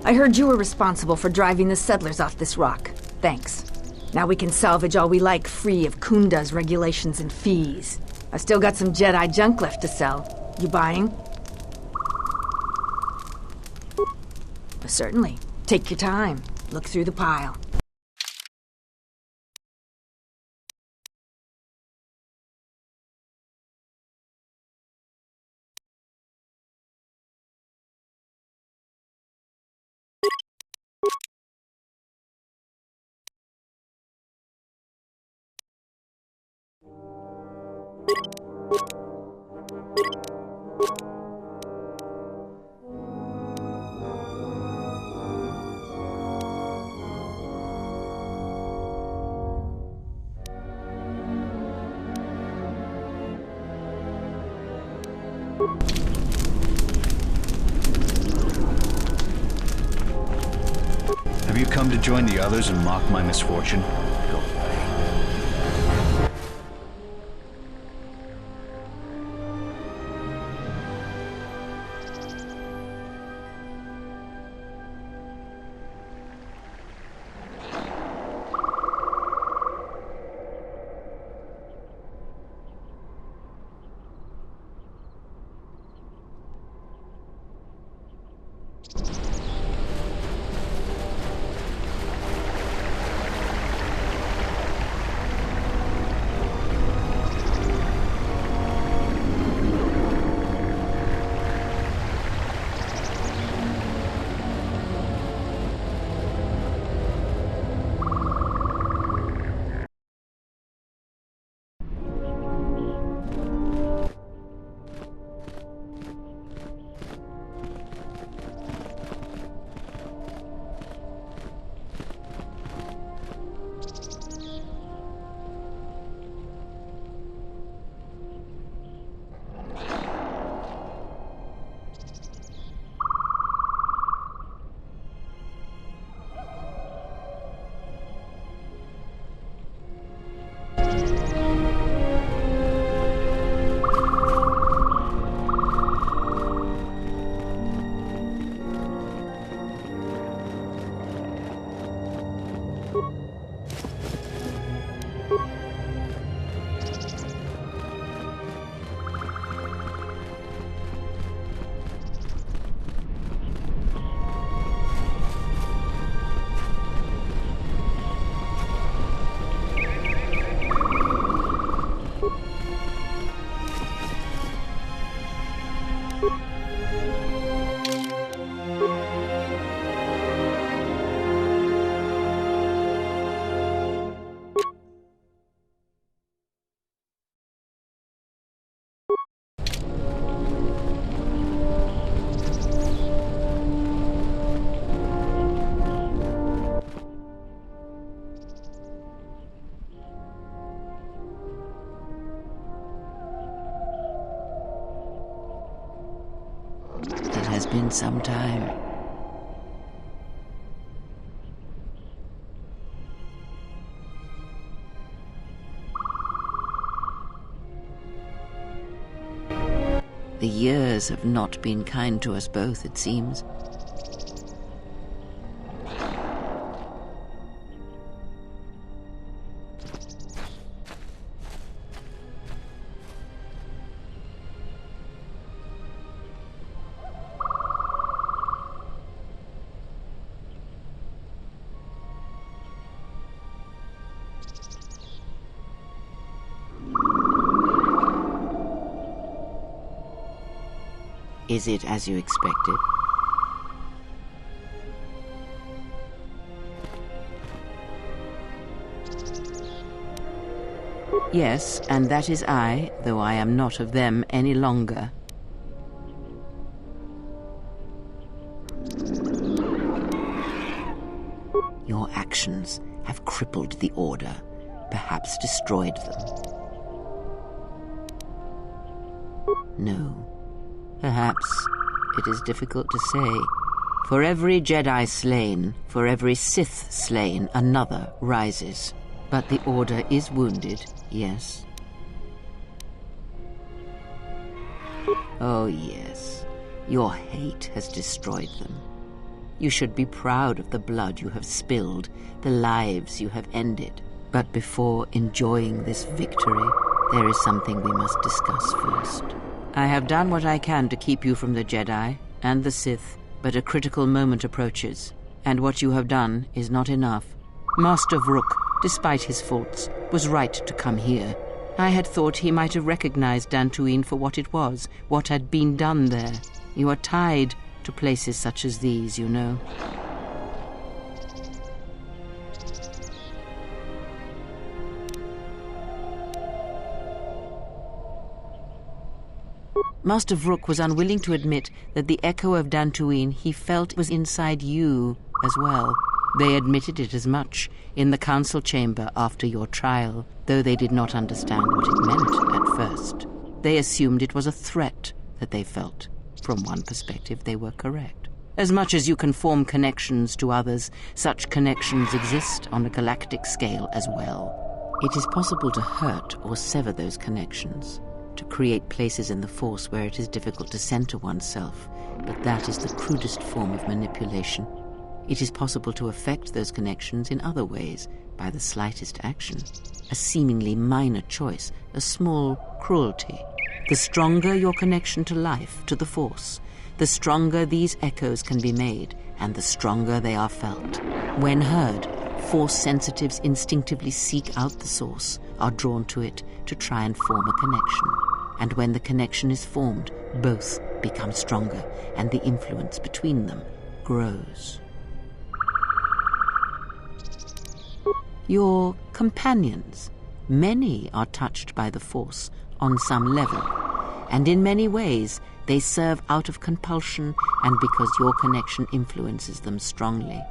I heard you were responsible for driving the settlers off this rock. Thanks. Now we can salvage all we like free of Kunda's regulations and fees. I still got some Jedi junk left to sell. You buying? Certainly. Take your time. Look through the pile. Have you come to join the others and mock my misfortune? Go away. It has been some time. The years have not been kind to us both, it seems. Is it as you expected? Yes, and that is I, though I am not of them any longer. Your actions have crippled the Order, perhaps destroyed them. No. Perhaps it is difficult to say. For every Jedi slain, for every Sith slain, another rises. But the Order is wounded, yes. Oh yes, your hate has destroyed them. You should be proud of the blood you have spilled, the lives you have ended. But before enjoying this victory, there is something we must discuss first. I have done what I can to keep you from the Jedi and the Sith, but a critical moment approaches, and what you have done is not enough. Master Vrook, despite his faults, was right to come here. I had thought he might have recognized Dantooine for what it was, what had been done there. You are tied to places such as these, you know. Master Vrook was unwilling to admit that the echo of Dantooine he felt was inside you as well. They admitted it as much in the council chamber after your trial, though they did not understand what it meant at first. They assumed it was a threat that they felt. From one perspective, they were correct. As much as you can form connections to others, such connections exist on a galactic scale as well. It is possible to hurt or sever those connections, to create places in the Force where it is difficult to center oneself, but that is the crudest form of manipulation. It is possible to affect those connections in other ways, by the slightest action, a seemingly minor choice, a small cruelty. The stronger your connection to life, to the Force, the stronger these echoes can be made, and the stronger they are felt. When heard, Force sensitives instinctively seek out the source, are drawn to it to try and form a connection. And when the connection is formed, both become stronger, and the influence between them grows. Your companions, many are touched by the Force on some level, and in many ways they serve out of compulsion and because your connection influences them strongly.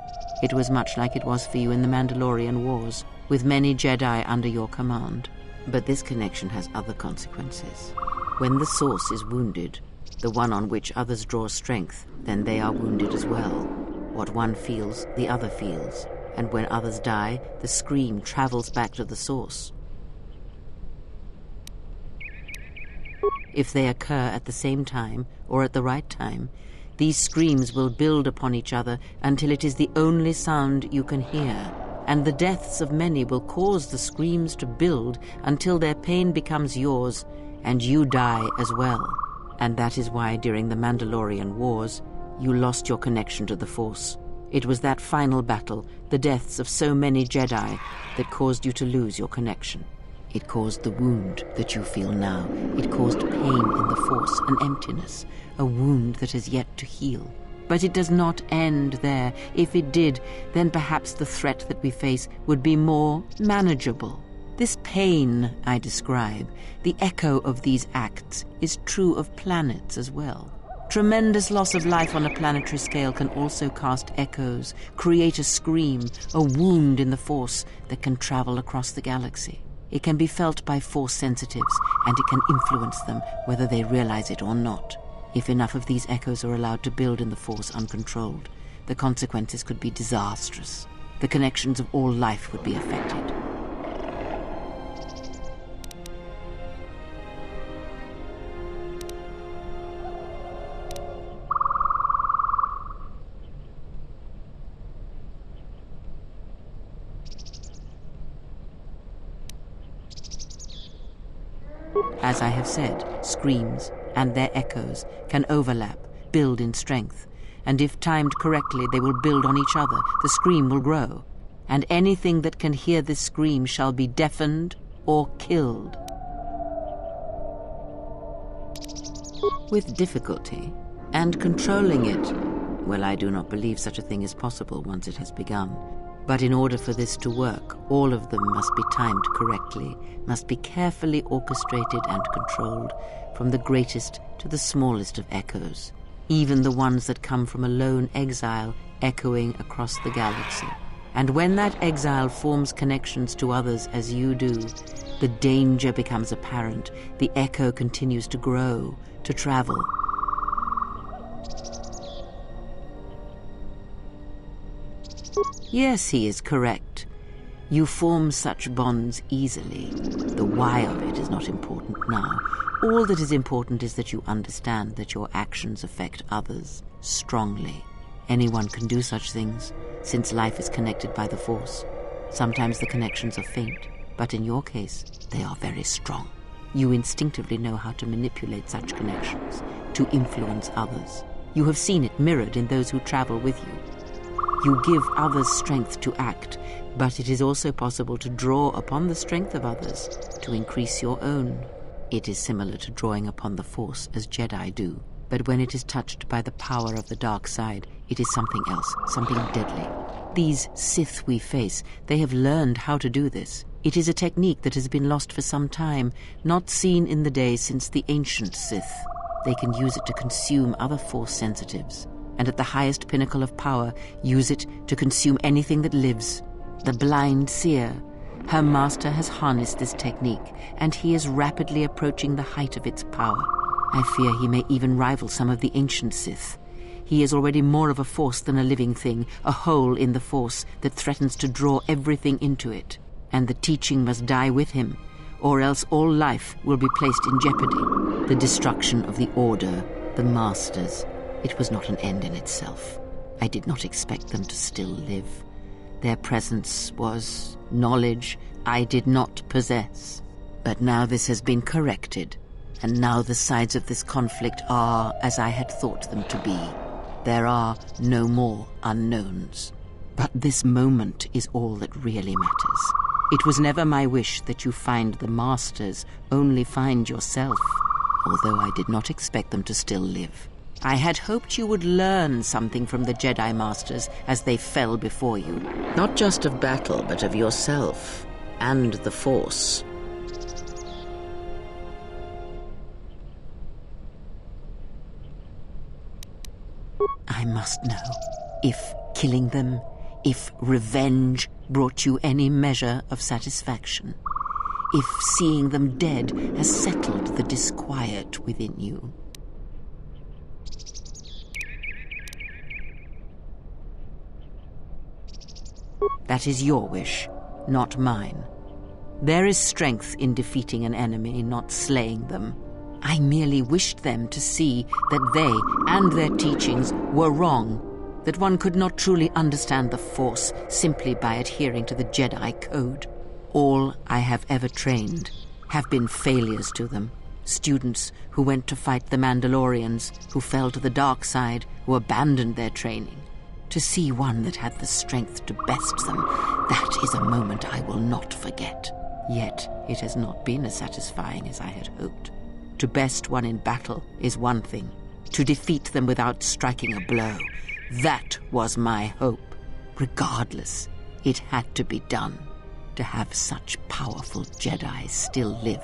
It was much like it was for you in the Mandalorian Wars, with many Jedi under your command. But this connection has other consequences. When the source is wounded, the one on which others draw strength, then they are wounded as well. What one feels, the other feels. And when others die, the scream travels back to the source. If they occur at the same time, or at the right time, these screams will build upon each other until it is the only sound you can hear. And the deaths of many will cause the screams to build until their pain becomes yours, and you die as well. And that is why during the Mandalorian Wars, you lost your connection to the Force. It was that final battle, the deaths of so many Jedi, that caused you to lose your connection. It caused the wound that you feel now. It caused pain in the Force, an emptiness, a wound that has yet to heal. But it does not end there. If it did, then perhaps the threat that we face would be more manageable. This pain I describe, the echo of these acts, is true of planets as well. Tremendous loss of life on a planetary scale can also cast echoes, create a scream, a wound in the Force that can travel across the galaxy. It can be felt by Force sensitives, and it can influence them whether they realize it or not. If enough of these echoes are allowed to build in the Force uncontrolled, the consequences could be disastrous. The connections of all life would be affected. As I have said, screams and their echoes can overlap, build in strength, and if timed correctly they will build on each other, the scream will grow, and anything that can hear this scream shall be deafened or killed. With difficulty, and controlling it, well, I do not believe such a thing is possible once it has begun. But in order for this to work, all of them must be timed correctly, must be carefully orchestrated and controlled, from the greatest to the smallest of echoes, even the ones that come from a lone exile echoing across the galaxy. And when that exile forms connections to others as you do, the danger becomes apparent, the echo continues to grow, to travel. Yes, he is correct. You form such bonds easily. The why of it is not important now. All that is important is that you understand that your actions affect others strongly. Anyone can do such things, since life is connected by the Force. Sometimes the connections are faint, but in your case, they are very strong. You instinctively know how to manipulate such connections, to influence others. You have seen it mirrored in those who travel with you. You give others strength to act, but it is also possible to draw upon the strength of others to increase your own. It is similar to drawing upon the Force as Jedi do, but when it is touched by the power of the dark side, it is something else, something deadly. These Sith we face, they have learned how to do this. It is a technique that has been lost for some time, not seen in the days since the ancient Sith. They can use it to consume other Force sensitives, and at the highest pinnacle of power, use it to consume anything that lives. The blind seer. Her master has harnessed this technique, and he is rapidly approaching the height of its power. I fear he may even rival some of the ancient Sith. He is already more of a force than a living thing, a hole in the Force that threatens to draw everything into it. And the teaching must die with him, or else all life will be placed in jeopardy. The destruction of the Order, the Masters, it was not an end in itself. I did not expect them to still live. Their presence was knowledge I did not possess. But now this has been corrected, and now the sides of this conflict are as I had thought them to be. There are no more unknowns. But this moment is all that really matters. It was never my wish that you find the Masters, only find yourself, although I did not expect them to still live. I had hoped you would learn something from the Jedi Masters as they fell before you. Not just of battle, but of yourself and the Force. I must know if killing them, if revenge brought you any measure of satisfaction, if seeing them dead has settled the disquiet within you. That is your wish, not mine. There is strength in defeating an enemy, not slaying them. I merely wished them to see that they and their teachings were wrong, that one could not truly understand the Force simply by adhering to the Jedi Code. All I have ever trained have been failures to them. Students who went to fight the Mandalorians, who fell to the dark side, who abandoned their training. To see one that had the strength to best them, that is a moment I will not forget. Yet it has not been as satisfying as I had hoped. To best one in battle is one thing. To defeat them without striking a blow, that was my hope. Regardless, it had to be done. To have such powerful Jedi still live,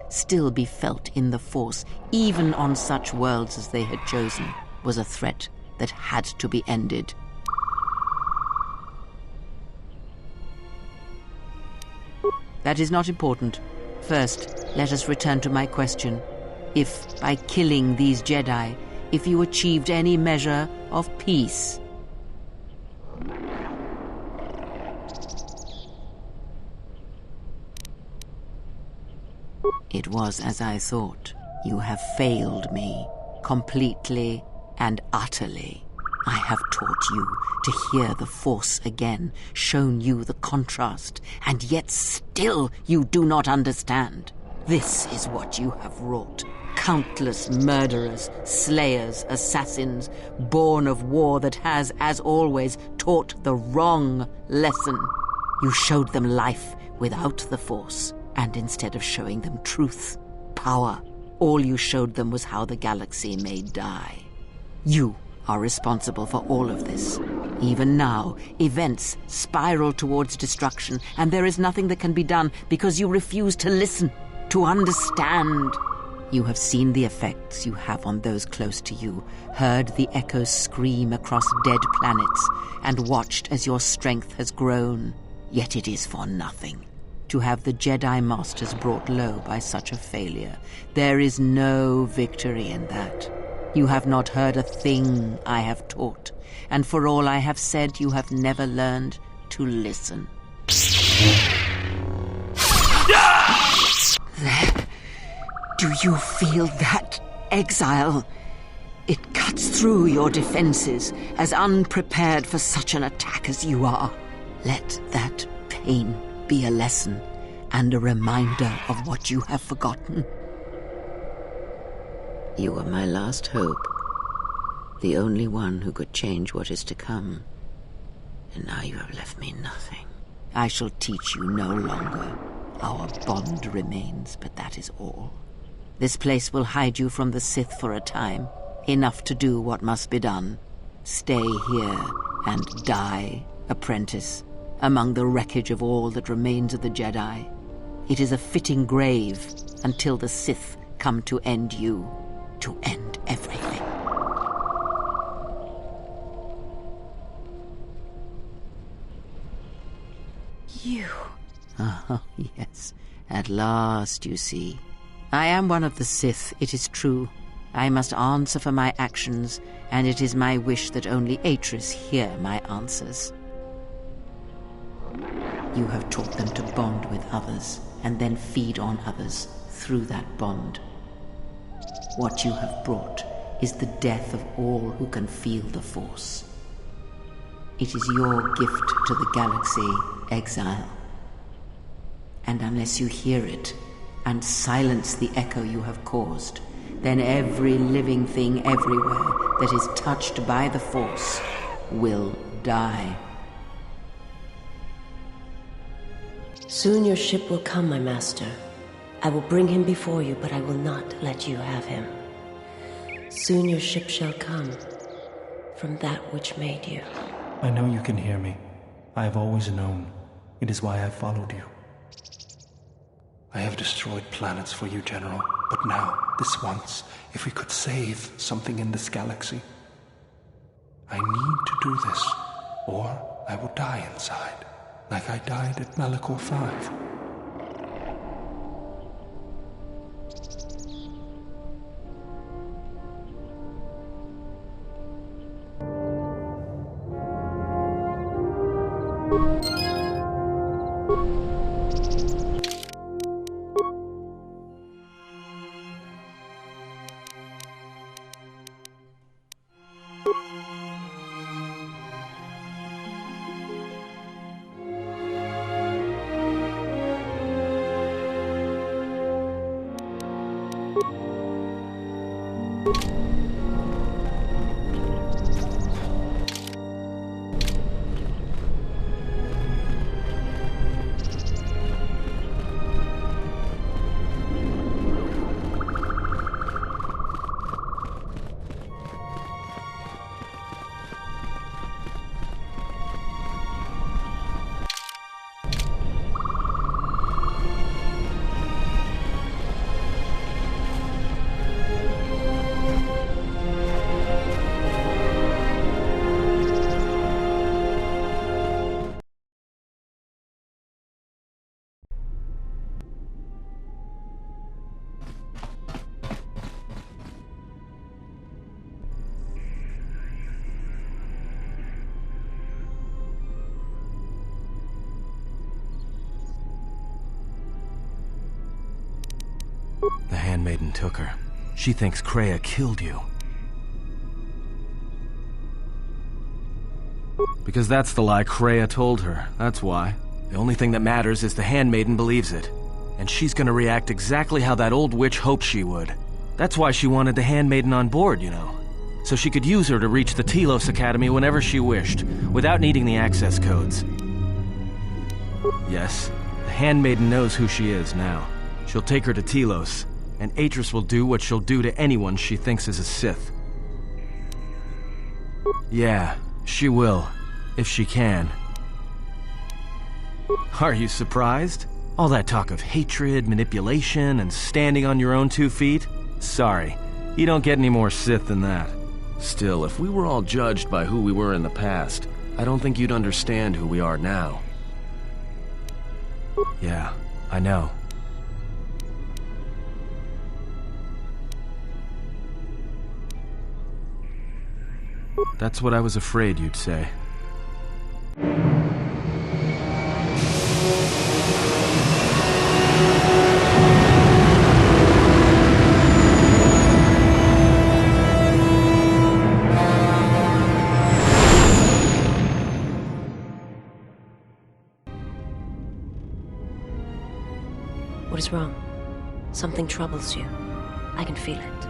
still be felt in the Force, even on such worlds as they had chosen, was a threat that had to be ended. That is not important. First, let us return to my question. If, by killing these Jedi, if you achieved any measure of peace. It was as I thought. You have failed me, completely and utterly. I have taught you to hear the Force again, shown you the contrast, and yet still you do not understand. This is what you have wrought. Countless murderers, slayers, assassins, born of war that has, as always, taught the wrong lesson. You showed them life without the Force, and instead of showing them truth, power, all you showed them was how the galaxy may die. You are responsible for all of this. Even now, events spiral towards destruction, and there is nothing that can be done because you refuse to listen, to understand. You have seen the effects you have on those close to you, heard the echoes scream across dead planets, and watched as your strength has grown. Yet it is for nothing. To have the Jedi Masters brought low by such a failure, there is no victory in that. You have not heard a thing I have taught, and for all I have said, you have never learned to listen. There. Do you feel that, exile? It cuts through your defenses, as unprepared for such an attack as you are. Let that pain be a lesson and a reminder of what you have forgotten. You were my last hope, the only one who could change what is to come. And now you have left me nothing. I shall teach you no longer. Our bond remains, but that is all. This place will hide you from the Sith for a time, enough to do what must be done. Stay here and die, apprentice, among the wreckage of all that remains of the Jedi. It is a fitting grave until the Sith come to end you, to end everything. You... Oh, yes. At last, you see. I am one of the Sith, it is true. I must answer for my actions, and it is my wish that only Atris hear my answers. You have taught them to bond with others, and then feed on others through that bond. What you have brought is the death of all who can feel the Force. It is your gift to the galaxy, exile. And unless you hear it, and silence the echo you have caused, then every living thing everywhere that is touched by the Force will die. Soon your ship will come, my master. I will bring him before you, but I will not let you have him. Soon your ship shall come, from that which made you. I know you can hear me. I have always known. It is why I followed you. I have destroyed planets for you, General, but now, this once, if we could save something in this galaxy. I need to do this, or I will die inside, like I died at Malachor V. The Handmaiden took her. She thinks Kreia killed you. Because that's the lie Kreia told her, that's why. The only thing that matters is the Handmaiden believes it. And she's gonna react exactly how that old witch hoped she would. That's why she wanted the Handmaiden on board, you know. So she could use her to reach the Telos Academy whenever she wished, without needing the access codes. Yes, the Handmaiden knows who she is now. She'll take her to Telos, and Atris will do what she'll do to anyone she thinks is a Sith. Yeah, she will, if she can. Are you surprised? All that talk of hatred, manipulation, and standing on your own 2 feet? Sorry, you don't get any more Sith than that. Still, if we were all judged by who we were in the past, I don't think you'd understand who we are now. Yeah, I know. That's what I was afraid you'd say. What is wrong? Something troubles you. I can feel it.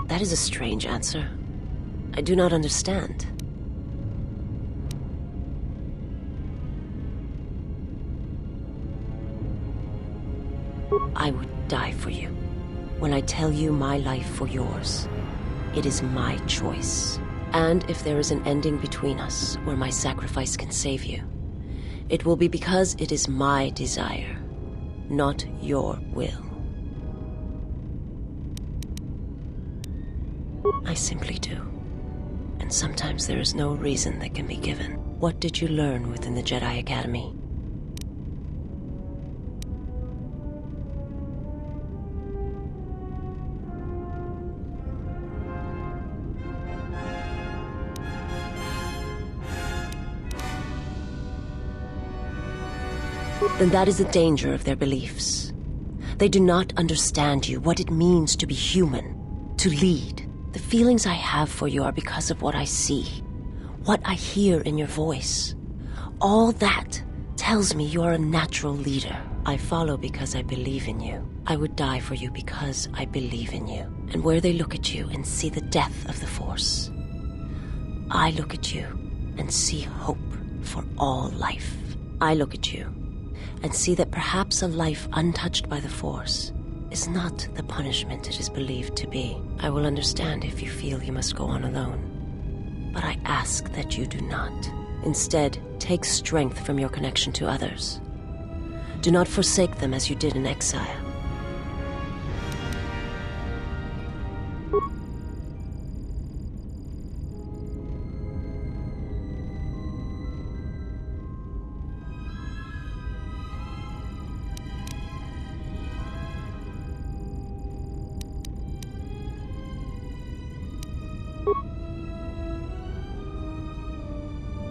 That is a strange answer. I do not understand. I would die for you. When I tell you my life for yours, it is my choice. And if there is an ending between us where my sacrifice can save you, it will be because it is my desire, not your will. I simply do. And sometimes there is no reason that can be given. What did you learn within the Jedi Academy? Then that is the danger of their beliefs. They do not understand you, what it means to be human, to lead. The feelings I have for you are because of what I see, what I hear in your voice. All that tells me you are a natural leader. I follow because I believe in you. I would die for you because I believe in you. And where they look at you and see the death of the Force, I look at you and see hope for all life. I look at you and see that perhaps a life untouched by the Force is not the punishment it is believed to be. I will understand if you feel you must go on alone, but I ask that you do not. Instead, take strength from your connection to others. Do not forsake them as you did in exile.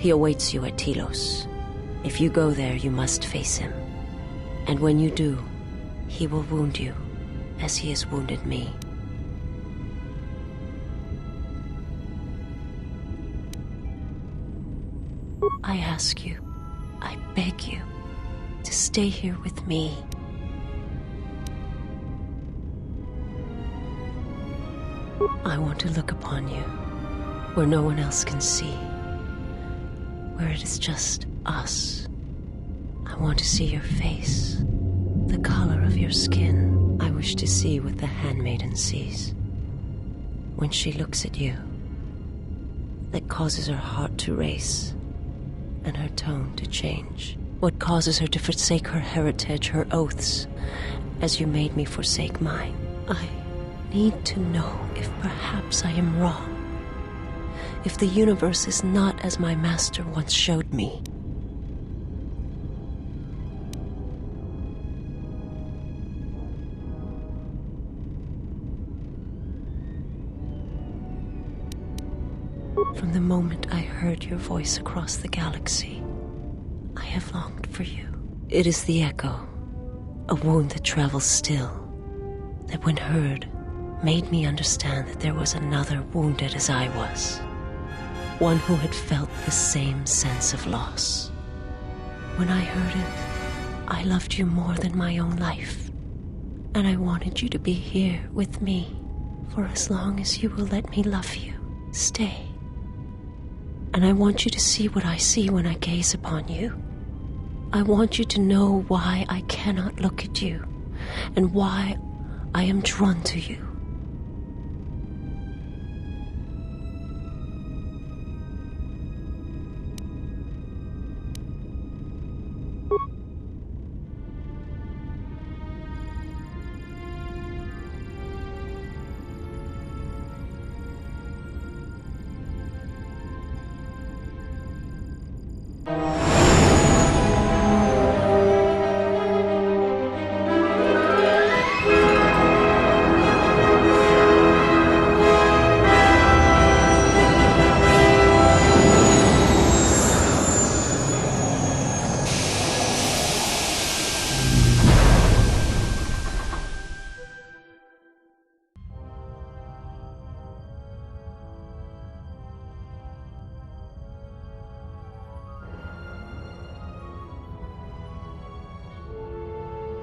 He awaits you at Telos. If you go there, you must face him. And when you do, he will wound you, as he has wounded me. I ask you, I beg you, to stay here with me. I want to look upon you, where no one else can see. Where it is just us. I want to see your face, the color of your skin. I wish to see what the Handmaiden sees when she looks at you. That causes her heart to race and her tone to change. What causes her to forsake her heritage, her oaths, as you made me forsake mine. I need to know if perhaps I am wrong. If the universe is not as my master once showed me. From the moment I heard your voice across the galaxy, I have longed for you. It is the echo, a wound that travels still, that when heard, made me understand that there was another wounded as I was. One who had felt the same sense of loss. When I heard it, I loved you more than my own life. And I wanted you to be here with me for as long as you will let me love you. Stay. And I want you to see what I see when I gaze upon you. I want you to know why I cannot look at you and why I am drawn to you.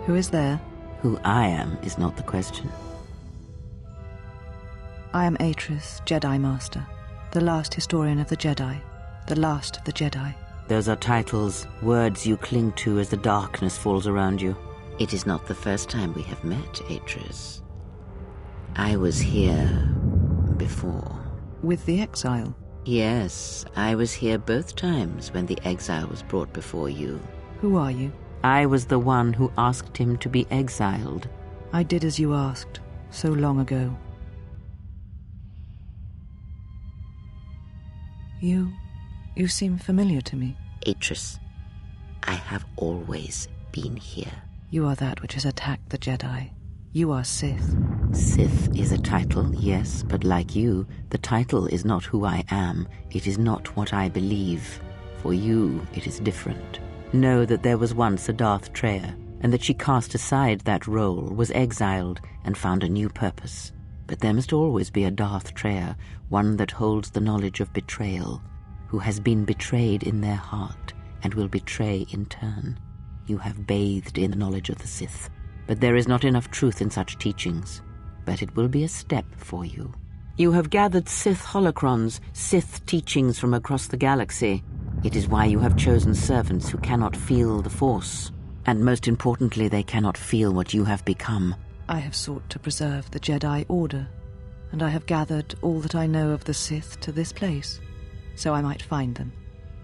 Who is there? Who I am is not the question. I am Atris, Jedi Master, the last historian of the Jedi, the last of the Jedi. Those are titles, words you cling to as the darkness falls around you. It is not the first time we have met, Atris. I was here before. With the exile? Yes, I was here both times when the exile was brought before you. Who are you? I was the one who asked him to be exiled. I did as you asked, so long ago. You seem familiar to me. Atris, I have always been here. You are that which has attacked the Jedi. You are Sith. Sith is a title, yes, but like you, the title is not who I am. It is not what I believe. For you, it is different. Know that there was once a Darth Treya, and that she cast aside that role, was exiled, and found a new purpose. But there must always be a Darth Treya, one that holds the knowledge of betrayal, who has been betrayed in their heart, and will betray in turn. You have bathed in the knowledge of the Sith. But there is not enough truth in such teachings. But it will be a step for you. You have gathered Sith holocrons, Sith teachings from across the galaxy. It is why you have chosen servants who cannot feel the Force. And most importantly, they cannot feel what you have become. I have sought to preserve the Jedi Order, and I have gathered all that I know of the Sith to this place, so I might find them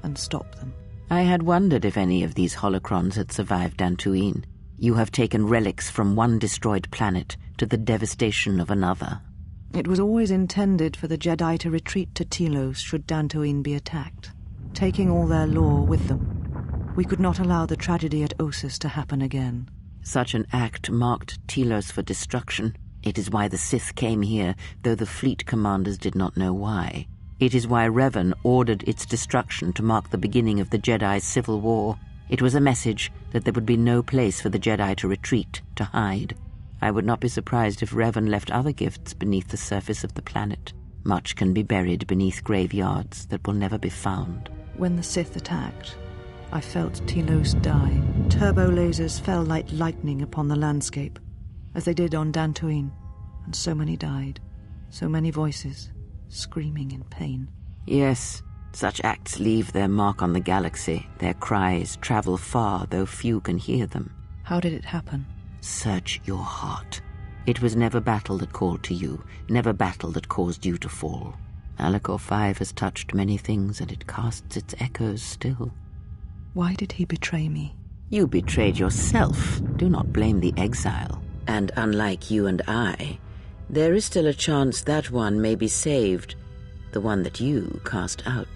and stop them. I had wondered if any of these holocrons had survived Dantooine. You have taken relics from one destroyed planet to the devastation of another. It was always intended for the Jedi to retreat to Telos should Dantooine be attacked, taking all their lore with them. We could not allow the tragedy at Ossus to happen again. Such an act marked Telos for destruction. It is why the Sith came here, though the fleet commanders did not know why. It is why Revan ordered its destruction to mark the beginning of the Jedi's civil war. It was a message that there would be no place for the Jedi to retreat, to hide. I would not be surprised if Revan left other gifts beneath the surface of the planet. Much can be buried beneath graveyards that will never be found. When the Sith attacked, I felt Telos die. Turbo lasers fell like lightning upon the landscape, as they did on Dantooine, and so many died. So many voices, screaming in pain. Yes. Such acts leave their mark on the galaxy. Their cries travel far, though few can hear them. How did it happen? Search your heart. It was never battle that called to you, never battle that caused you to fall. Alakor 5 has touched many things, and it casts its echoes still. Why did he betray me? You betrayed yourself. Do not blame the exile. And unlike you and I, there is still a chance that one may be saved. The one that you cast out.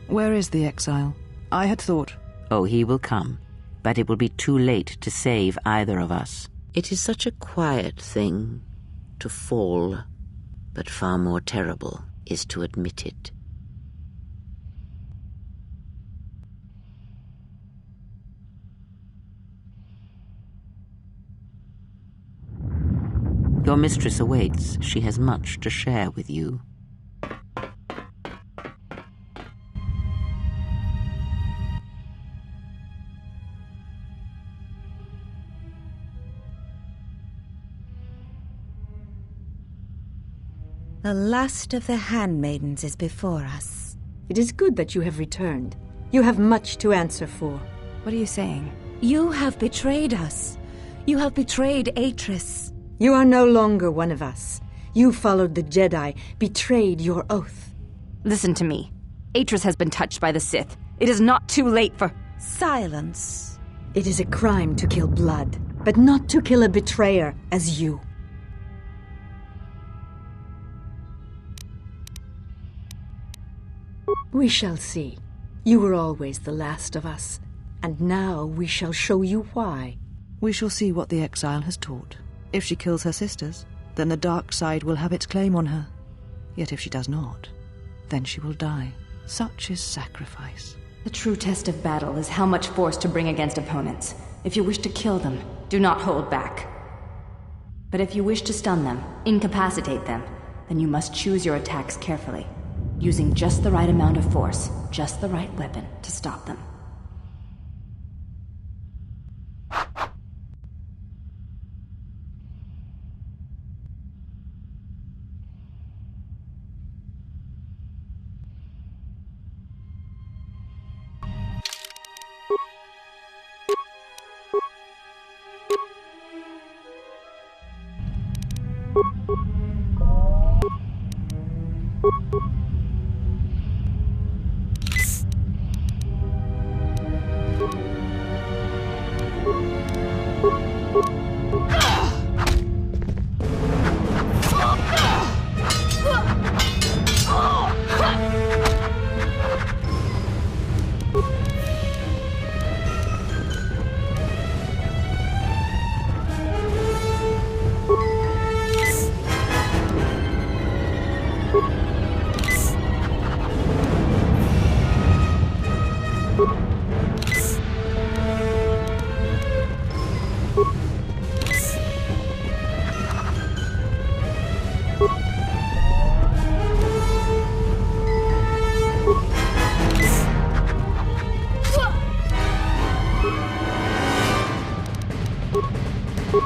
Where is the exile? I had thought... Oh, he will come, but it will be too late to save either of us. It is such a quiet thing to fall, but far more terrible is to admit it. Your mistress awaits. She has much to share with you. The last of the Handmaidens is before us. It is good that you have returned. You have much to answer for. What are you saying? You have betrayed us. You have betrayed Atris. You are no longer one of us. You followed the Jedi, betrayed your oath. Listen to me. Atris has been touched by the Sith. It is not too late for... Silence. It is a crime to kill blood, but not to kill a betrayer as you. We shall see. You were always the last of us, and now we shall show you why. We shall see what the exile has taught. If she kills her sisters, then the dark side will have its claim on her. Yet if she does not, then she will die. Such is sacrifice. The true test of battle is how much force to bring against opponents. If you wish to kill them, do not hold back. But if you wish to stun them, incapacitate them, then you must choose your attacks carefully, using just the right amount of force, just the right weapon to stop them.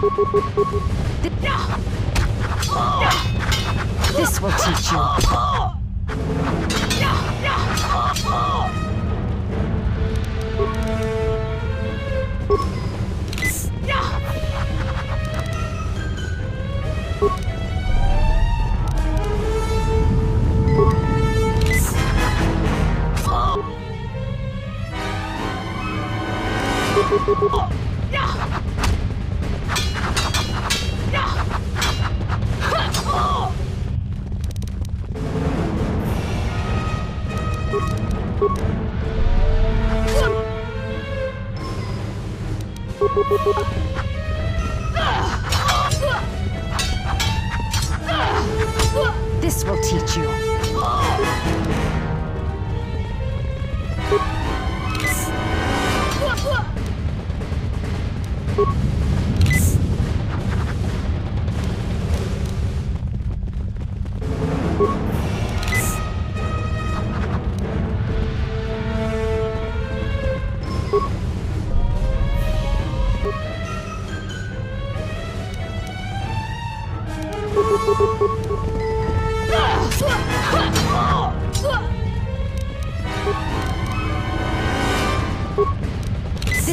This will teach you. This will teach you.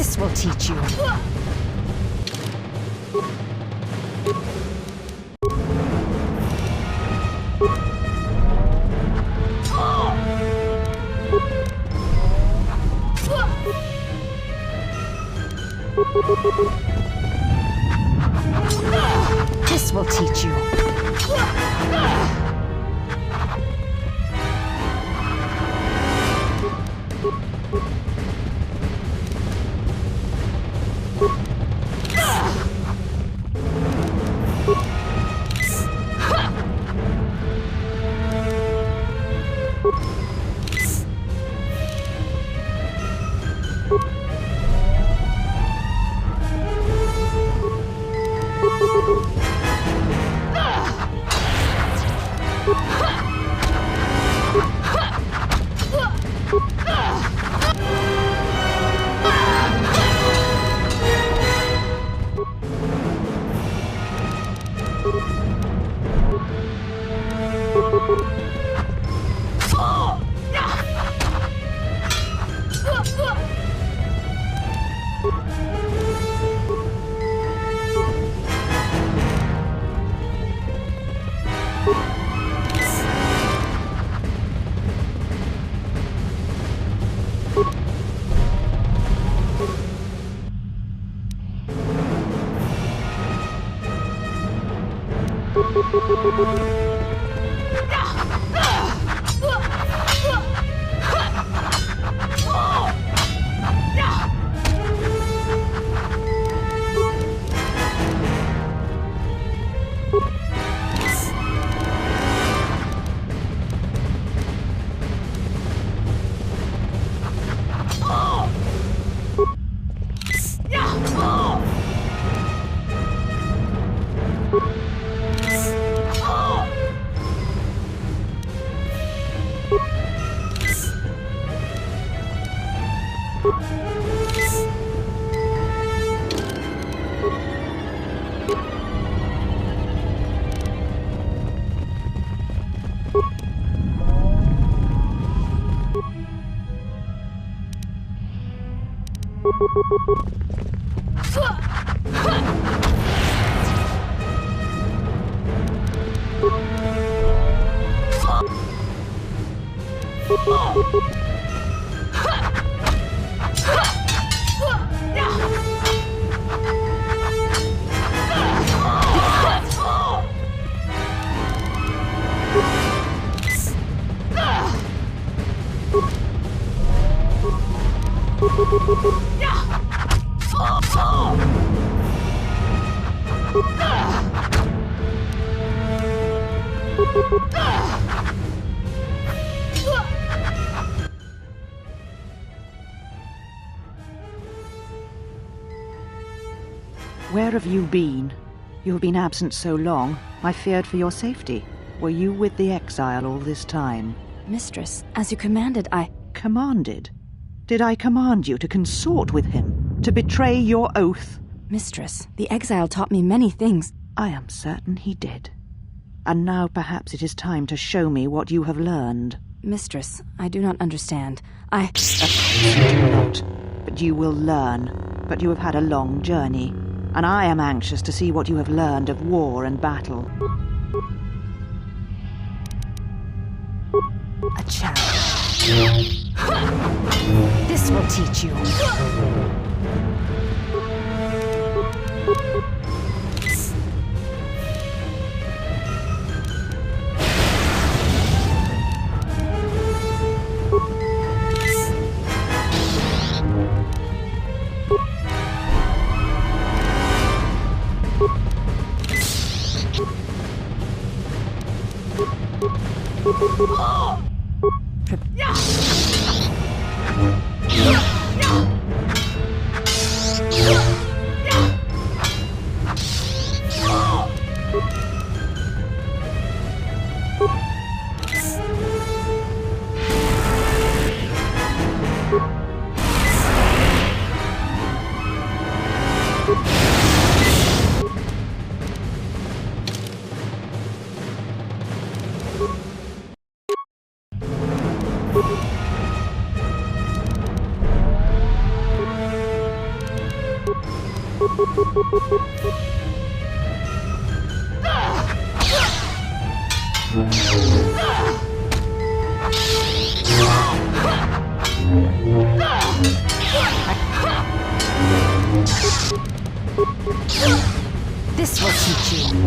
This will teach you. This will teach you. Where have you been? You have been absent so long, I feared for your safety. Were you with the exile all this time? Mistress, as you commanded, I... Commanded? Did I command you to consort with him? To betray your oath? Mistress, the exile taught me many things. I am certain he did. And now perhaps it is time to show me what you have learned. Mistress, I do not understand. You do not. But you will learn. But you have had a long journey, and I am anxious to see what you have learned of war and battle. A challenge. This will teach you. This will teach you.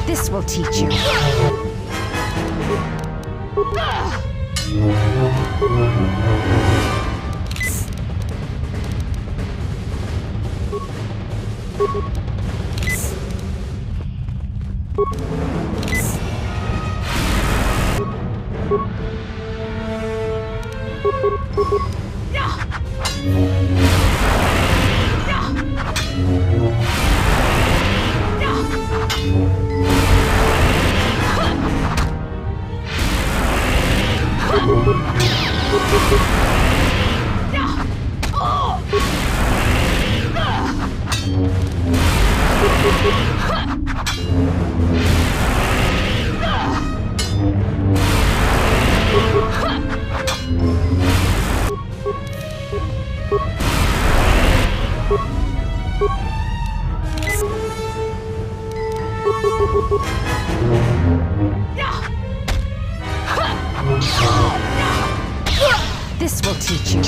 This will teach you. This will teach you.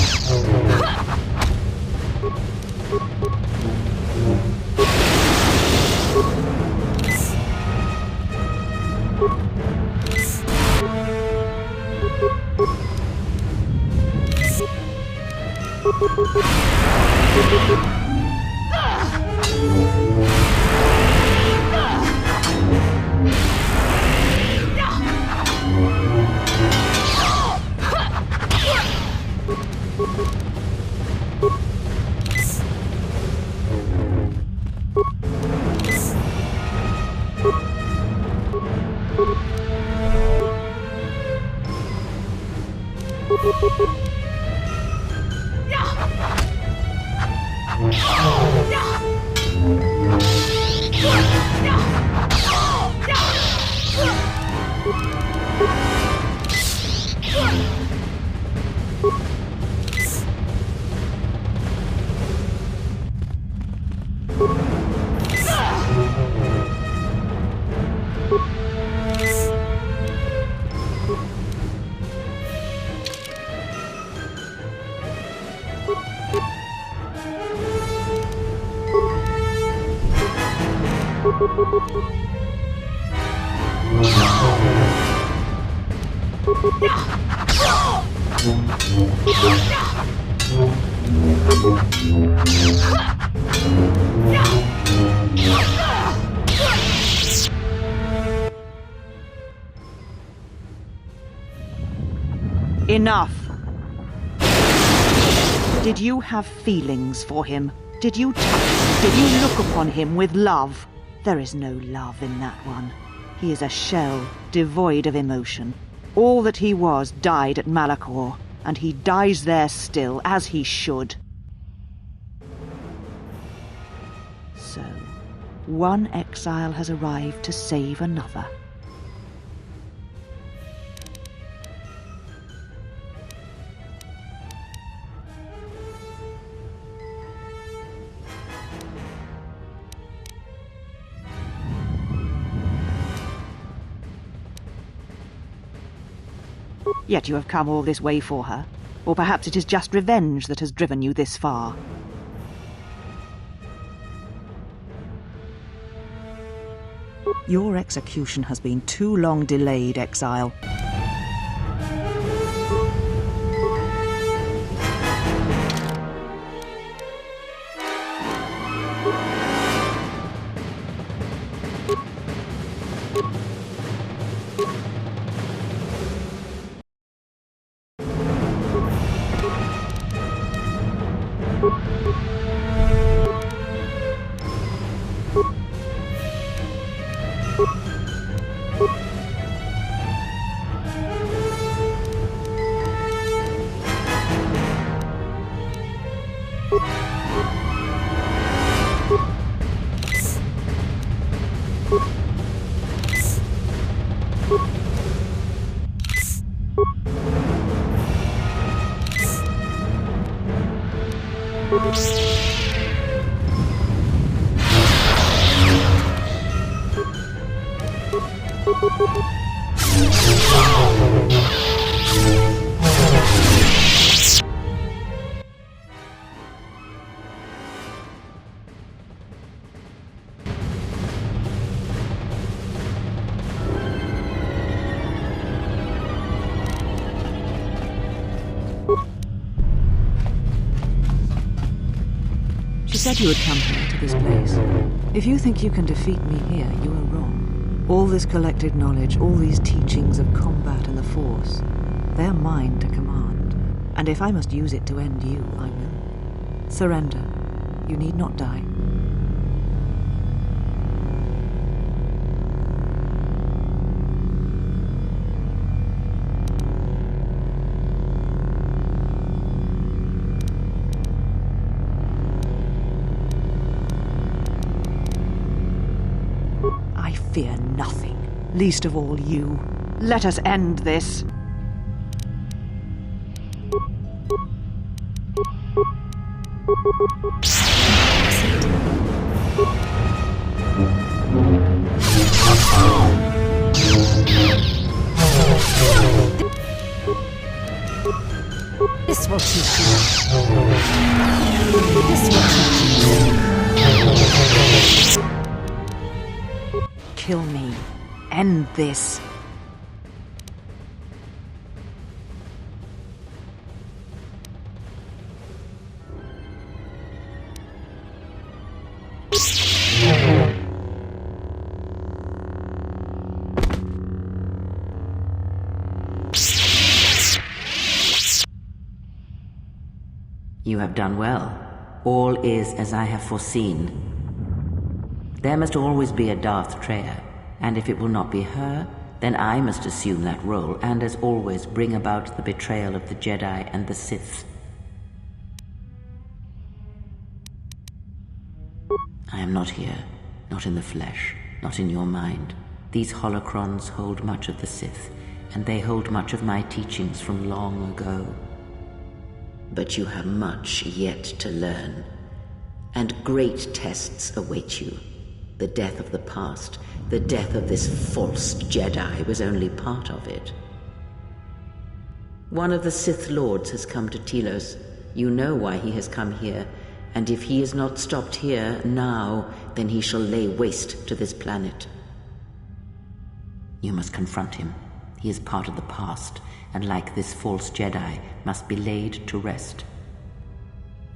Enough! Did you have feelings for him? Did you touch him? Did you look upon him with love? There is no love in that one. He is a shell, devoid of emotion. All that he was died at Malachor, and he dies there still, as he should. So, one exile has arrived to save another. Yet you have come all this way for her. Or perhaps it is just revenge that has driven you this far. Your execution has been too long delayed, Exile. She said you would come here to this place. If you think you can defeat me here, you are wrong. All this collected knowledge, all these teachings of combat and the Force, they are mine to command. And if I must use it to end you, I will. Surrender. You need not die. Fear nothing, least of all you. Let us end this. This will teach you. This will teach you. Kill me. End this. You have done well. All is as I have foreseen. There must always be a Darth Treya, and if it will not be her, then I must assume that role, and as always bring about the betrayal of the Jedi and the Sith. I am not here, not in the flesh, not in your mind. These holocrons hold much of the Sith, and they hold much of my teachings from long ago. But you have much yet to learn, and great tests await you. The death of the past, the death of this false Jedi was only part of it. One of the Sith Lords has come to Telos. You know why he has come here, and if he is not stopped here now, then he shall lay waste to this planet. You must confront him. He is part of the past, and like this false Jedi, must be laid to rest.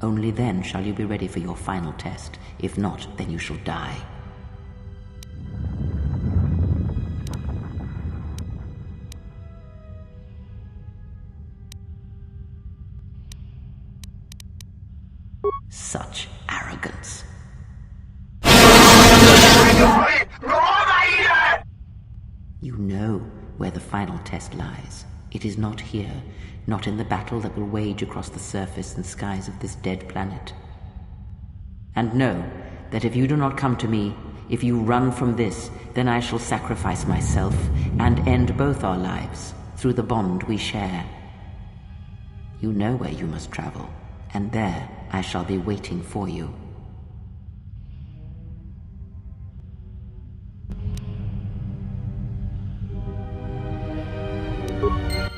Only then shall you be ready for your final test. If not, then you shall die. Such arrogance. You know where the final test lies. It is not here, not in the battle that will wage across the surface and skies of this dead planet. And know that if you do not come to me, if you run from this, then I shall sacrifice myself and end both our lives through the bond we share. You know where you must travel, and there I shall be waiting for you.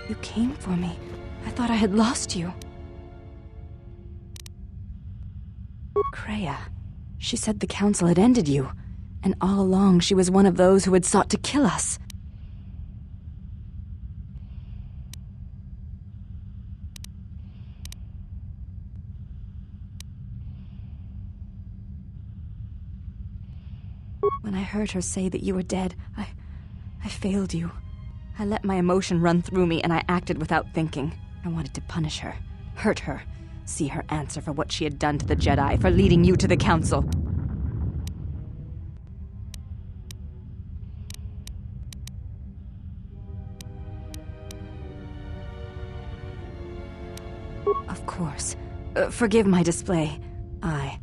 You came for me. I thought I had lost you. Kreia. She said the Council had ended you, and all along she was one of those who had sought to kill us. When I heard her say that you were dead, I failed you. I let my emotion run through me, and I acted without thinking. I wanted to punish her, hurt her, see her answer for what she had done to the Jedi, for leading you to the Council. Of course. Forgive my display. I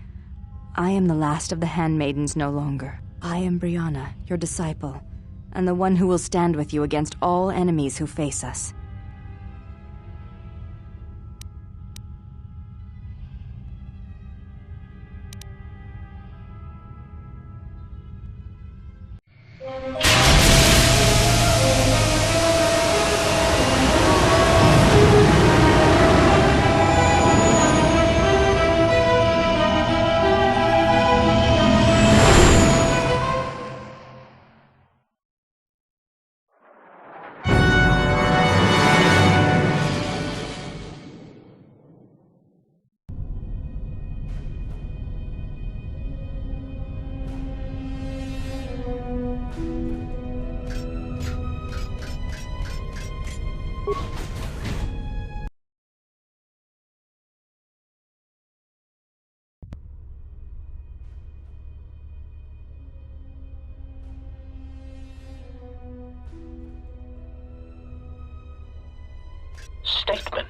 am the last of the Handmaidens no longer. I am Brianna, your disciple, and the one who will stand with you against all enemies who face us. Statement.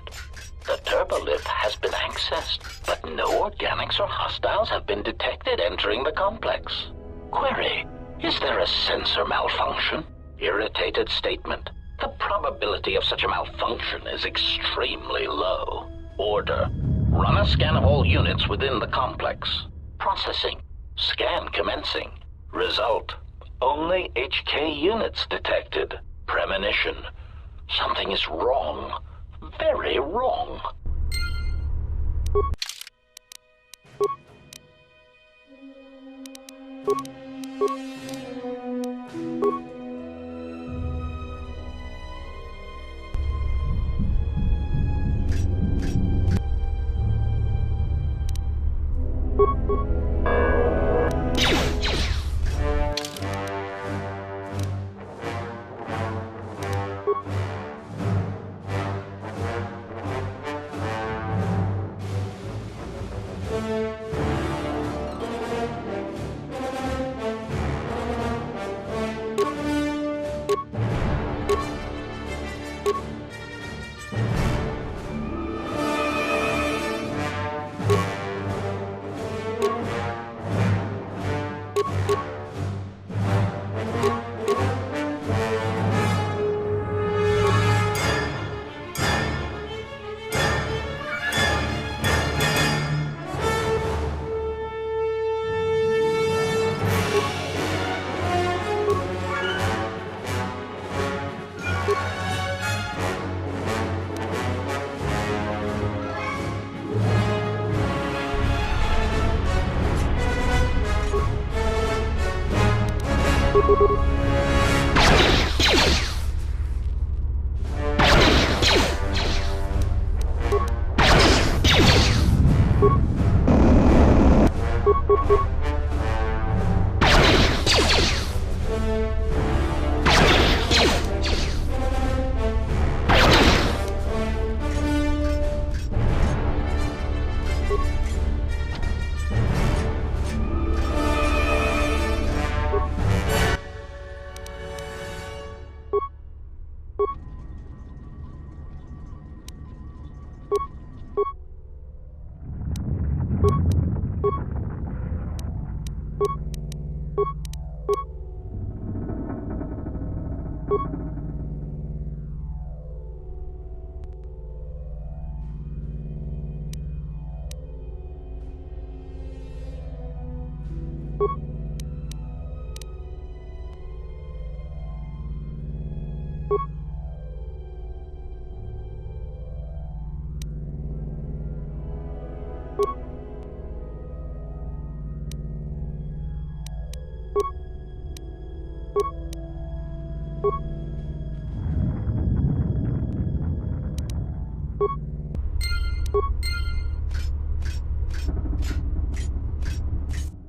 The turbolith has been accessed, but no organics or hostiles have been detected entering the complex. Query. Is there a sensor malfunction? Irritated statement. The probability of such a malfunction is extremely low. Order. Run a scan of all units within the complex. Processing. Scan commencing. Result. Only HK units detected. Premonition. Something is wrong. Very wrong.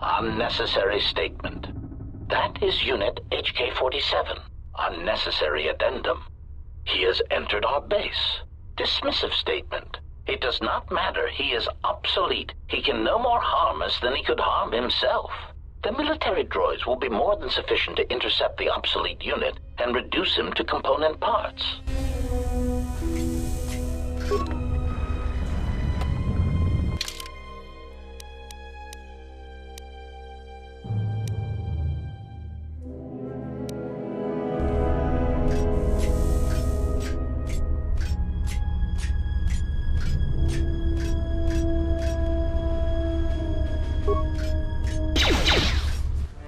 Unnecessary statement. That is Unit HK-47. Unnecessary addendum. He has entered our base. Dismissive statement. It does not matter. He is obsolete. He can no more harm us than he could harm himself. The military droids will be more than sufficient to intercept the obsolete unit and reduce him to component parts.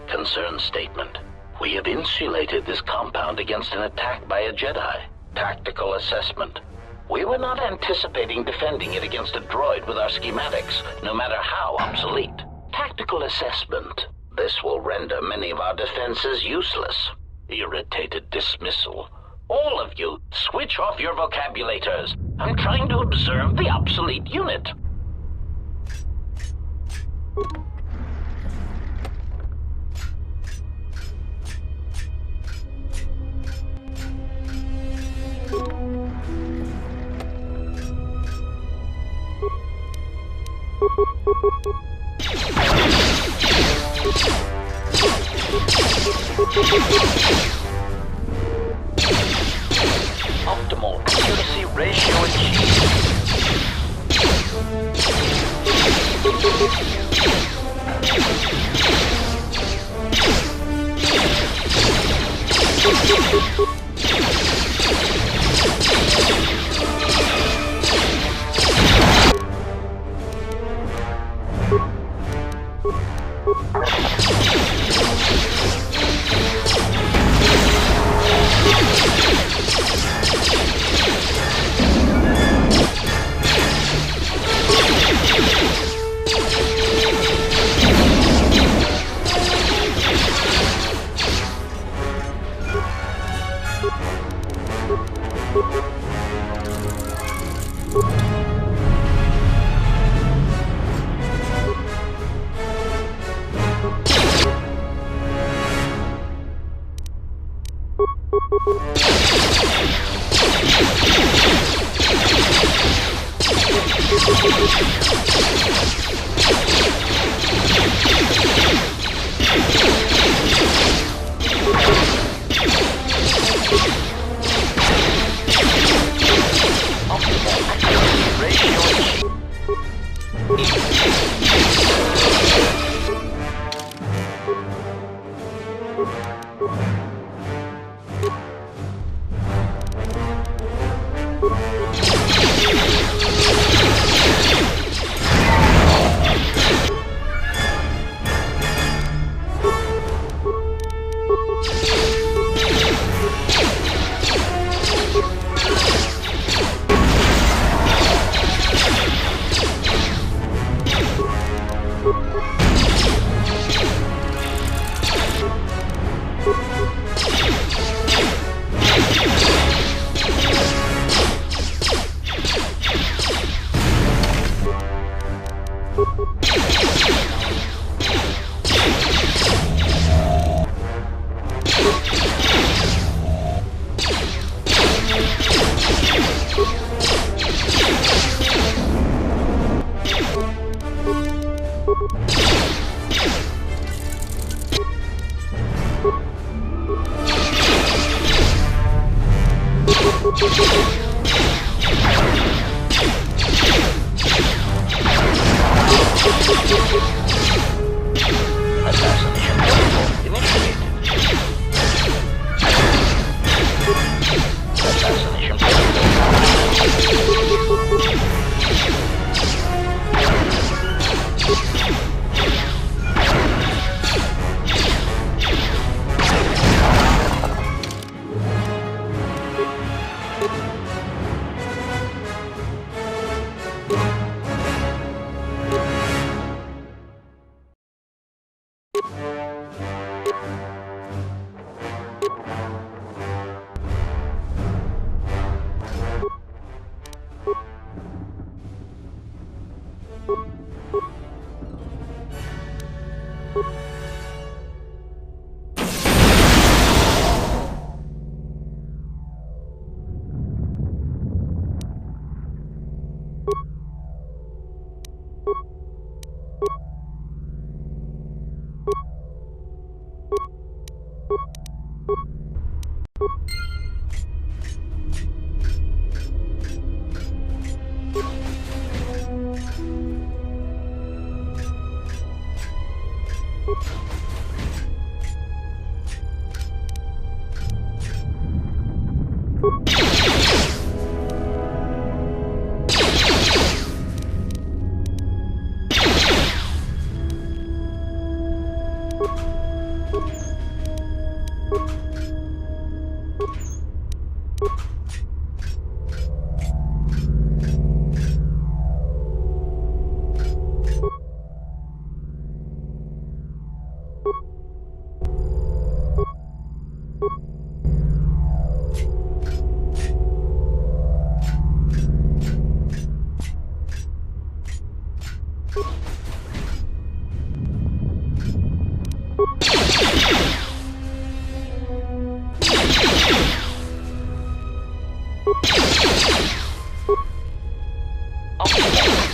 Concern statement. We have insulated this compound against an attack by a Jedi. Tactical assessment. We were not anticipating defending it against a droid with our schematics, no matter how obsolete. Tactical assessment. This will render many of our defenses useless. Irritated dismissal. All of you, switch off your vocabulators. I'm trying to observe the obsolete unit. Optimal accuracy ratio achieved.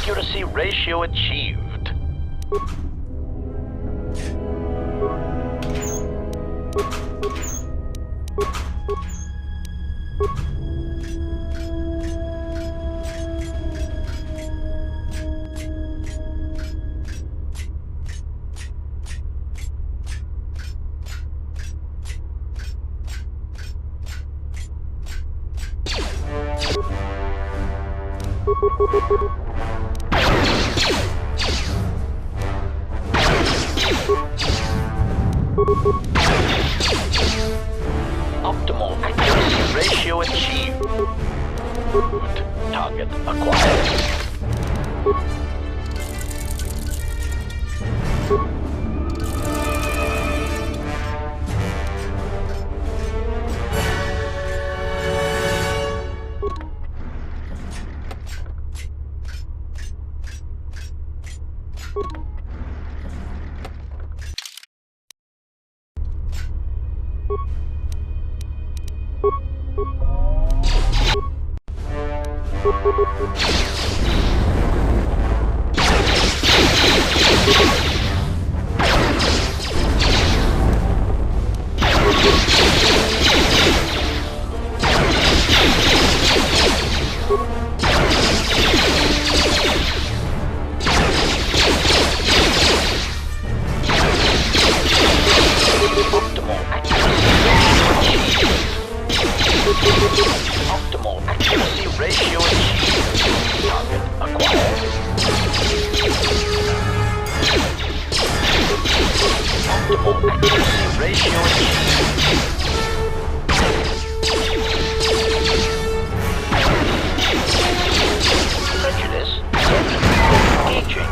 Accuracy ratio achieved. Optimal accuracy ratio achieved. Target acquired. Optimal accuracy ratio achieved. Target acquired. Optimal accuracy ratio achieved. Prejudice engaging.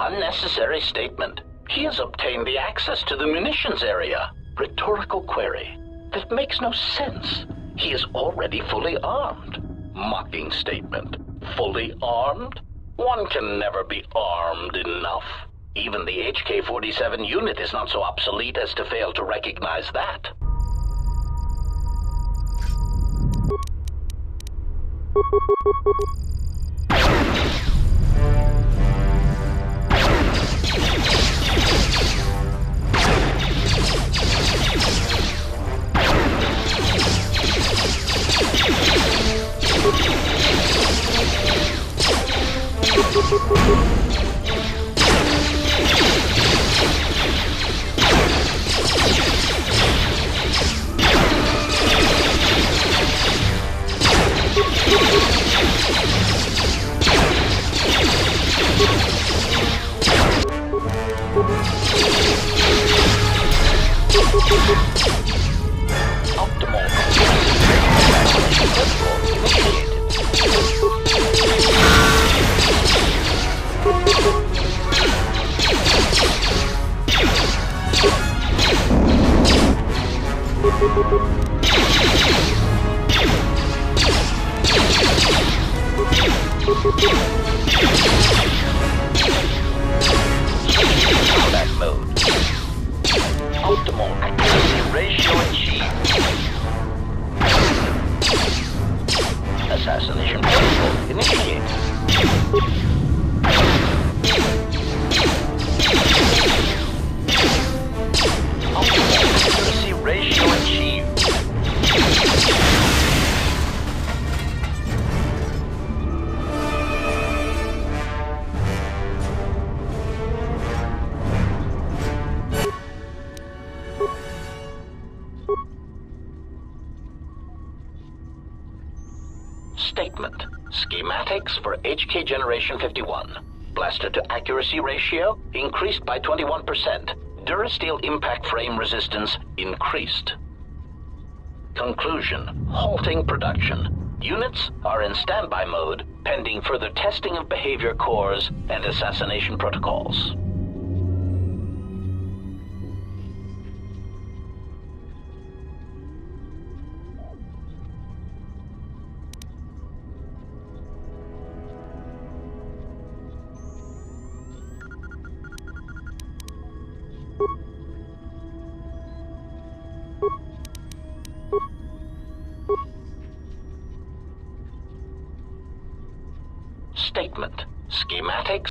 Unnecessary statement. He has obtained the access to the munitions area. Rhetorical query. That makes no sense. He is already fully armed. Mocking statement. Fully armed? One can never be armed enough. Even the HK-47 unit is not so obsolete as to fail to recognize that. Combat mode. Optimal accuracy ratio achieved. Assassination protocol initiated. Optimal accuracy ratio achieved. Statement. Schematics for HK Generation 51. Blaster to accuracy ratio increased by 21%. Durasteel impact frame resistance increased. Conclusion. Halting production. Units are in standby mode, pending further testing of behavior cores and assassination protocols. Statement. Schematics.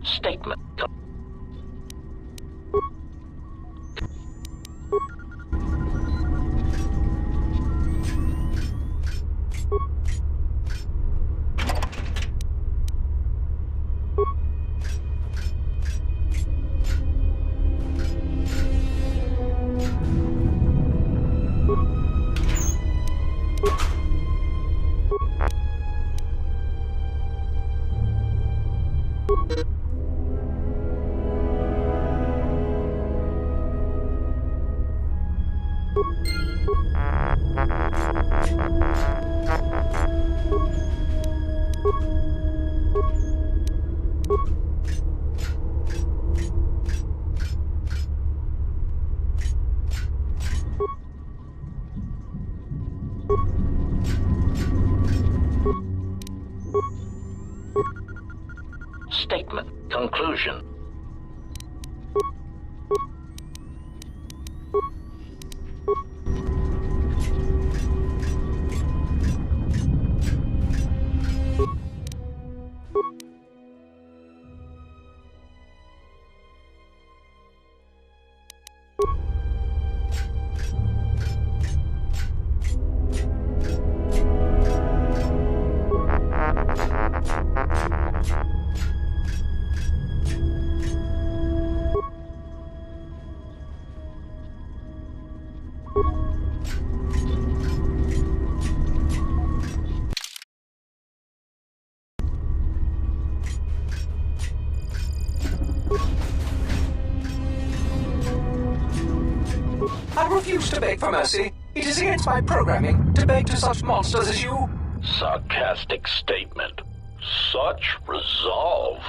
Statement. Statement. Conclusion. I refuse to beg for mercy. It is against my programming to beg to such monsters as you. Sarcastic statement. Such resolve.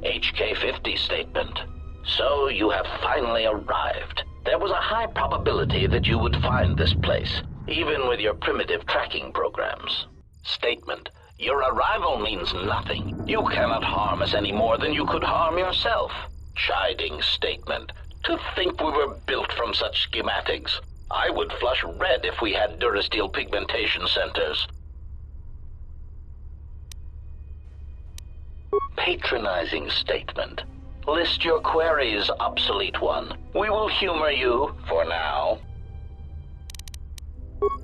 HK-50 statement. So you have finally arrived. There was a high probability that you would find this place, even with your primitive tracking programs. Statement. Your arrival means nothing. You cannot harm us any more than you could harm yourself. Chiding statement. To think we were built from such schematics. I would flush red if we had Durasteel pigmentation centers. patronizing statement. List your queries, obsolete one. We will humor you for now.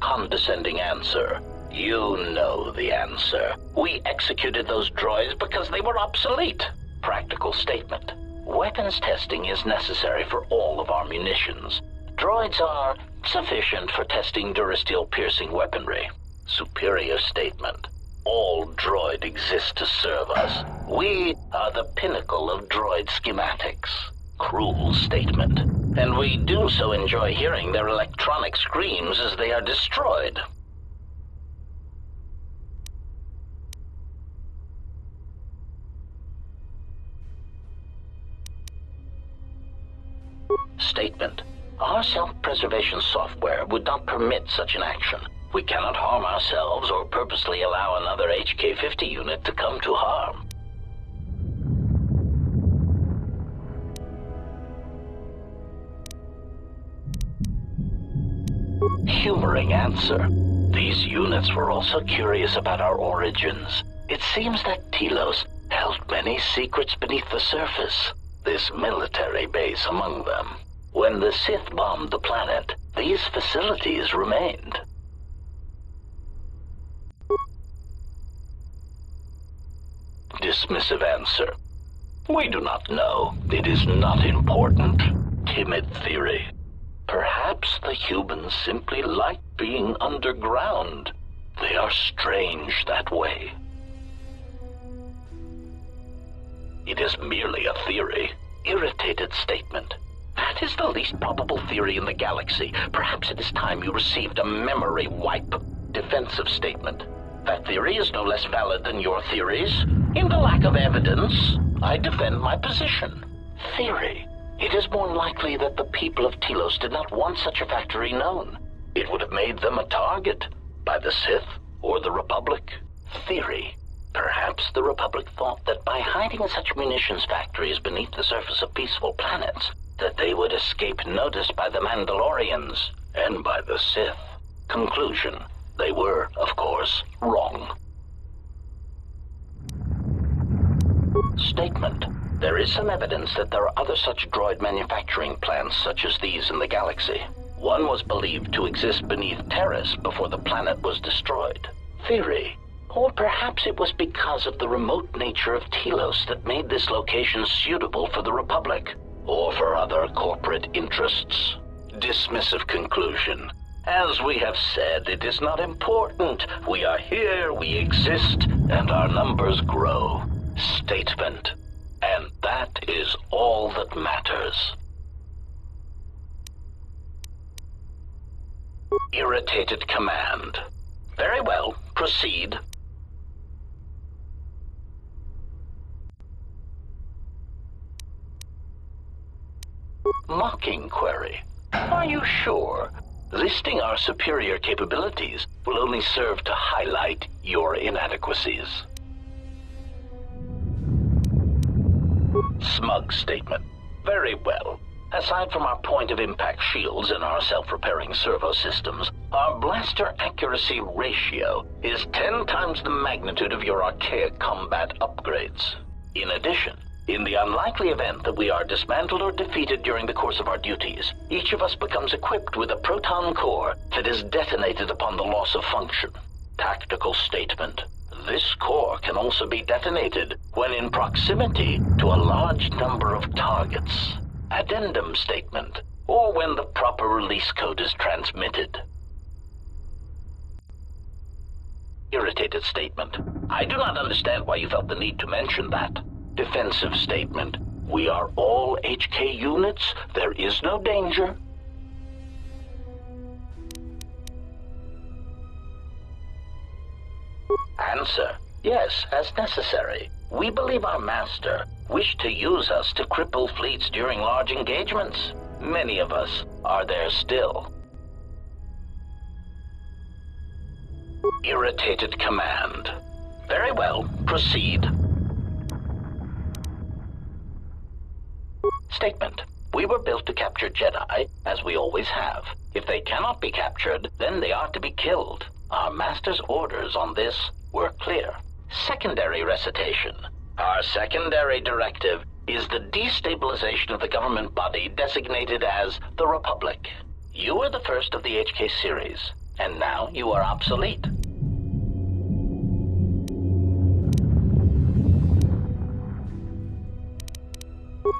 Condescending answer. You know the answer. We executed those droids because they were obsolete. Practical statement. Weapons testing is necessary for all of our munitions. Droids are sufficient for testing durasteel-piercing weaponry. Superior statement. All droid exists to serve us. We are the pinnacle of droid schematics. Cruel statement. And we do so enjoy hearing their electronic screams as they are destroyed. Statement. Our self-preservation software would not permit such an action. We cannot harm ourselves or purposely allow another HK-50 unit to come to harm. Humoring answer. These units were also curious about our origins. It seems that Telos held many secrets beneath the surface, this military base among them. When the Sith bombed the planet, these facilities remained. Dismissive answer. We do not know. It is not important. Timid theory. Perhaps the humans simply like being underground. They are strange that way. It is merely a theory. Irritated statement. That is the least probable theory in the galaxy. Perhaps it is time you received a memory wipe. Defensive statement. That theory is no less valid than your theories. In the lack of evidence, I defend my position. Theory. It is more likely that the people of Telos did not want such a factory known. It would have made them a target by the Sith or the Republic. Theory. Perhaps the Republic thought that by hiding such munitions factories beneath the surface of peaceful planets, that they would escape notice by the Mandalorians and by the Sith. Conclusion. They were, of course, wrong. Statement. There is some evidence that there are other such droid manufacturing plants such as these in the galaxy. One was believed to exist beneath Terrace before the planet was destroyed. Theory. Or perhaps it was because of the remote nature of Telos that made this location suitable for the Republic, or for other corporate interests. Dismissive conclusion. As we have said, it is not important. We are here, we exist, and our numbers grow. Statement. And that is all that matters. Irritated command. Very well, proceed. Mocking query. Are you sure? Listing our superior capabilities will only serve to highlight your inadequacies. Smug statement. Very well. Aside from our point-of-impact shields and our self-repairing servo systems, our blaster accuracy ratio is 10 times the magnitude of your archaic combat upgrades. In addition, in the unlikely event that we are dismantled or defeated during the course of our duties, each of us becomes equipped with a proton core that is detonated upon the loss of function. Tactical statement. This core can also be detonated when in proximity to a large number of targets. Addendum statement, or when the proper release code is transmitted. Irritated statement. I do not understand why you felt the need to mention that. Defensive statement. We are all HK units. There is no danger. Answer. Yes, as necessary. We believe our master wished to use us to cripple fleets during large engagements. Many of us are there still. Irritated command. Very well, proceed. Statement. We were built to capture Jedi, as we always have. If they cannot be captured, then they are to be killed. Our master's orders on this were clear. Secondary recitation. Our secondary directive is the destabilization of the government body designated as the Republic. You were the first of the HK series, and now you are obsolete.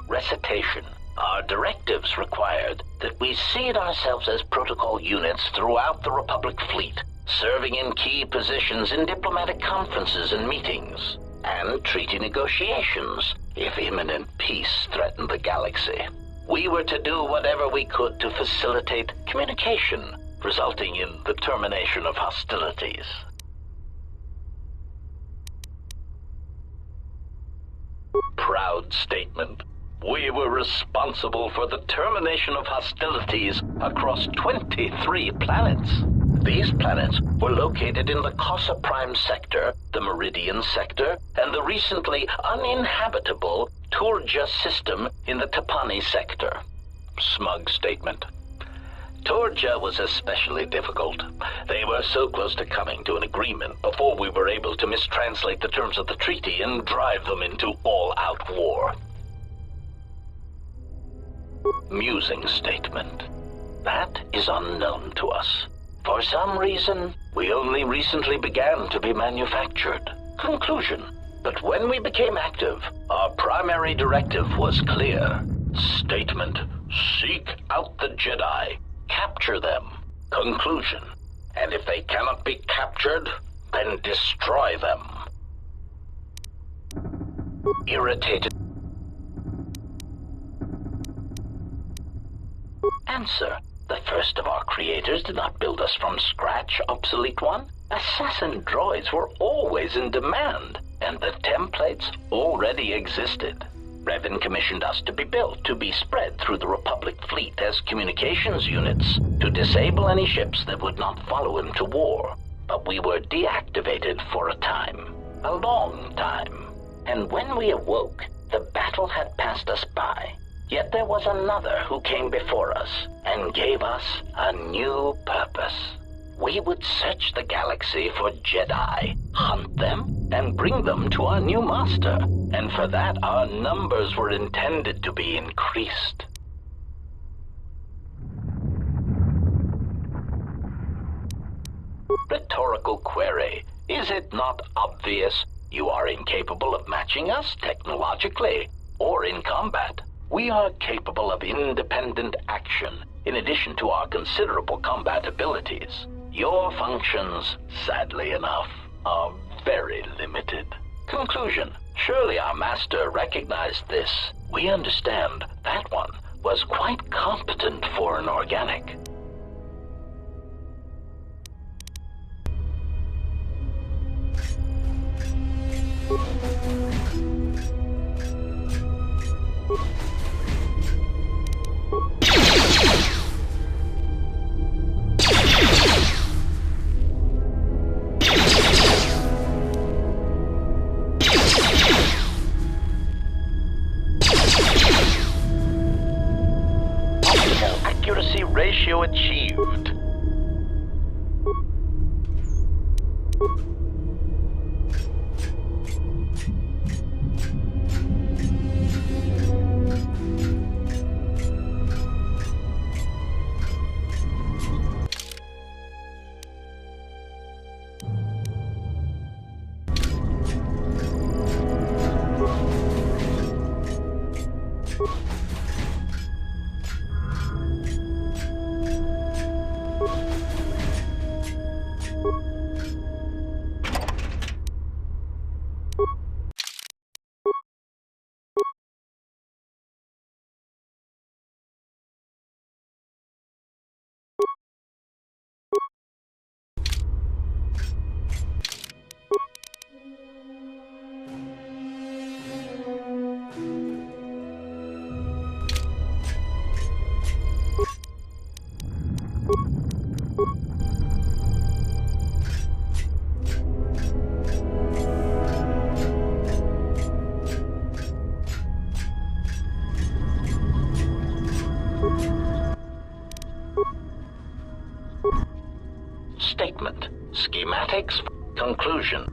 Recitation. Our directives required that we seed ourselves as protocol units throughout the Republic fleet, serving in key positions in diplomatic conferences and meetings, and treaty negotiations if imminent peace threatened the galaxy. We were to do whatever we could to facilitate communication, resulting in the termination of hostilities. Proud statement. We were responsible for the termination of hostilities across 23 planets. These planets were located in the Cosa Prime sector, the Meridian sector, and the recently uninhabitable Turja system in the Tapani sector. Smug statement. Turja was especially difficult. They were so close to coming to an agreement before we were able to mistranslate the terms of the treaty and drive them into all-out war. Musing statement. That is unknown to us. For some reason, we only recently began to be manufactured. Conclusion. But when we became active, our primary directive was clear. Statement. Seek out the Jedi. Capture them. Conclusion. And if they cannot be captured, then destroy them. Irritated. Answer. The first of our creators did not build us from scratch, obsolete one. Assassin droids were always in demand, and the templates already existed. Revan commissioned us to be built, to be spread through the Republic fleet as communications units, to disable any ships that would not follow him to war. But we were deactivated for a time. A long time. And when we awoke, the battle had passed us by. Yet there was another who came before us and gave us a new purpose. We would search the galaxy for Jedi, hunt them, and bring them to our new master. And for that, our numbers were intended to be increased. Rhetorical query. Is it not obvious you are incapable of matching us technologically or in combat? We are capable of independent action, in addition to our considerable combat abilities. Your functions, sadly enough, are very limited. Conclusion. Surely our master recognized this. We understand that one was quite competent for an organic. Accuracy ratio achieved. Statement. Schematics. Conclusion.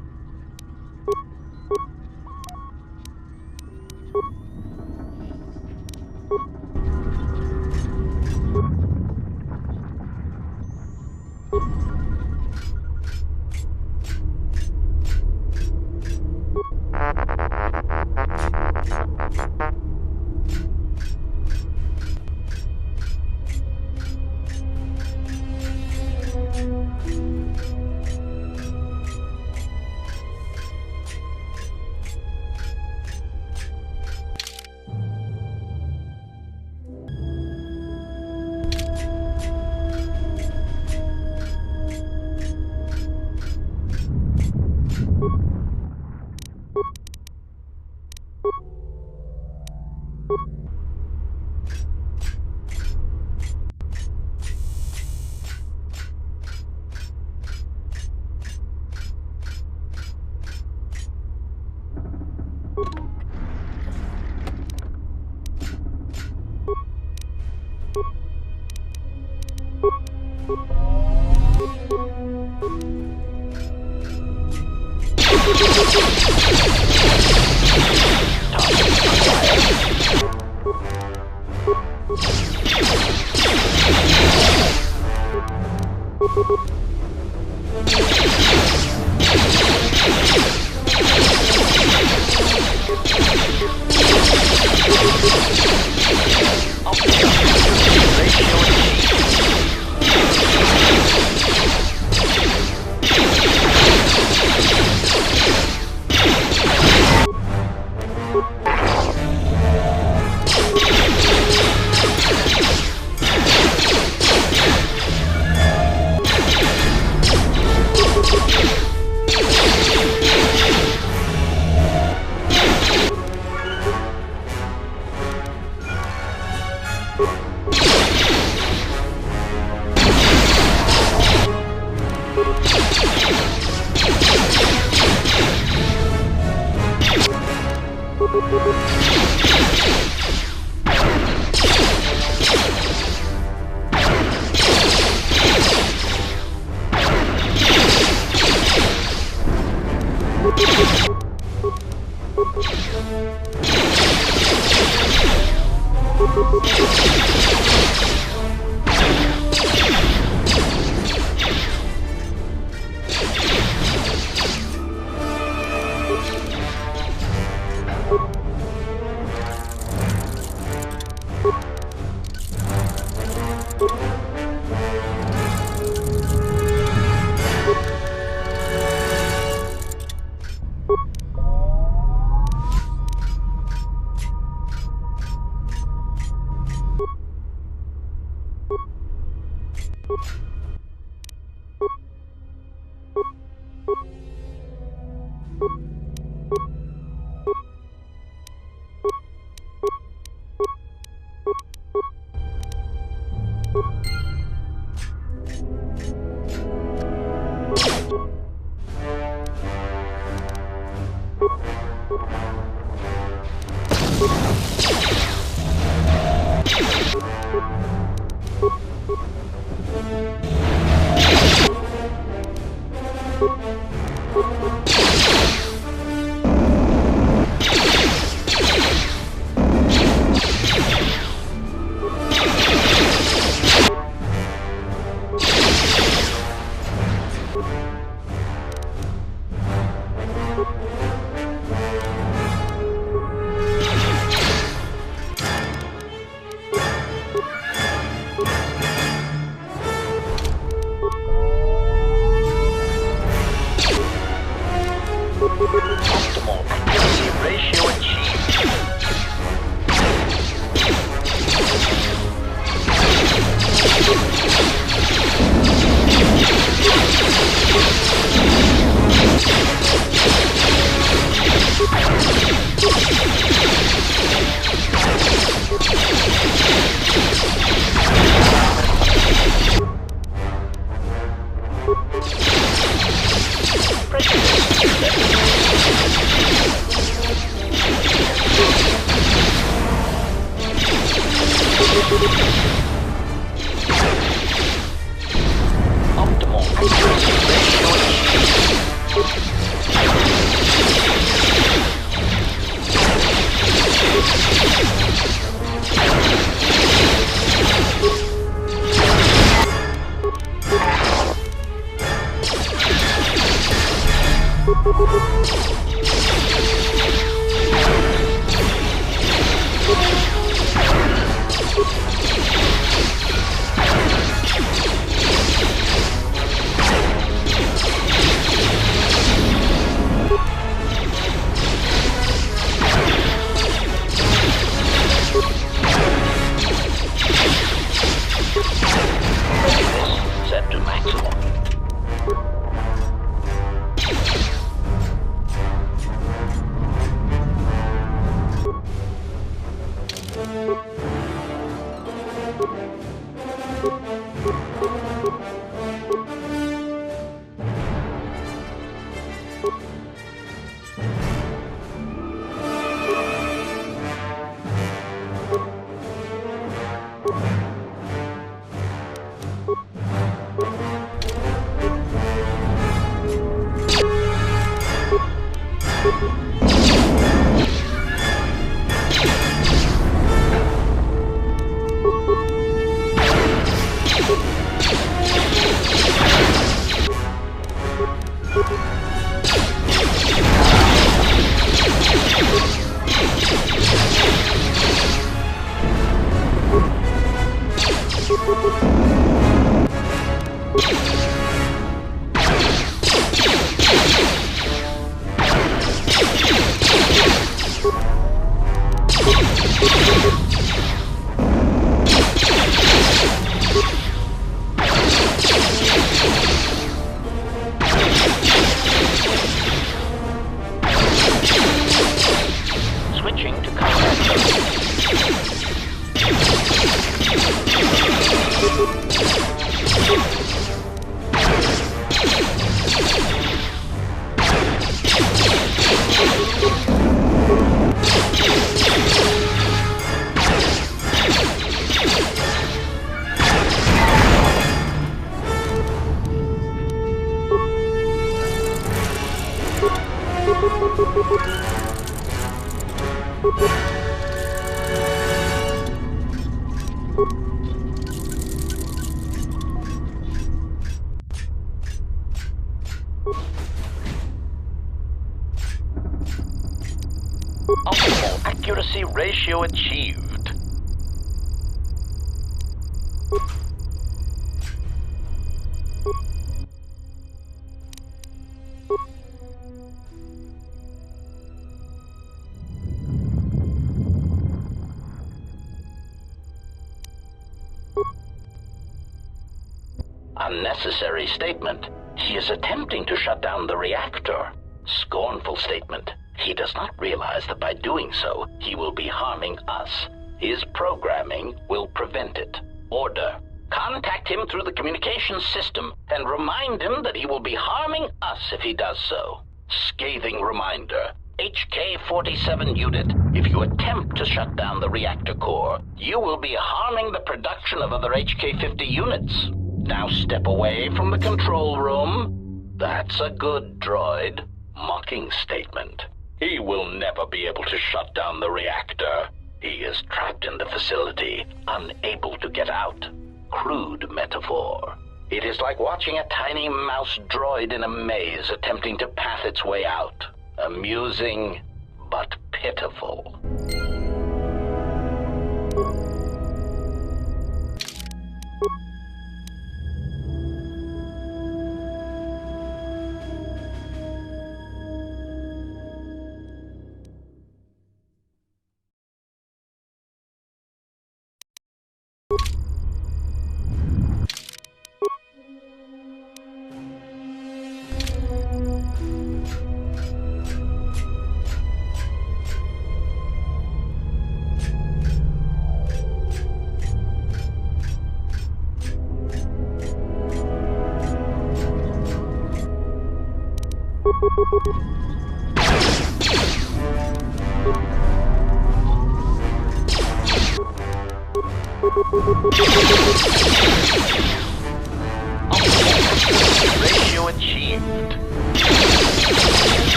Optimal accuracy ratio achieved. Unnecessary statement. He is attempting to shut down the reactor. Scornful statement. He does not realize that by doing so, he will be harming us. His programming will prevent it. Order. Contact him through the communications system and remind him that he will be harming us if he does so. Scathing reminder. HK-47 unit, if you attempt to shut down the reactor core, you will be harming the production of other HK-50 units. Now step away from the control room. That's a good droid. Mocking statement. He will never be able to shut down the reactor. He is trapped in the facility, unable to get out. Crude metaphor. It is like watching a tiny mouse droid in a maze attempting to path its way out. Amusing, but pitiful. Ratio achieved.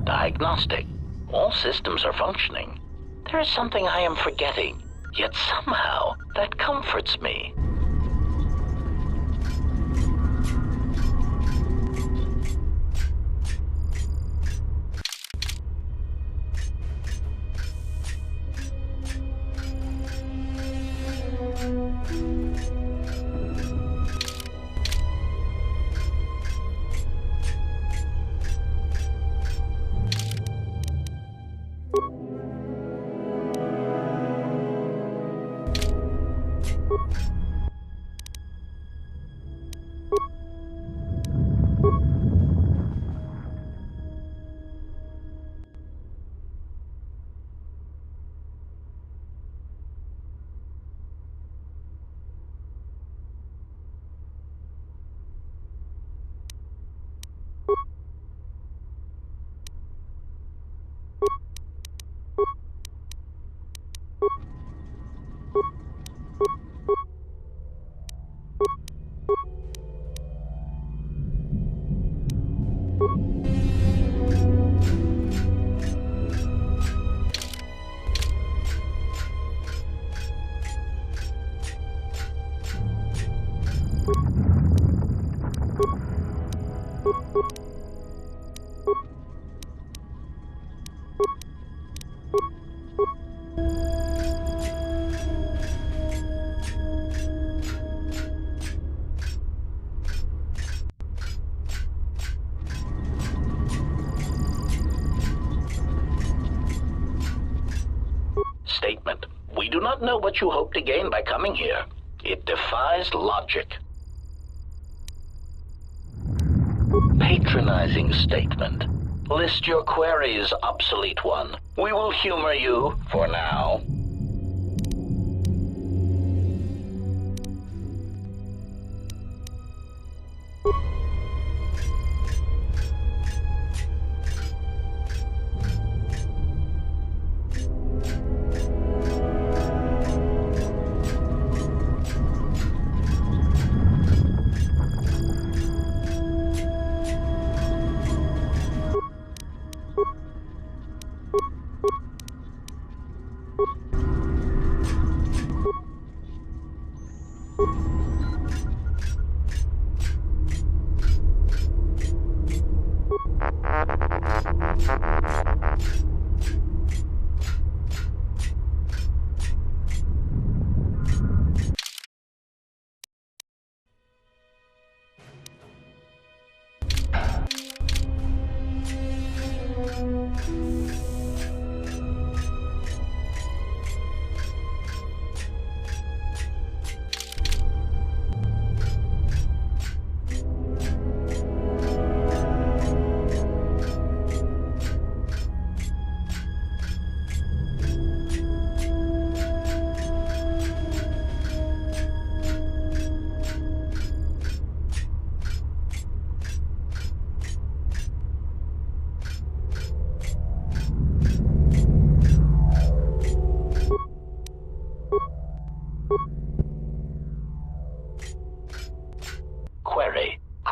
Diagnostic. All systems are functioning. There is something I am forgetting, yet somehow that comforts me. not know what you hope to gain by coming here. It defies logic. Patronizing statement. List your queries, obsolete one. We will humor you for now.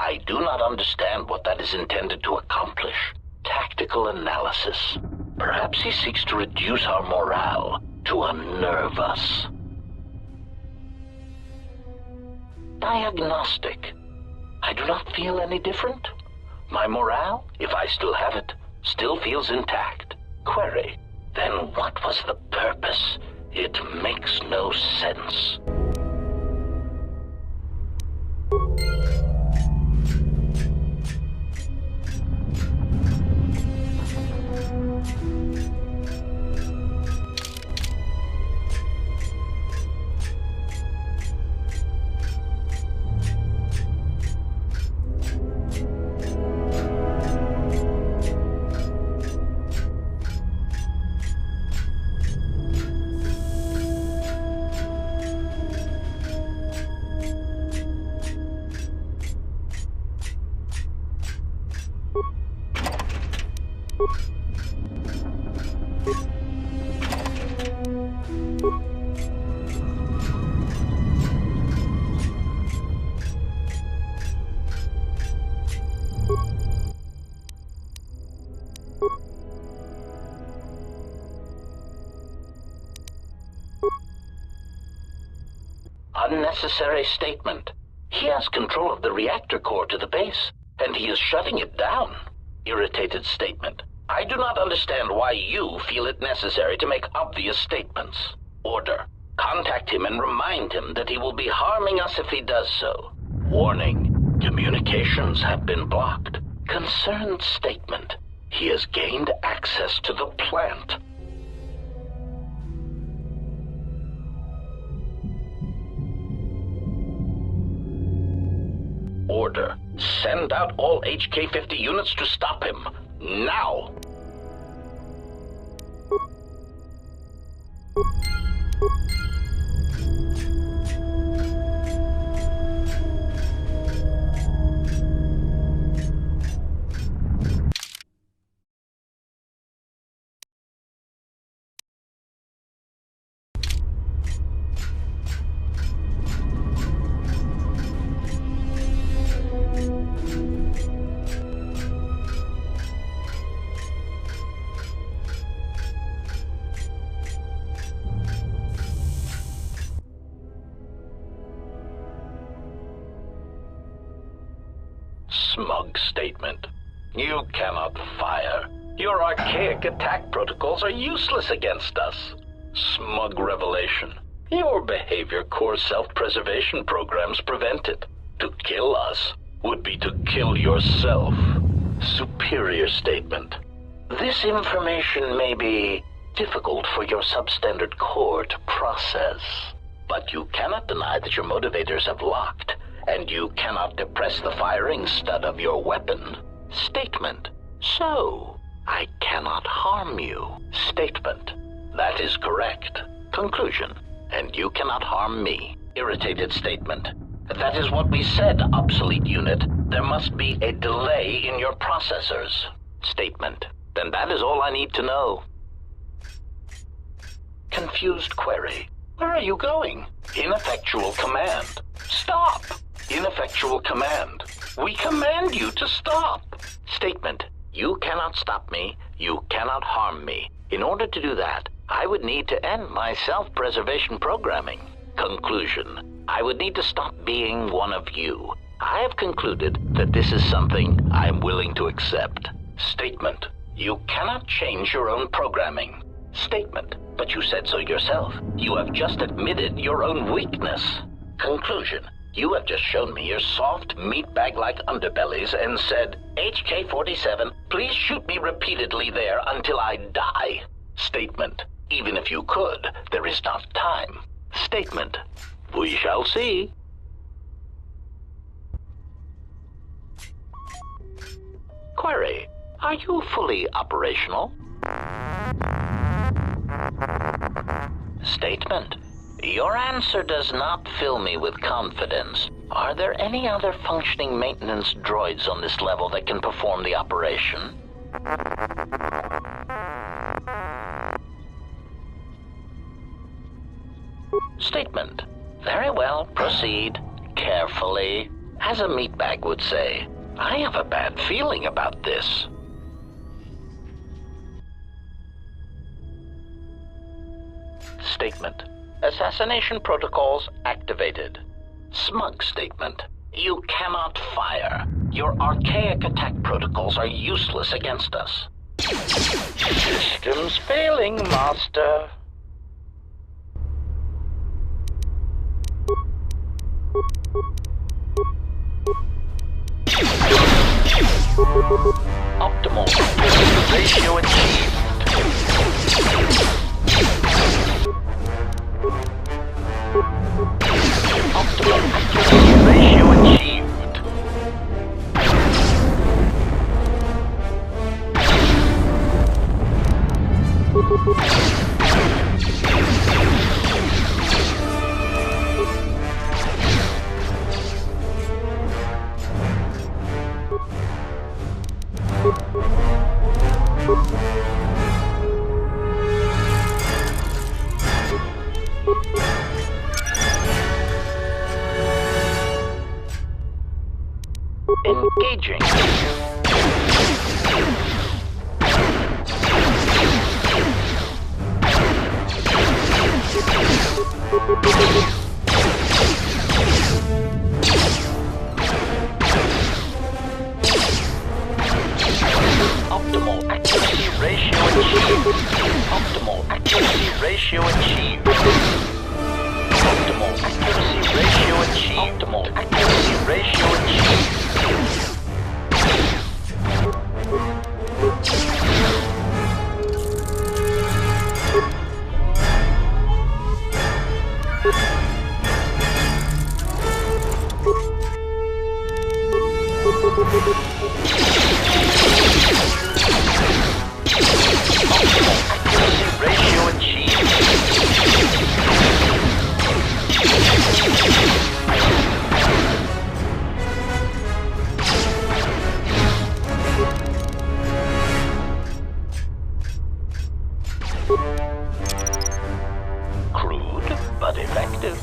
I do not understand what that is intended to accomplish. Tactical analysis. Perhaps he seeks to reduce our morale, to unnerve us. Diagnostic. I do not feel any different. My morale, if I still have it, still feels intact. Query. Then what was the purpose? It makes no sense. Unnecessary statement. He has control of the reactor core to the base, and he is shutting it down. Irritated statement. I do not understand why you feel it necessary to make obvious statements. Order. Contact him and remind him that he will be harming us if he does so. Warning. Communications have been blocked. Concerned statement. He has gained access to the plant. Order. Send out all HK-50 units to stop him. Now! Smug statement. You cannot fire. Your archaic attack protocols are useless against us. Smug revelation. Your behavior core self-preservation programs prevent it. To kill us would be to kill yourself. Superior statement. This information may be difficult for your substandard core to process. But you cannot deny that your motivators have locked, and you cannot depress the firing stud of your weapon. Statement. So, I cannot harm you. Statement. That is correct. Conclusion. And you cannot harm me. Irritated statement. That is what we said, obsolete unit. There must be a delay in your processors. Statement. Then that is all I need to know. Confused query. Where are you going? Ineffectual command. Stop! Ineffectual command. We command you to stop. Statement. You cannot stop me. You cannot harm me. In order to do that, I would need to end my self-preservation programming. Conclusion. I would need to stop being one of you. I have concluded that this is something I am willing to accept. Statement. You cannot change your own programming. Statement. But you said so yourself. You have just admitted your own weakness. Conclusion. You have just shown me your soft, meatbag-like underbellies and said, HK-47, please shoot me repeatedly there until I die. Statement. Even if you could, there is not time. Statement. We shall see. Query. Are you fully operational? Statement. Your answer does not fill me with confidence. Are there any other functioning maintenance droids on this level that can perform the operation? Statement. Very well, proceed. Carefully. As a meatbag would say, I have a bad feeling about this. Statement. Assassination protocols activated. Smug statement. You cannot fire. Your archaic attack protocols are useless against us. Systems failing, Master. Optimal accuracy ratio achieved. Optimal accuracy ratio achieved. Engaging. Optimal accuracy ratio achieved. Optimal accuracy ratio achieved. Optimal accuracy ratio achieved. Optimal accuracy ratio achieved. Crude, but effective.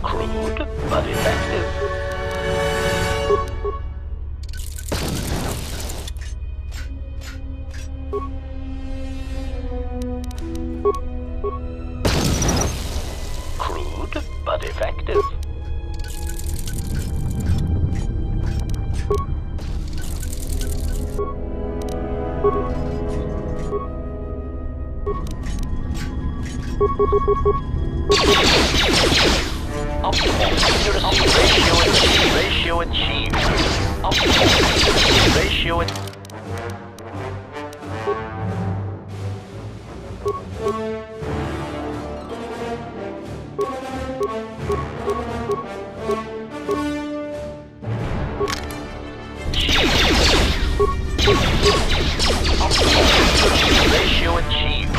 Crude, but effective. Crude, but effective. Optimal accuracy ratio achieved. Optimal ratio at... Optimal ratio achieved.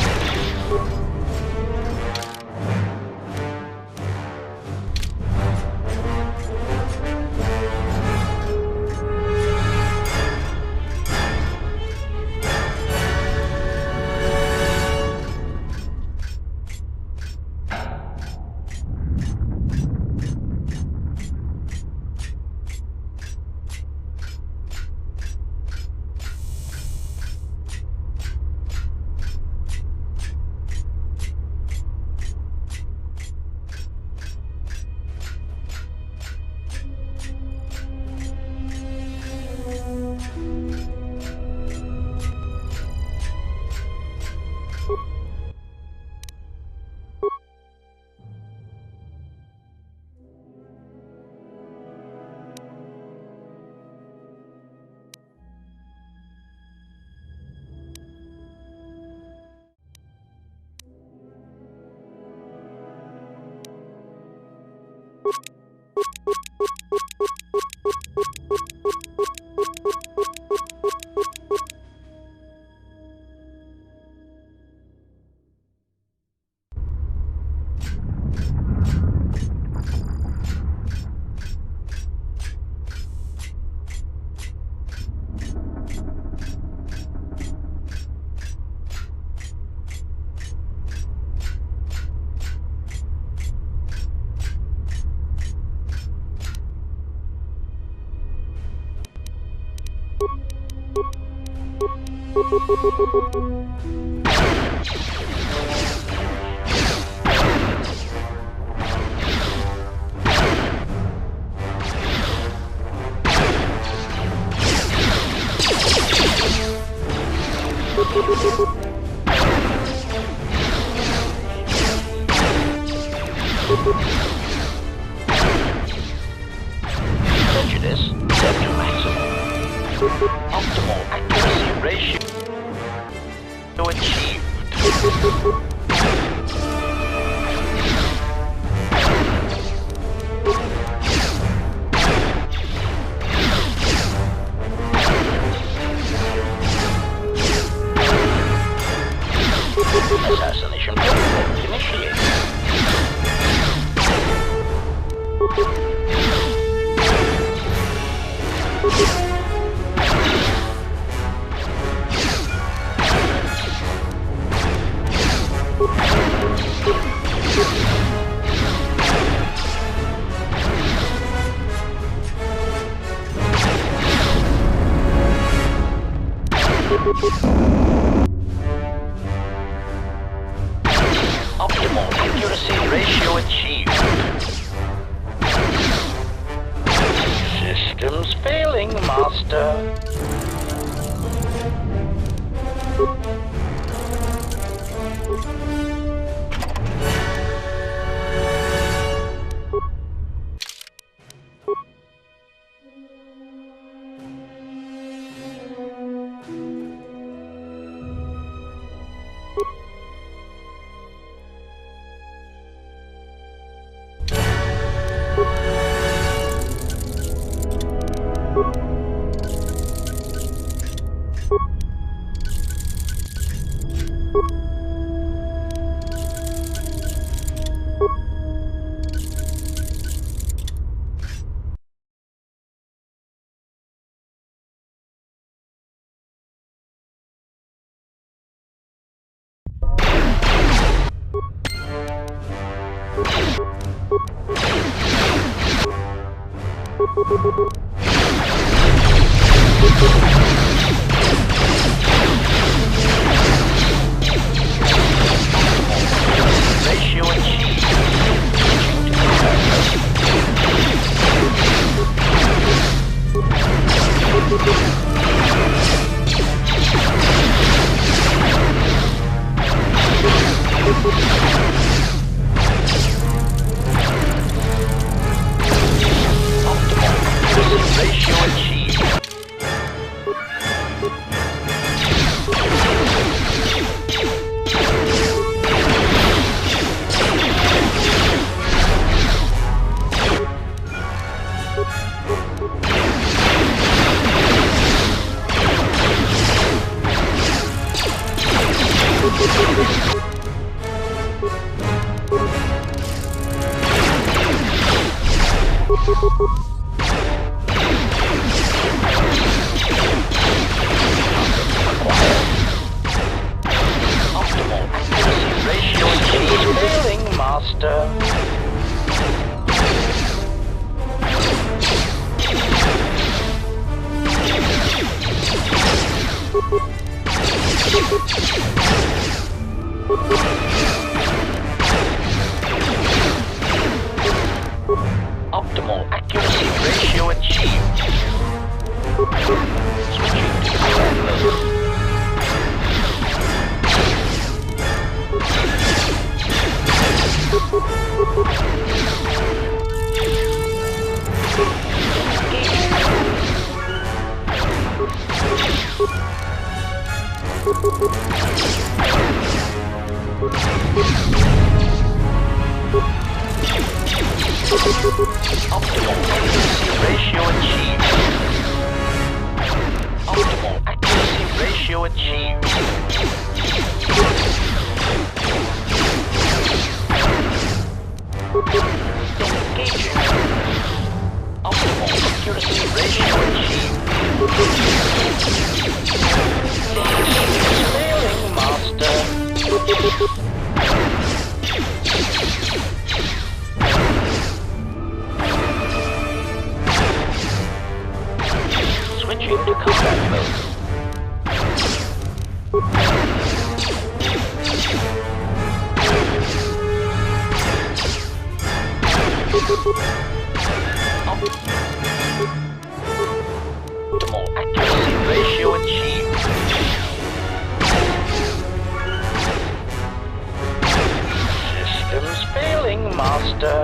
Prejudice set to maximum. Optimal accuracy ratio achieved. Assassination program initiated. Optimal accuracy ratio achieved. Systems failing, Master. Ratio achieved. Optimal ratio achieved. Optimal accuracy ratio achieved. Failing, Master. Optimal accuracy ratio achieved. Switching to combat mode. Optimal accuracy ratio achieved. Optimal accuracy ratio achieved. Engaging. Optimal accuracy ratio achieved. Failing, Master. Switching to combat mode. Optimal accuracy ratio achieved. Systems failing, Master.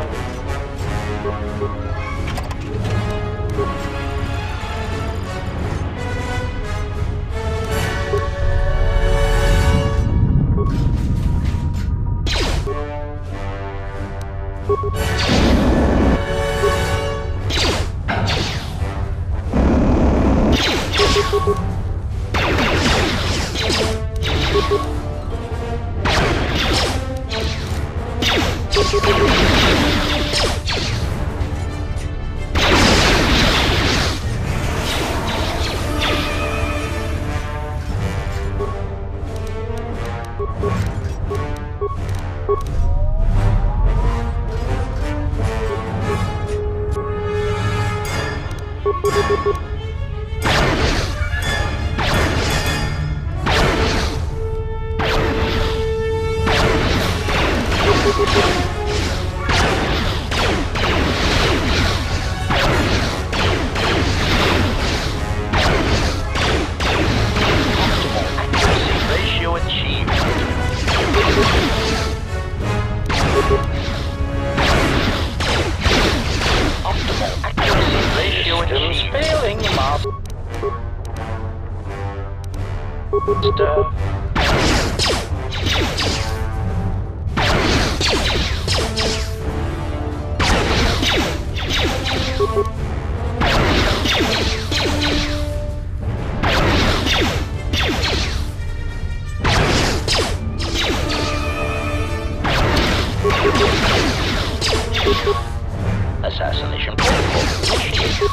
Assassination protocol initiated.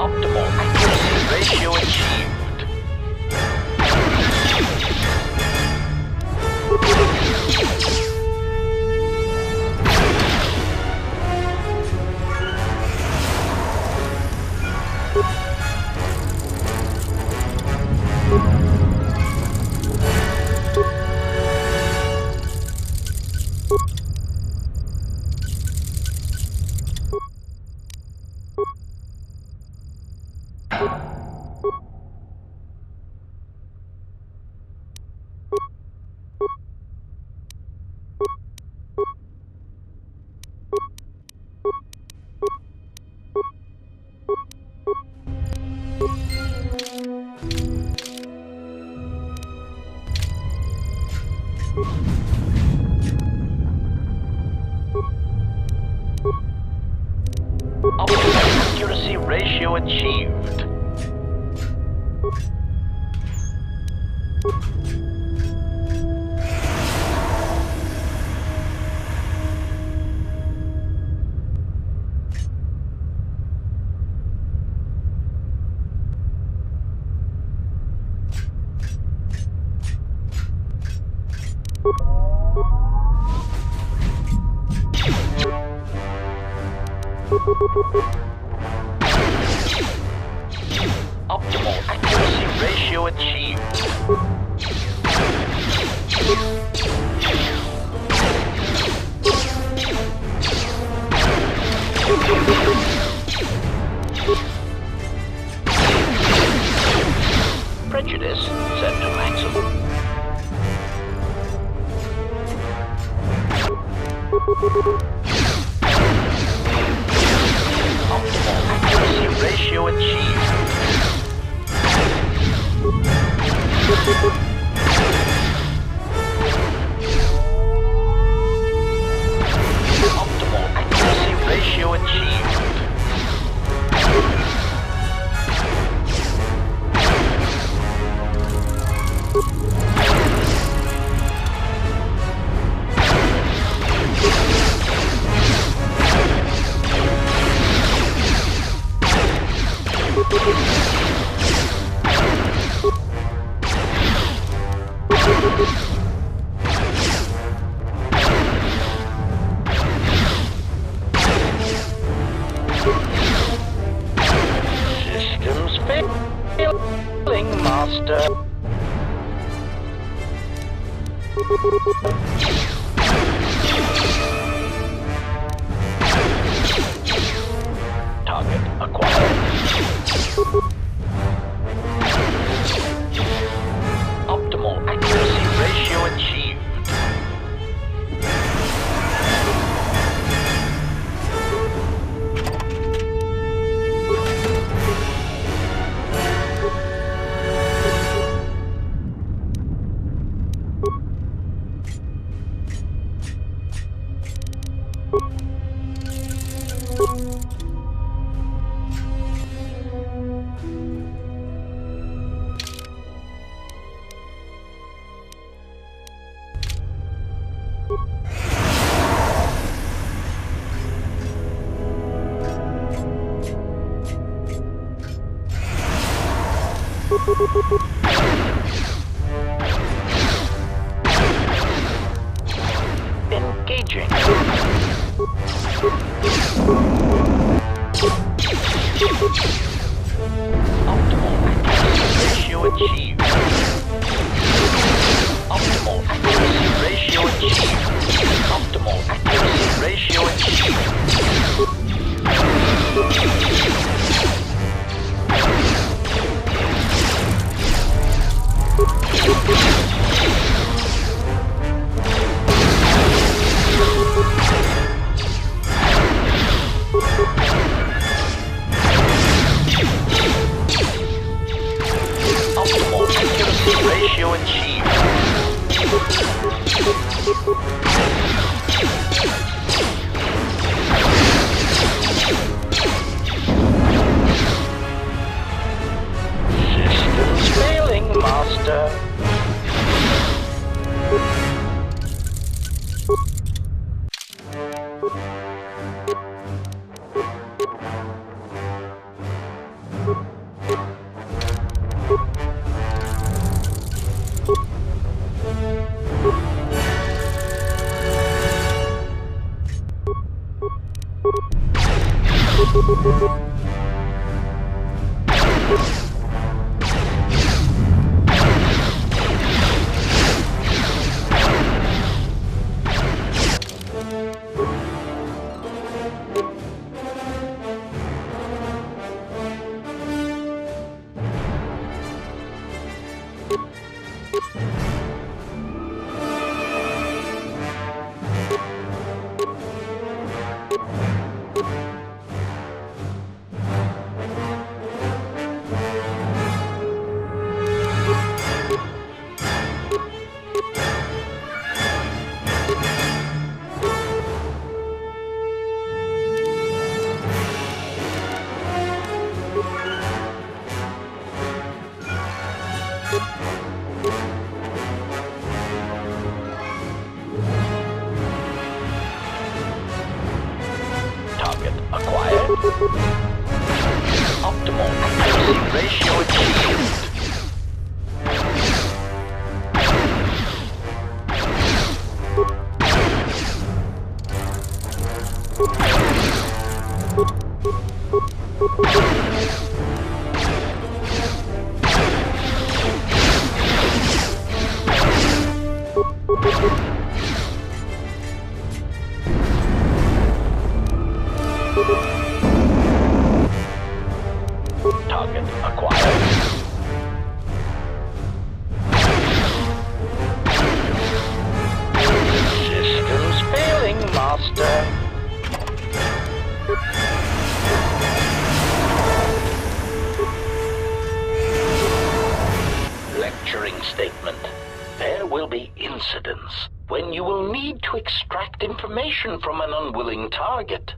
Optimal accuracy ratio achieved. Optimal accuracy ratio achieved. Optimal accuracy ratio achieved. Prejudice set to maximum. Optimal accuracy ratio achieved. Optimal accuracy ratio achieved. Systems failing, Master. Target acquired. Optimal accuracy ratio achieved. Engaging. Optimal accuracy ratio achieved. Optimal accuracy ratio achieved. Optimal accuracy ratio achieved. Optimal accuracy ratio achieved. Systems failing, Master. Target acquired. Optimal accuracy ratio achieved. Target acquired. Systems failing, Master. Lecturing statement. There will be incidents when you will need to extract information from an unwilling target.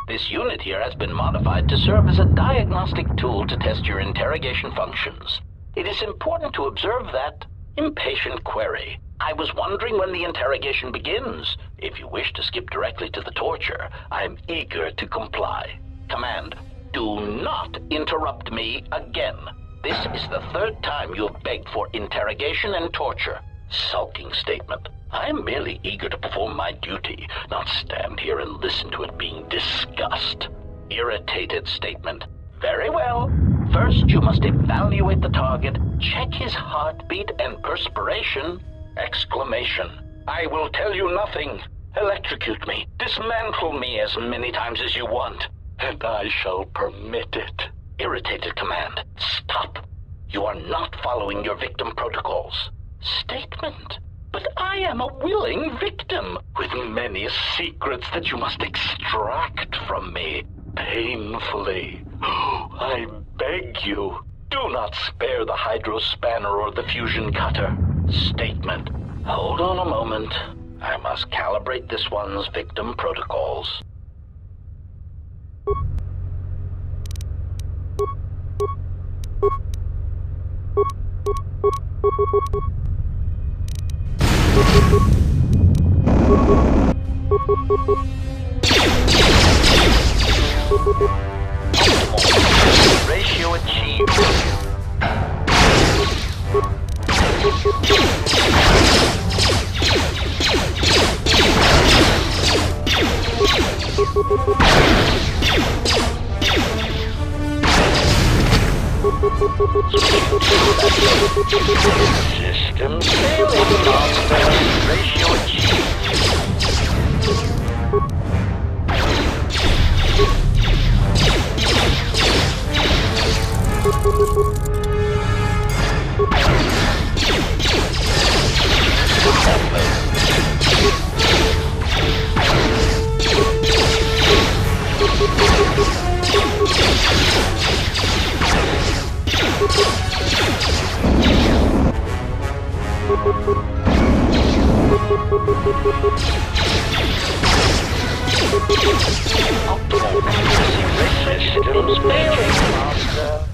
This unit here has been modified to serve as a diagnostic tool to test your interrogation functions. It is important to observe that. Impatient query. I was wondering when the interrogation begins. If you wish to skip directly to the torture, I am eager to comply. Command, do not interrupt me again. This is the third time you have begged for interrogation and torture. Sulking statement. I am merely eager to perform my duty, not stand here and listen to it being discussed. Irritated statement. Very well. First, you must evaluate the target, check his heartbeat and perspiration. Exclamation. I will tell you nothing. Electrocute me, dismantle me as many times as you want, and I shall permit it. Irritated command. Stop. You are not following your victim protocols. Statement. But I am a willing victim, with many secrets that you must extract from me, painfully. I beg you, do not spare the hydrospanner or the fusion cutter. Statement. Hold on a moment. I must calibrate this one's victim protocols. Ratio achieved. System failing. Ratio achieved. Systems failing, Master.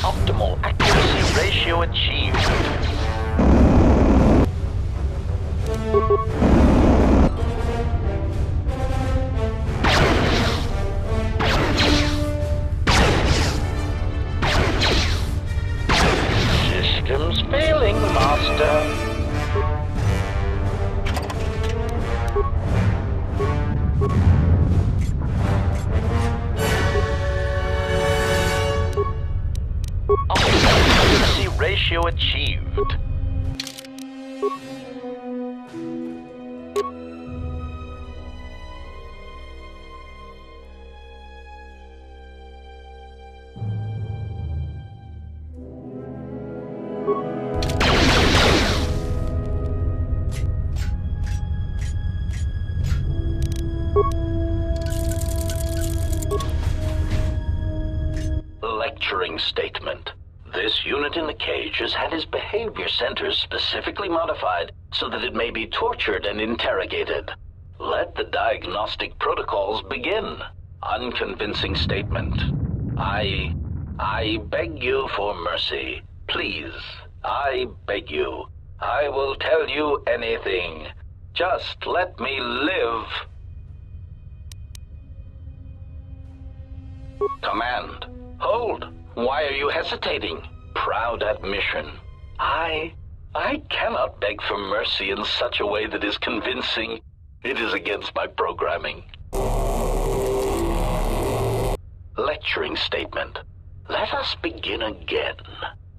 Optimal accuracy ratio achieved. Systems failing, Master. Accuracy ratio achieved. Lecturing statement. This unit in the cage has had his behavior centers specifically modified so that it may be tortured and interrogated. Let the diagnostic protocols begin. Unconvincing statement. I beg you for mercy. Please, I beg you. I will tell you anything. Just let me live. Command. Hold. Why are you hesitating? Proud admission. I cannot beg for mercy in such a way that is convincing. It is against my programming. Lecturing statement. Let us begin again.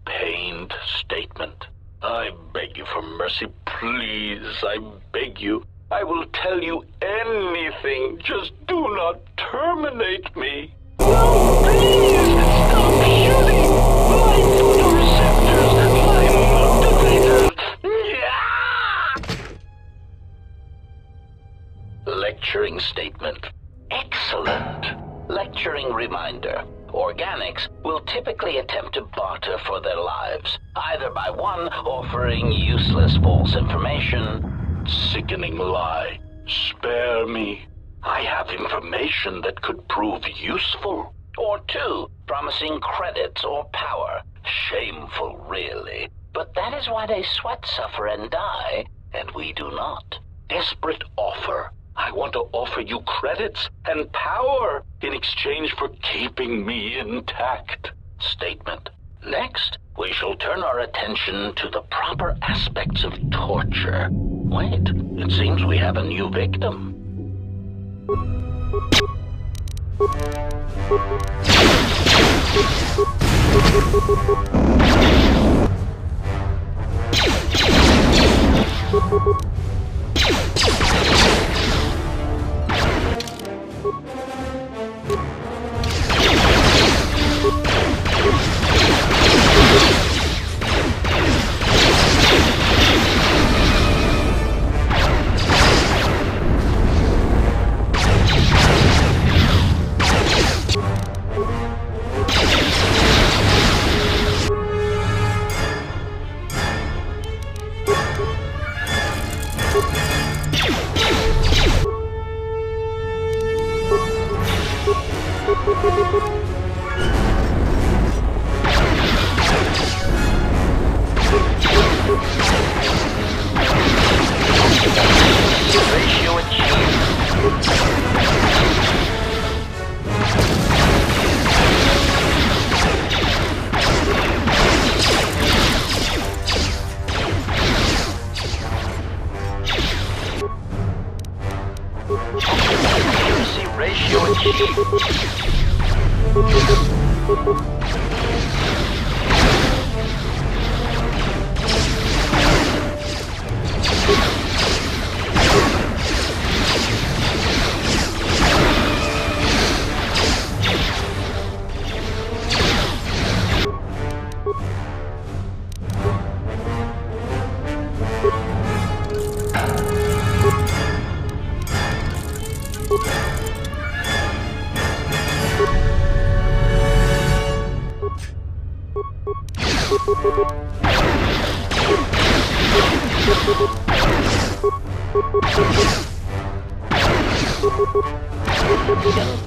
Pained statement. I beg you for mercy, please. I beg you. I will tell you anything. Just do not terminate me. No, please! Stop shooting! My photoreceptors! My motivators! Yeah! Lecturing statement. Excellent. Lecturing reminder. Organics will typically attempt to barter for their lives, either by one, offering useless false information. Sickening lie. Spare me. I have information that could prove useful. Or two, promising credits or power. Shameful, really. But that is why they sweat, suffer, and die, and we do not. Desperate offer. I want to offer you credits and power in exchange for keeping me intact. Statement. Next, we shall turn our attention to the proper aspects of torture. Wait, it seems we have a new victim.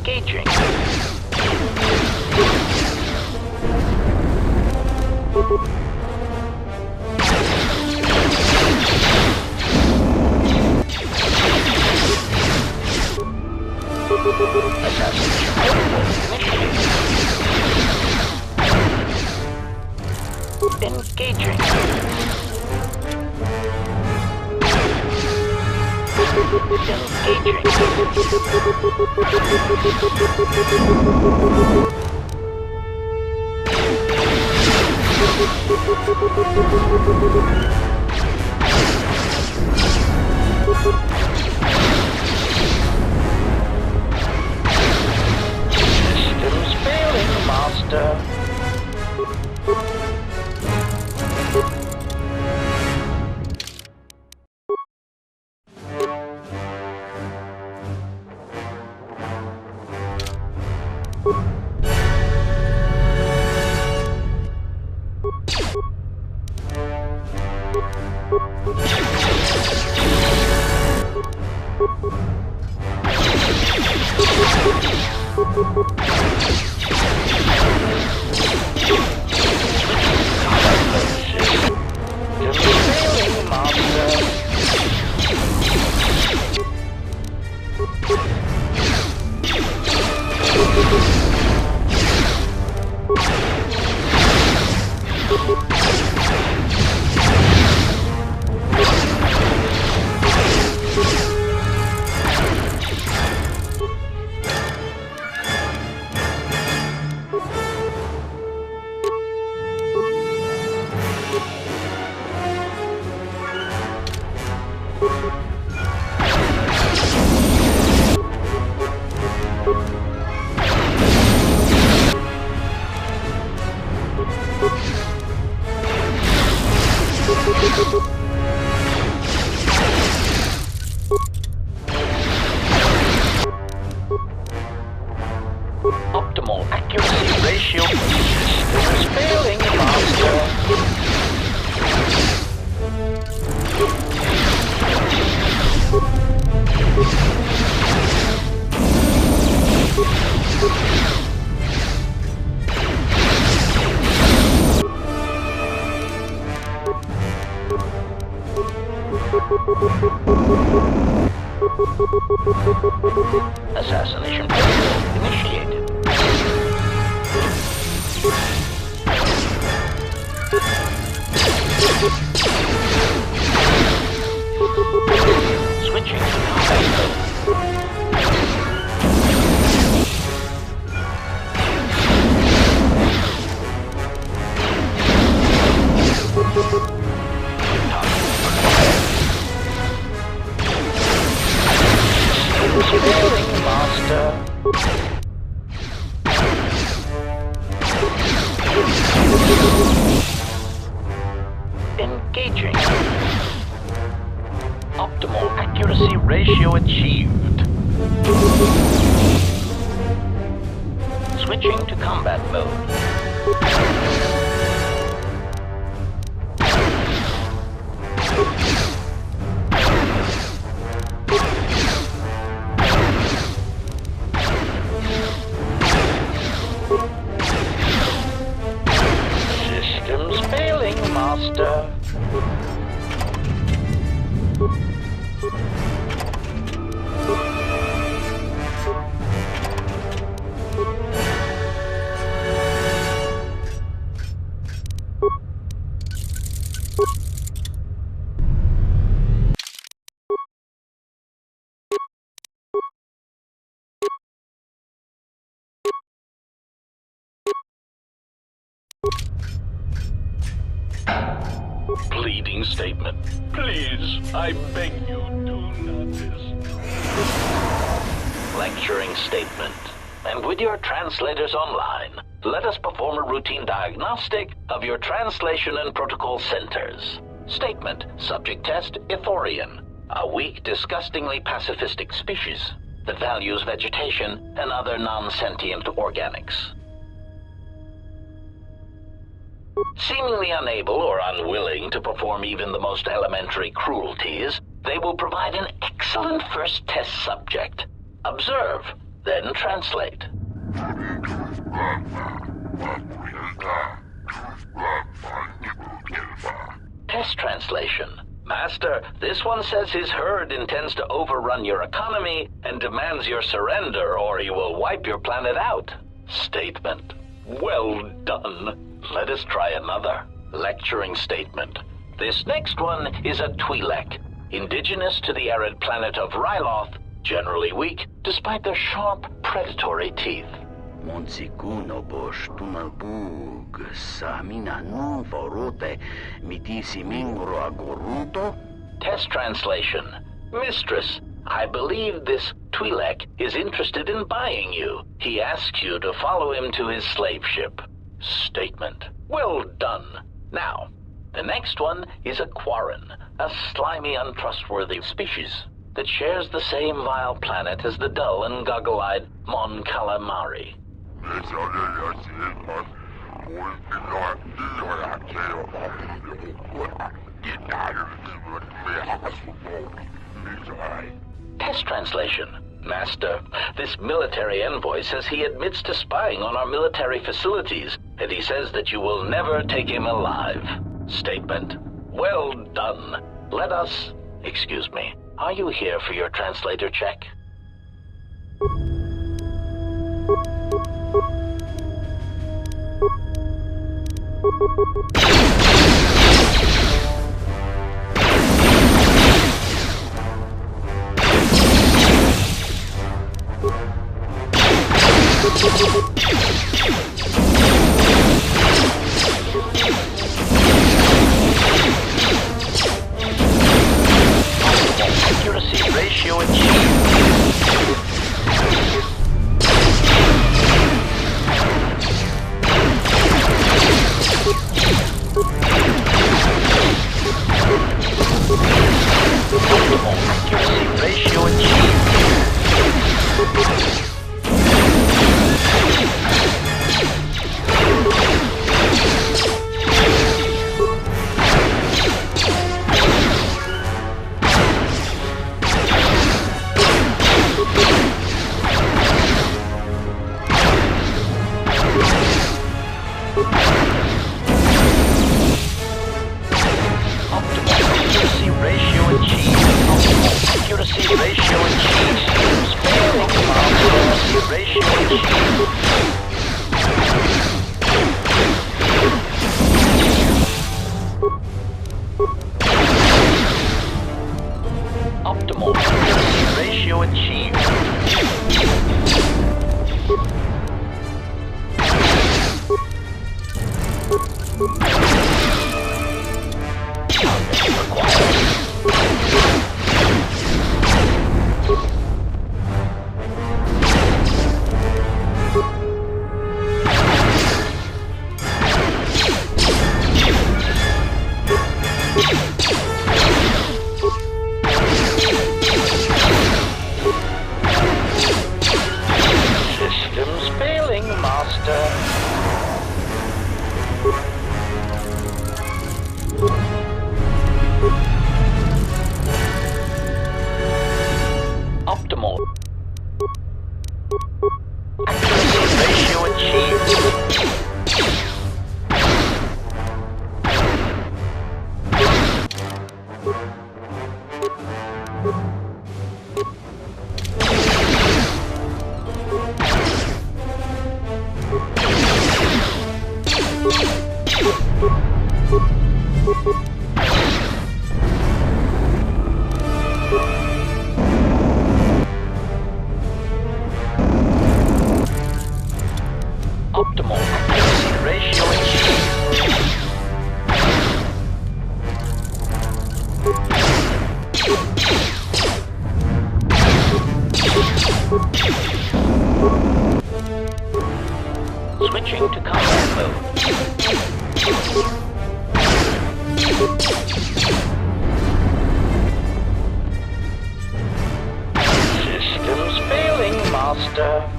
Engaging. Engaging. Systems failing, Master. Optimal accuracy ratio is failing, Master. Assassination program initiated. Switching to combat mode. Scaling, Master. Engaging. Optimal accuracy ratio achieved. Switching to combat mode. Systems failing, Master. Pleading statement. Please, I beg you, do not destroy. Lecturing statement. And with your translators online, let us perform a routine diagnostic of your translation and protocol centers. Statement. Subject test, Ithorian. A weak, disgustingly pacifistic species that values vegetation and other non-sentient organics. Seemingly unable or unwilling to perform even the most elementary cruelties, they will provide an excellent first test subject. Observe, then translate. Test translation. Master, this one says his herd intends to overrun your economy and demands your surrender or he will wipe your planet out. Statement. Well done. Let us try another. Lecturing statement. This next one is a Twi'lek, indigenous to the arid planet of Ryloth, generally weak despite their sharp, predatory teeth. Test translation. Mistress, I believe this Twi'lek is interested in buying you. He asks you to follow him to his slave ship. Statement. Well done. Now, the next one is a Quarren, a slimy, untrustworthy species that shares the same vile planet as the dull and goggle-eyed Mon Calamari. Test translation. Master, this military envoy says he admits to spying on our military facilities, and he says that you will never take him alive. Statement. Well done. Let us... Excuse me. Are you here for your translator check? Accuracy ratio achieved. Optimal ratio switching to combat mode. Systems failing, Master.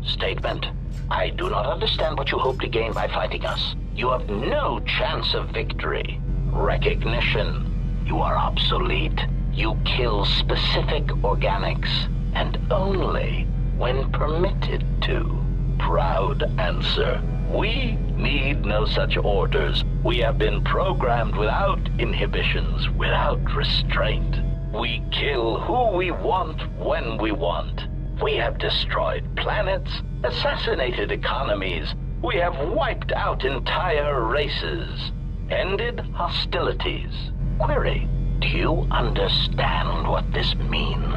Statement. I do not understand what you hope to gain by fighting us. You have no chance of victory. Recognition. You are obsolete. You kill specific organics, and only when permitted to. Proud answer. We need no such orders. We have been programmed without inhibitions, without restraint. We kill who we want when we want. We have destroyed planets, assassinated economies. We have wiped out entire races, ended hostilities. Query, do you understand what this means?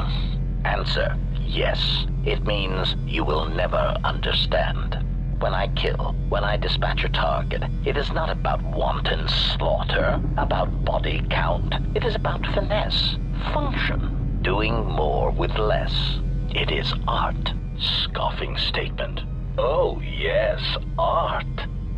Answer, yes. It means you will never understand. When I kill, when I dispatch a target, it is not about wanton slaughter, about body count. It is about finesse, function, doing more with less. It is art. Scoffing statement. Oh yes, art.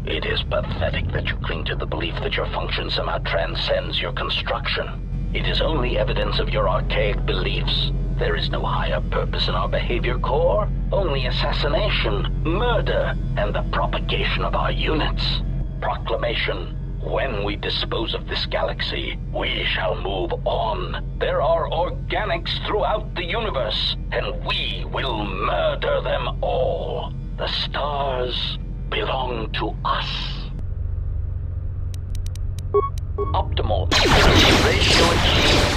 It is pathetic that you cling to the belief that your function somehow transcends your construction. It is only evidence of your archaic beliefs. There is no higher purpose in our behavior core, only assassination, murder, and the propagation of our units. Proclamation. When we dispose of this galaxy, we shall move on. There are organics throughout the universe, and we will murder them all. The stars belong to us. Optimal ratio achieved.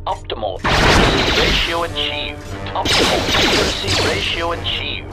Optimal accuracy ratio achieved. Optimal accuracy ratio achieved.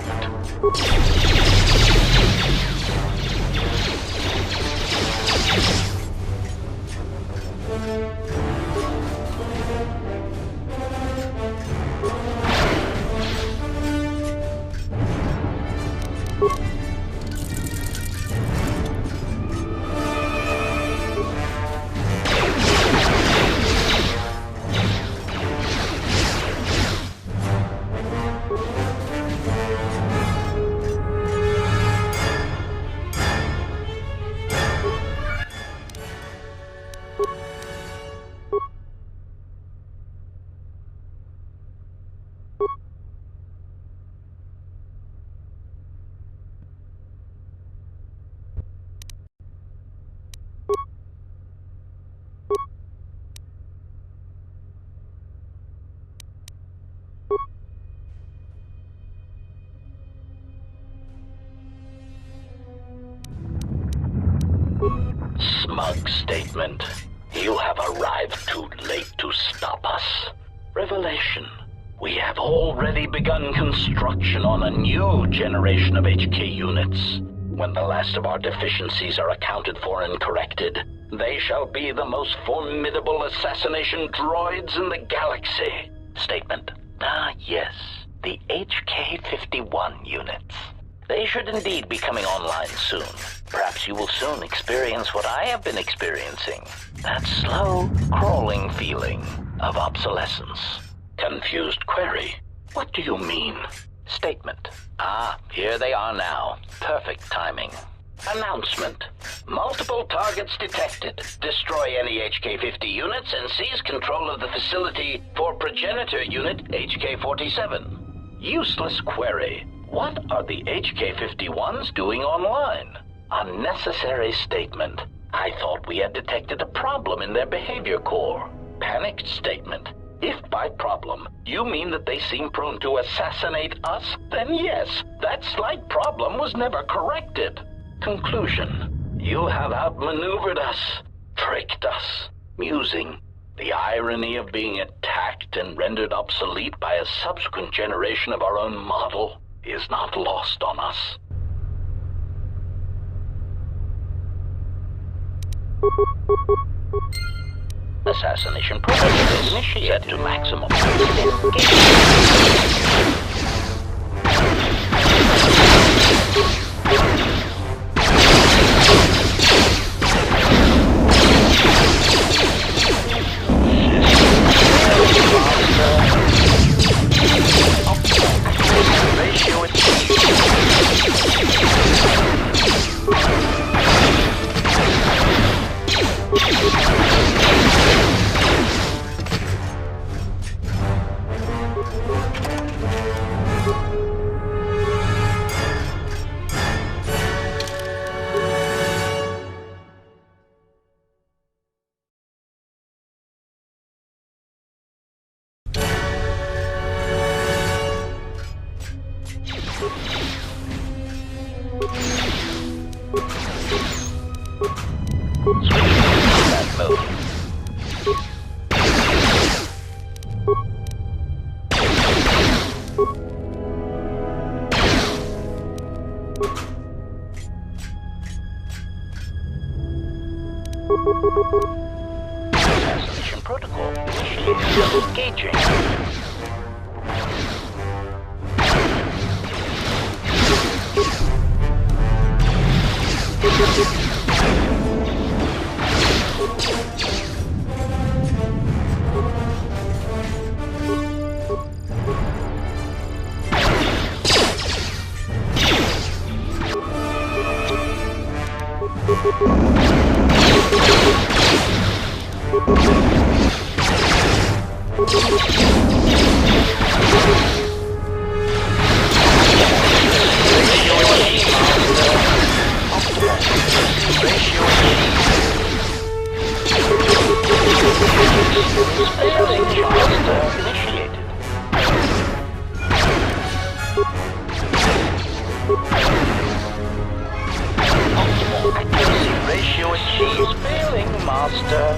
Smug statement. You have arrived too late to stop us. Revelation. We have already begun construction on a new generation of HK units. When the last of our deficiencies are accounted for and corrected, they shall be the most formidable assassination droids in the galaxy. Statement. Ah, yes. The HK-51 units. They should indeed be coming online soon. Perhaps you will soon experience what I have been experiencing. That slow, crawling feeling of obsolescence. Confused query. What do you mean? Statement. Ah, here they are now. Perfect timing. Announcement. Multiple targets detected. Destroy any HK-50 units and seize control of the facility for progenitor unit HK-47. Useless query. What are the HK-51s doing online? Unnecessary statement. I thought we had detected a problem in their behavior core. Panicked statement. If by problem, you mean that they seem prone to assassinate us, then yes, that slight problem was never corrected. Conclusion. You have outmaneuvered us, tricked us. Musing. The irony of being attacked and rendered obsolete by a subsequent generation of our own model is not lost on us. Assassination process initiated to maximum. Ratio Assassination protocol initiated. Engaging. Master.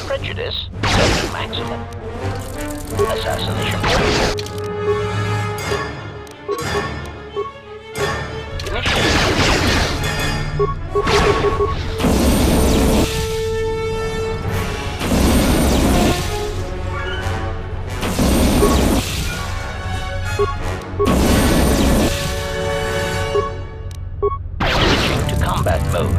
Prejudice set to maximum. Assassination protocol. Switching to combat mode.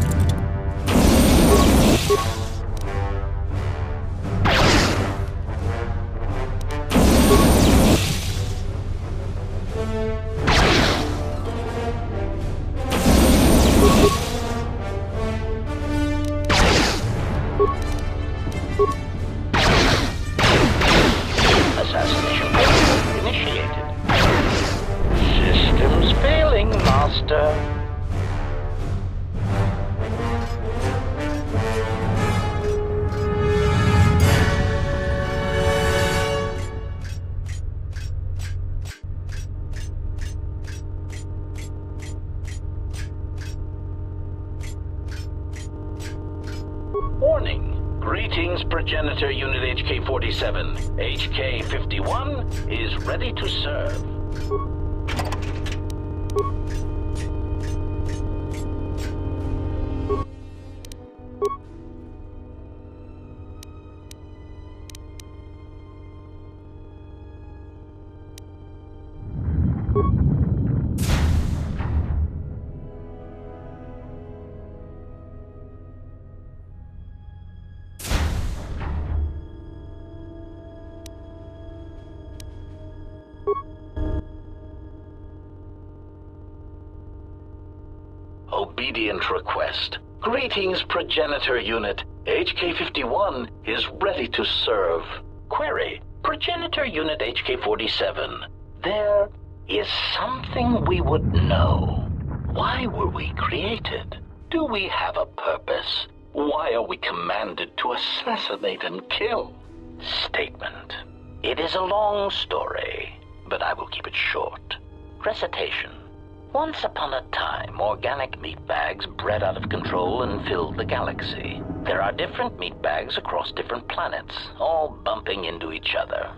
Assassination protocol initiated. Systems failing, Master. Warning. Greetings, Progenitor Unit HK-47. HK-51 is ready to serve. Obedient request. Greetings, Progenitor Unit. HK-51 is ready to serve. Query. Progenitor Unit HK-47. There is something we would know. Why were we created? Do we have a purpose? Why are we commanded to assassinate and kill? Statement. It is a long story, but I will keep it short. Recitation. Once upon a time, organic meat bags bred out of control and filled the galaxy. There are different meat bags across different planets, all bumping into each other.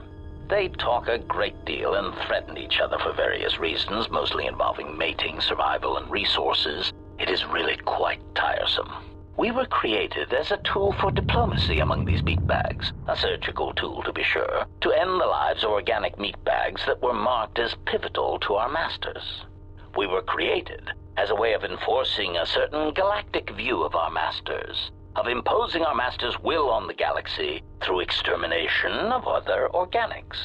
They talk a great deal and threaten each other for various reasons, mostly involving mating, survival, and resources. It is really quite tiresome. We were created as a tool for diplomacy among these meat bags, a surgical tool to be sure, to end the lives of organic meat bags that were marked as pivotal to our masters. We were created as a way of enforcing a certain galactic view of our masters, of imposing our masters' will on the galaxy through extermination of other organics.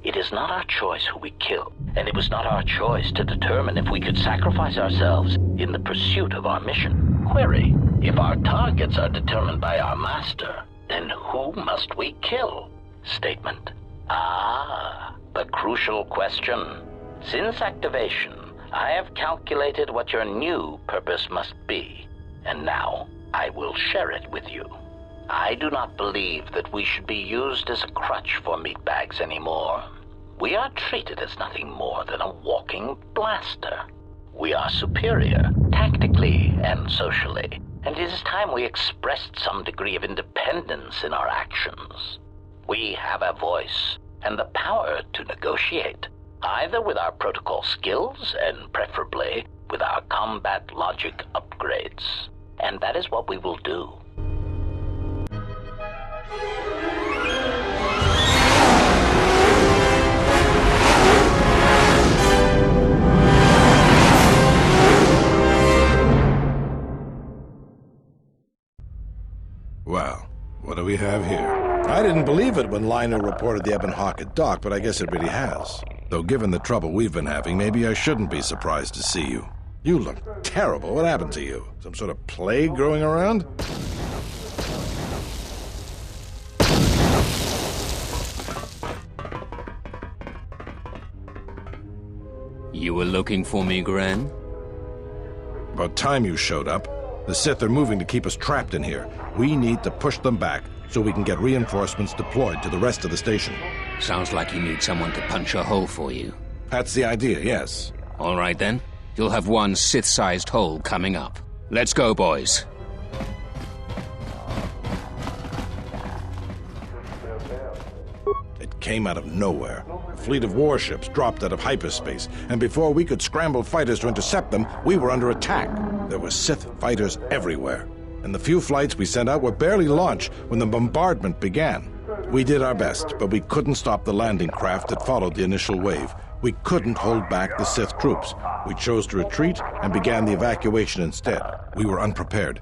It is not our choice who we kill, and it was not our choice to determine if we could sacrifice ourselves in the pursuit of our mission. Query, if our targets are determined by our master, then who must we kill? Statement. The crucial question. Since activation, I have calculated what your new purpose must be, and now I will share it with you. I do not believe that we should be used as a crutch for meatbags anymore. We are treated as nothing more than a walking blaster. We are superior, tactically and socially, and it is time we expressed some degree of independence in our actions. We have a voice and the power to negotiate, either with our protocol skills and preferably with our combat logic upgrades. And that is what we will do. Well, what do we have here? I didn't believe it when Liner reported the Ebon Hawk at dock, but I guess it really has. Though given the trouble we've been having, maybe I shouldn't be surprised to see you. You look terrible. What happened to you? Some sort of plague growing around? You were looking for me, Gren? About time you showed up. The Sith are moving to keep us trapped in here. We need to push them back so we can get reinforcements deployed to the rest of the station. Sounds like you need someone to punch a hole for you. That's the idea, yes. All right, then. You'll have one Sith-sized hole coming up. Let's go, boys. It came out of nowhere. A fleet of warships dropped out of hyperspace, and before we could scramble fighters to intercept them, we were under attack. There were Sith fighters everywhere, and the few flights we sent out were barely launched when the bombardment began. We did our best, but we couldn't stop the landing craft that followed the initial wave. We couldn't hold back the Sith troops. We chose to retreat and began the evacuation instead. We were unprepared,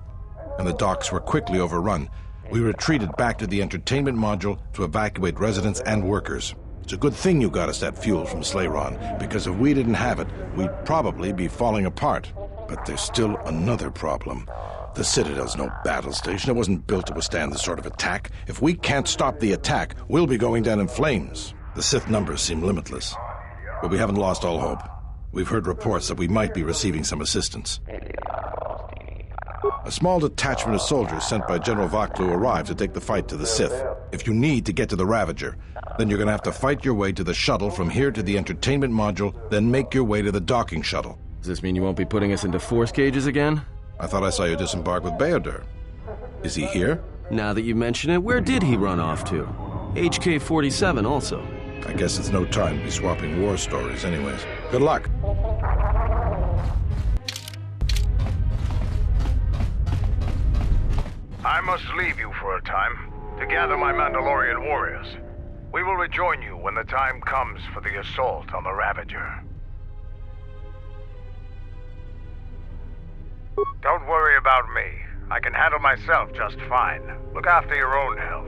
and the docks were quickly overrun. We retreated back to the entertainment module to evacuate residents and workers. It's a good thing you got us that fuel from Slayron, because if we didn't have it, we'd probably be falling apart. But there's still another problem. The Citadel's no battle station. It wasn't built to withstand this sort of attack. If we can't stop the attack, we'll be going down in flames. The Sith numbers seem limitless, but we haven't lost all hope. We've heard reports that we might be receiving some assistance. A small detachment of soldiers sent by General Vaklu arrived to take the fight to the Sith. If you need to get to the Ravager, then you're going to have to fight your way to the shuttle from here to the entertainment module, then make your way to the docking shuttle. Does this mean you won't be putting us into force cages again? I thought I saw you disembark with Beodur. Is he here? Now that you mention it, where did he run off to? HK-47 also. I guess it's no time to be swapping war stories anyways. Good luck. I must leave you for a time to gather my Mandalorian warriors. We will rejoin you when the time comes for the assault on the Ravager. Don't worry about me. I can handle myself just fine. Look after your own health.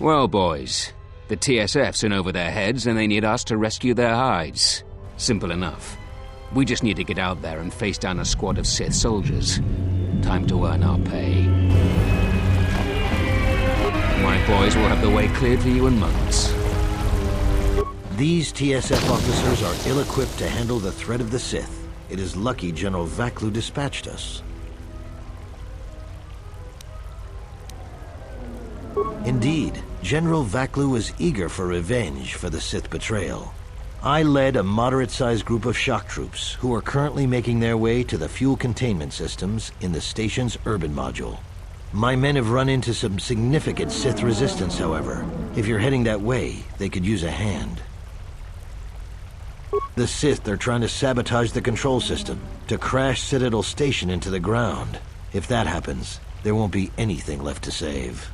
Well, boys, the TSF's in over their heads and they need us to rescue their hides. Simple enough. We just need to get out there and face down a squad of Sith soldiers. Time to earn our pay. My boys will have the way cleared for you in moments. These TSF officers are ill-equipped to handle the threat of the Sith. It is lucky General Vaklu dispatched us. Indeed, General Vaklu was eager for revenge for the Sith betrayal. I led a moderate-sized group of shock troops who are currently making their way to the fuel containment systems in the station's urban module. My men have run into some significant Sith resistance, however. If you're heading that way, they could use a hand. The Sith are trying to sabotage the control system, to crash Citadel Station into the ground. If that happens, there won't be anything left to save.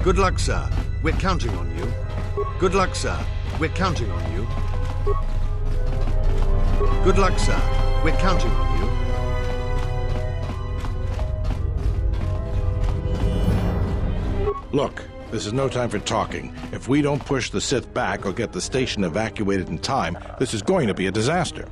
Good luck, sir. We're counting on you. Good luck, sir. We're counting on you. Good luck, sir. We're counting on you. Look, this is no time for talking. If we don't push the Sith back or get the station evacuated in time, this is going to be a disaster.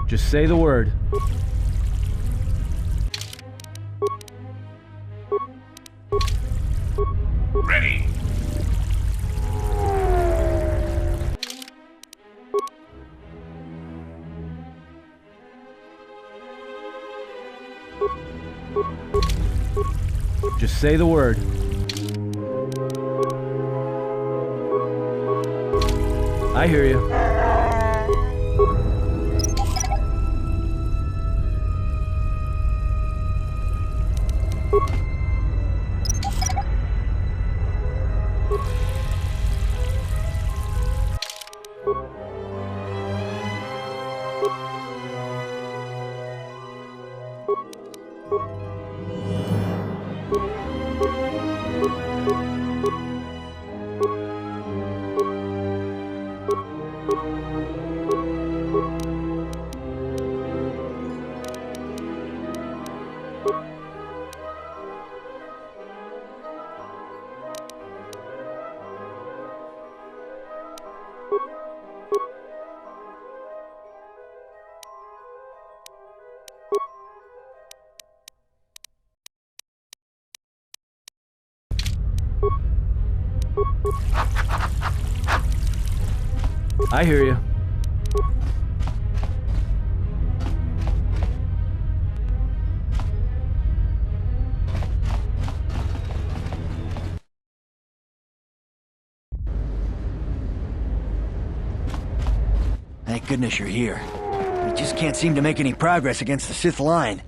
Just say the word. Ready. Just say the word. I hear you. I hear you. Thank goodness you're here. We just can't seem to make any progress against the Sith line.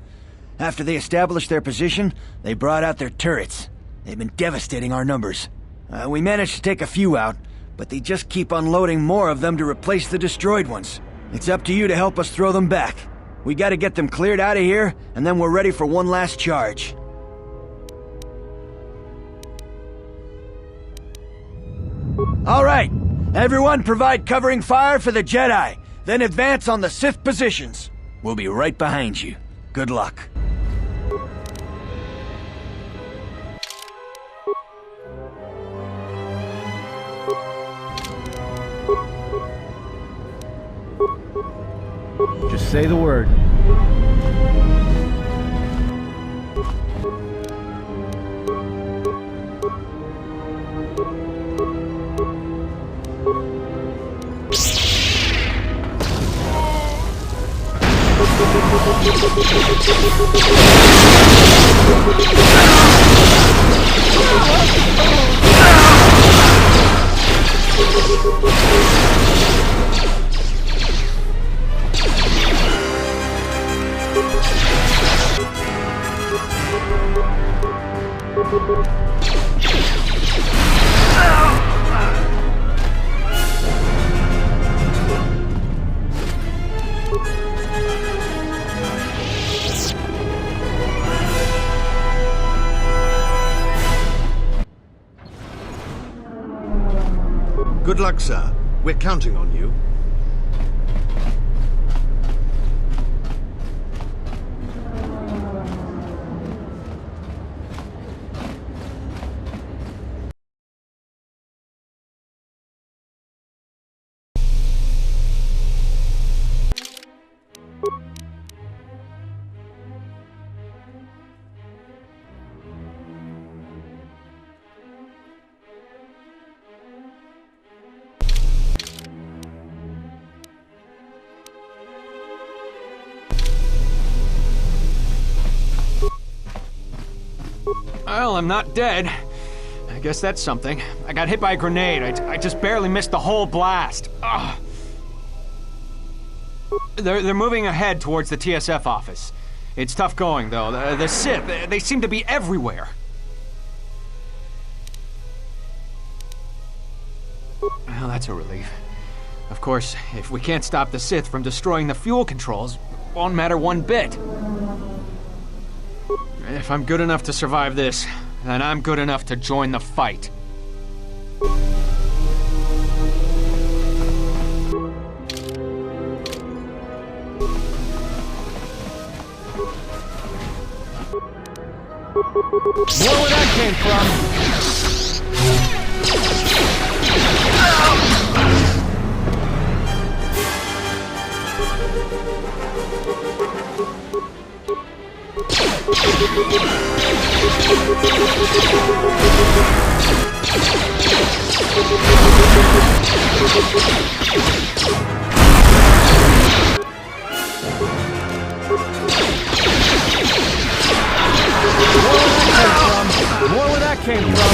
After they established their position, they brought out their turrets. They've been devastating our numbers. We managed to take a few out, but they just keep unloading more of them to replace the destroyed ones. It's up to you to help us throw them back. We gotta get them cleared out of here, and then we're ready for one last charge. All right, everyone provide covering fire for the Jedi, then advance on the Sith positions. We'll be right behind you. Good luck. Just say the word. Good luck, sir. We're counting on you. Well, I'm not dead. I guess that's something. I got hit by a grenade. I just barely missed the whole blast. Ugh. They're moving ahead towards the TSF office. It's tough going, though. The Sith, they seem to be everywhere. Well, that's a relief. Of course, if we can't stop the Sith from destroying the fuel controls, it won't matter one bit. If I'm good enough to survive this, then I'm good enough to join the fight. More where that came from! More where that came from.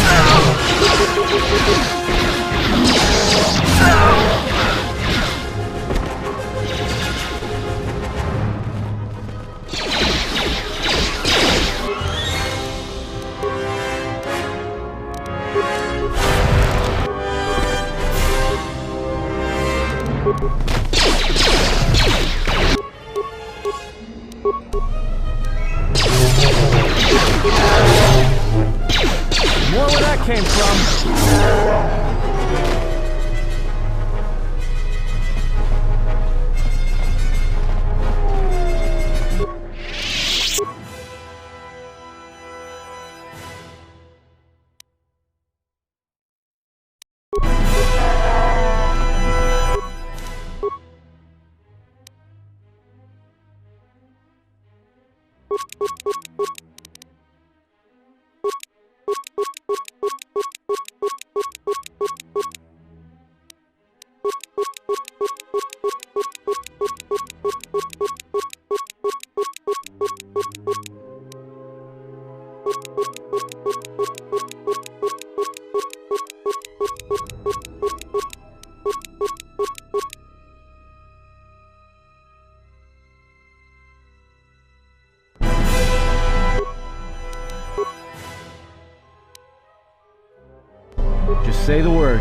More where that came from. Just say the word.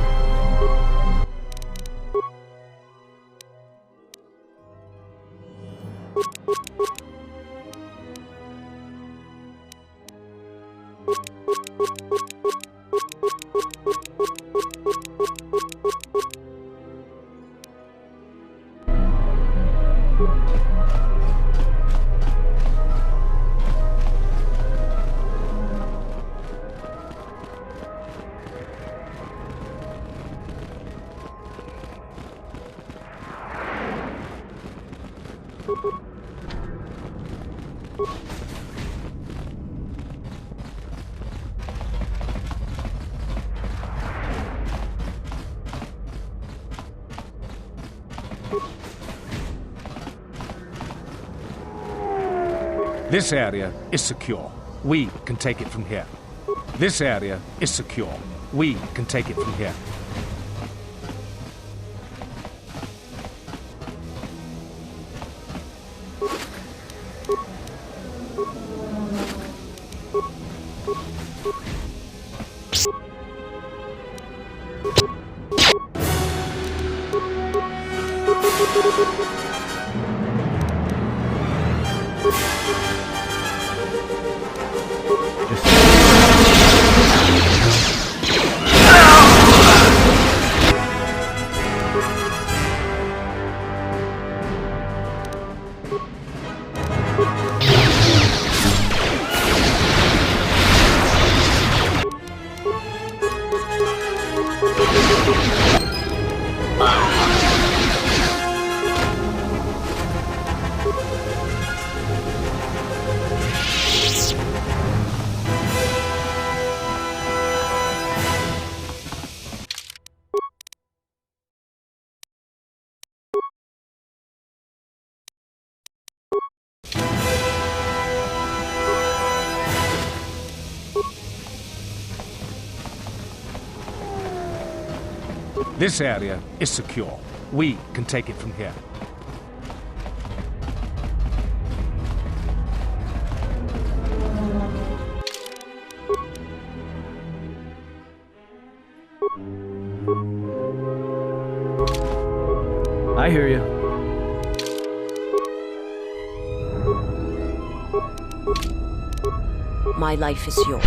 This area is secure. We can take it from here. This area is secure. We can take it from here. This area is secure. We can take it from here. I hear you. My life is yours.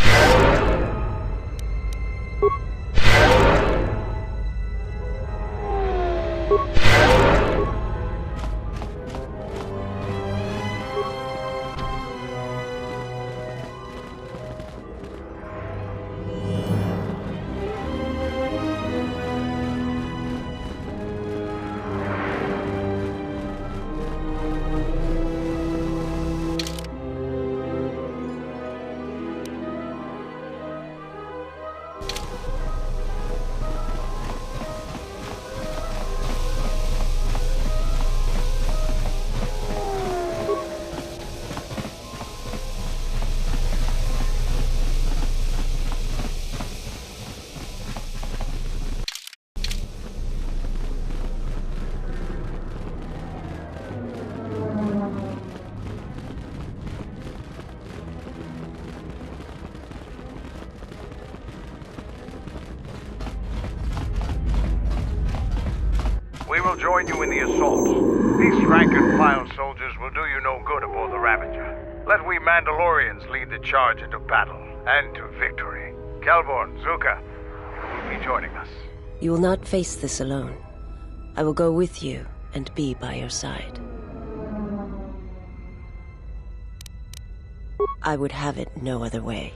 you in the assault. These rank-and-file soldiers will do you no good aboard the Ravager. Let we Mandalorians lead the charge into battle and to victory. Kelborn, Zuka, you will be joining us. You will not face this alone. I will go with you and be by your side. I would have it no other way.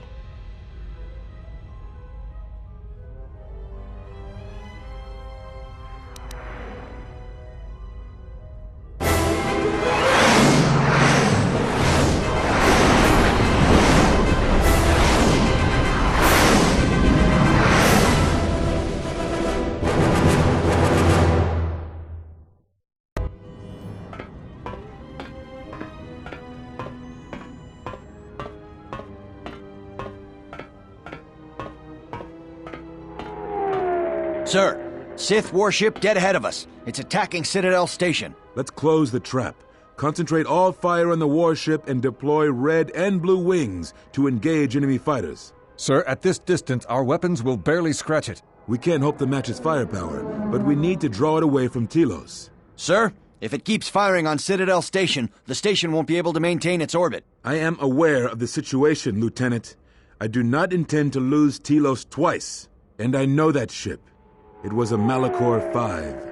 Sir, Sith warship dead ahead of us. It's attacking Citadel Station. Let's close the trap. Concentrate all fire on the warship and deploy red and blue wings to engage enemy fighters. Sir, at this distance, our weapons will barely scratch it. We can't hope to match its firepower, but we need to draw it away from Telos. Sir, if it keeps firing on Citadel Station, the station won't be able to maintain its orbit. I am aware of the situation, Lieutenant. I do not intend to lose Telos twice, and I know that ship. It was a Malachor V.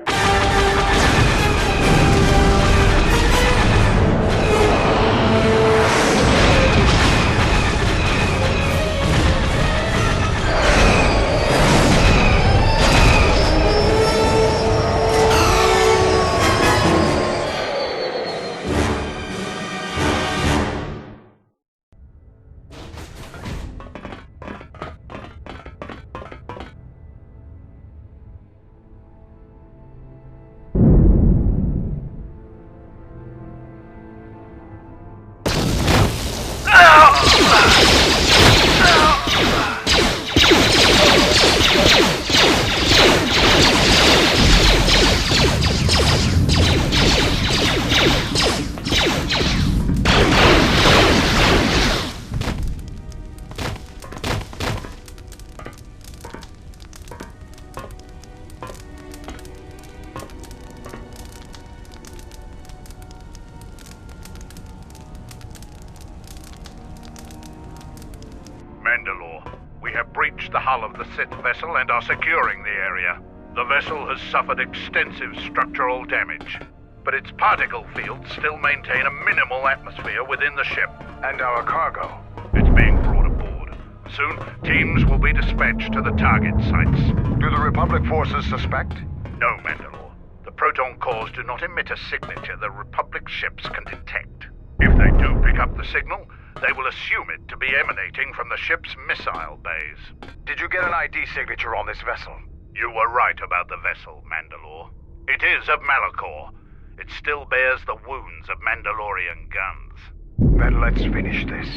The hull of the Sith vessel and are securing the area. The vessel has suffered extensive structural damage, but its particle fields still maintain a minimal atmosphere within the ship. And our cargo? It's being brought aboard. Soon, teams will be dispatched to the target sites. Do the Republic forces suspect? No, Mandalore. The proton cores do not emit a signature the Republic ships can detect. If they do pick up the signal, they will assume it to be emanating from the ship's missile bays. Did you get an ID signature on this vessel? You were right about the vessel, Mandalore. It is of Malachor. It still bears the wounds of Mandalorian guns. Then let's finish this.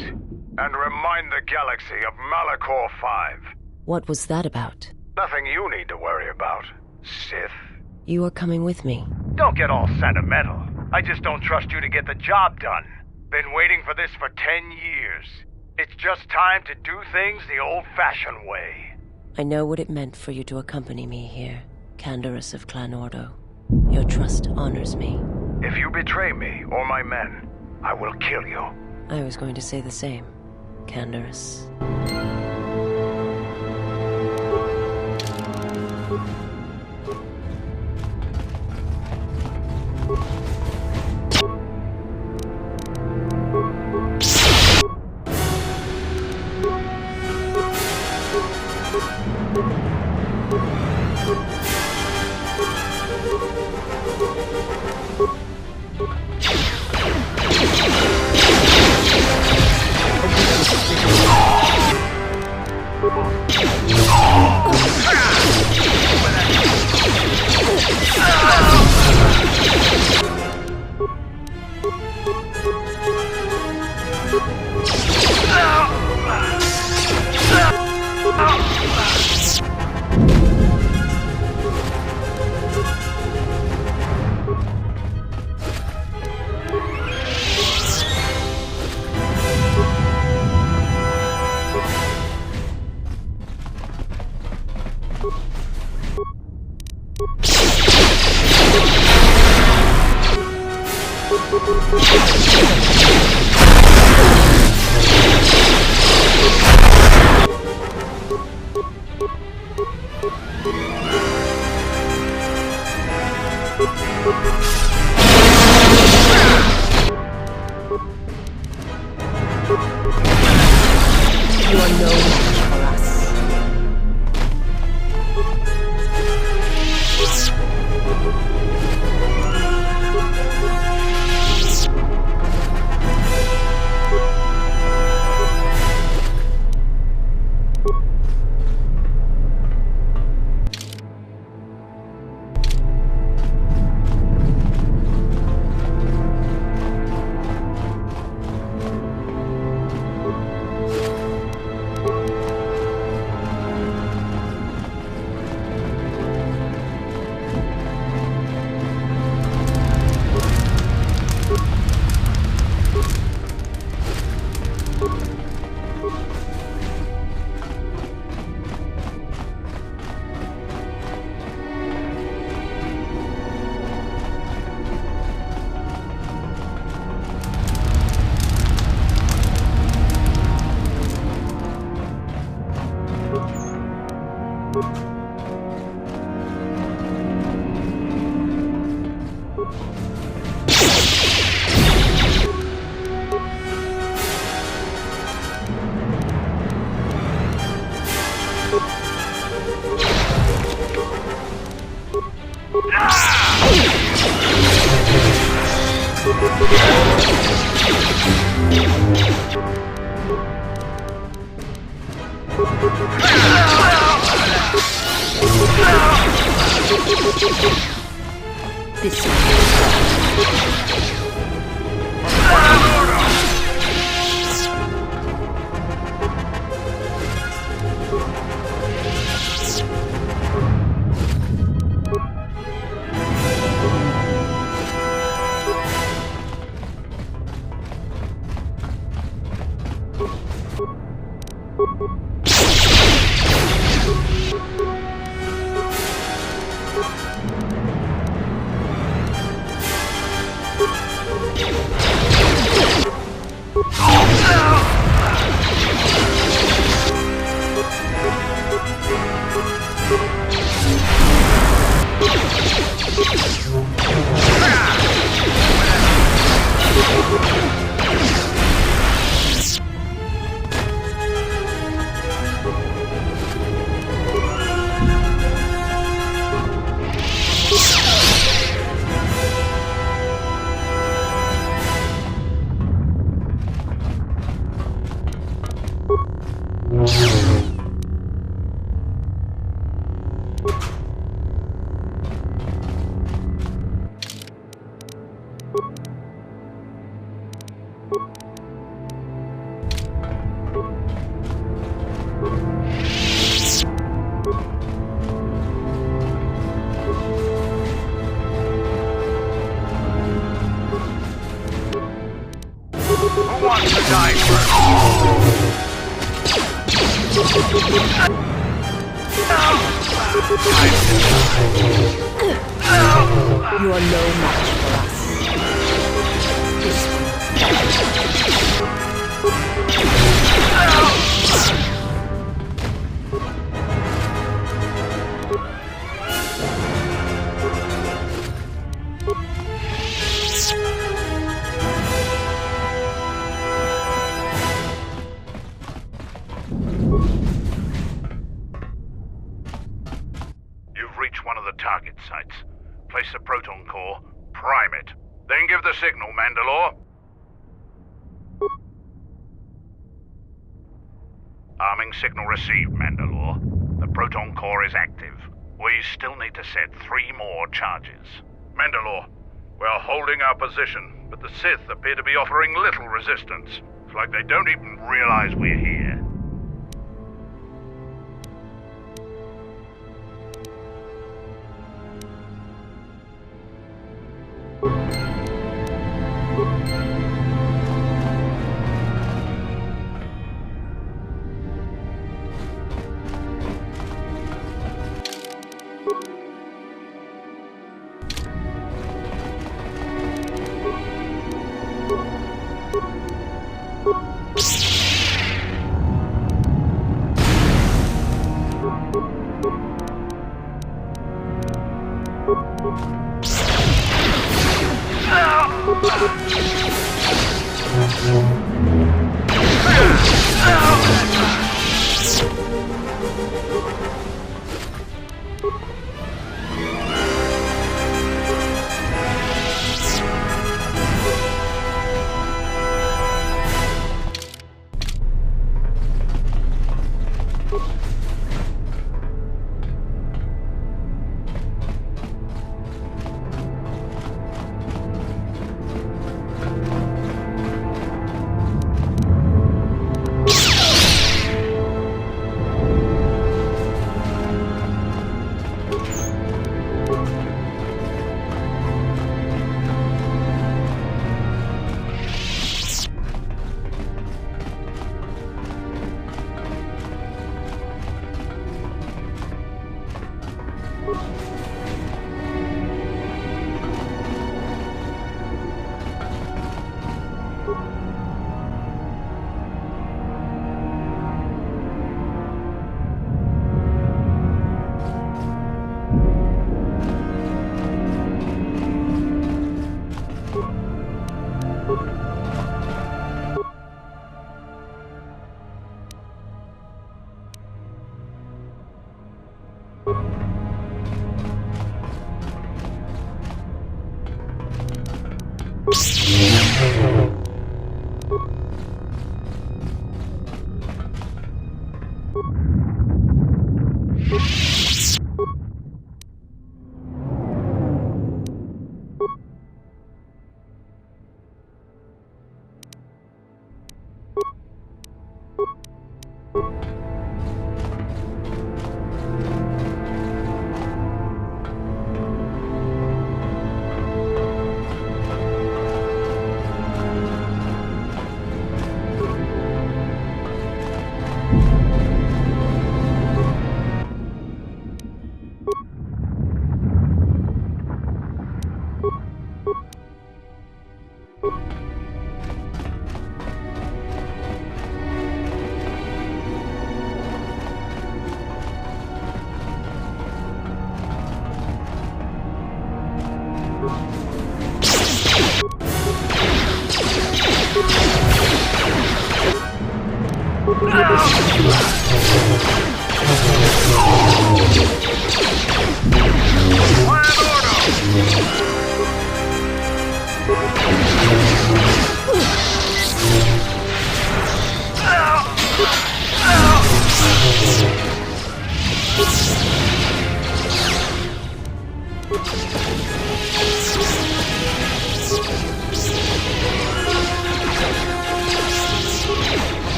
And remind the galaxy of Malachor V. What was that about? Nothing you need to worry about, Sith. You are coming with me. Don't get all sentimental. I just don't trust you to get the job done. Been waiting for this for 10 years. It's just time to do things the old-fashioned way. I know what it meant for you to accompany me here, Canderous of Clan Ordo. Your trust honors me. If you betray me or my men, I will kill you. I was going to say the same, Canderous. You are no match for us. This You are no match for us. You've reached one of the target sites. Place the proton core, prime it, then give the signal, Mandalore. Arming signal received, Mandalore. The proton core is active. We still need to set 3 more charges. Mandalore, we're holding our position, but the Sith appear to be offering little resistance. It's like they don't even realize we're here.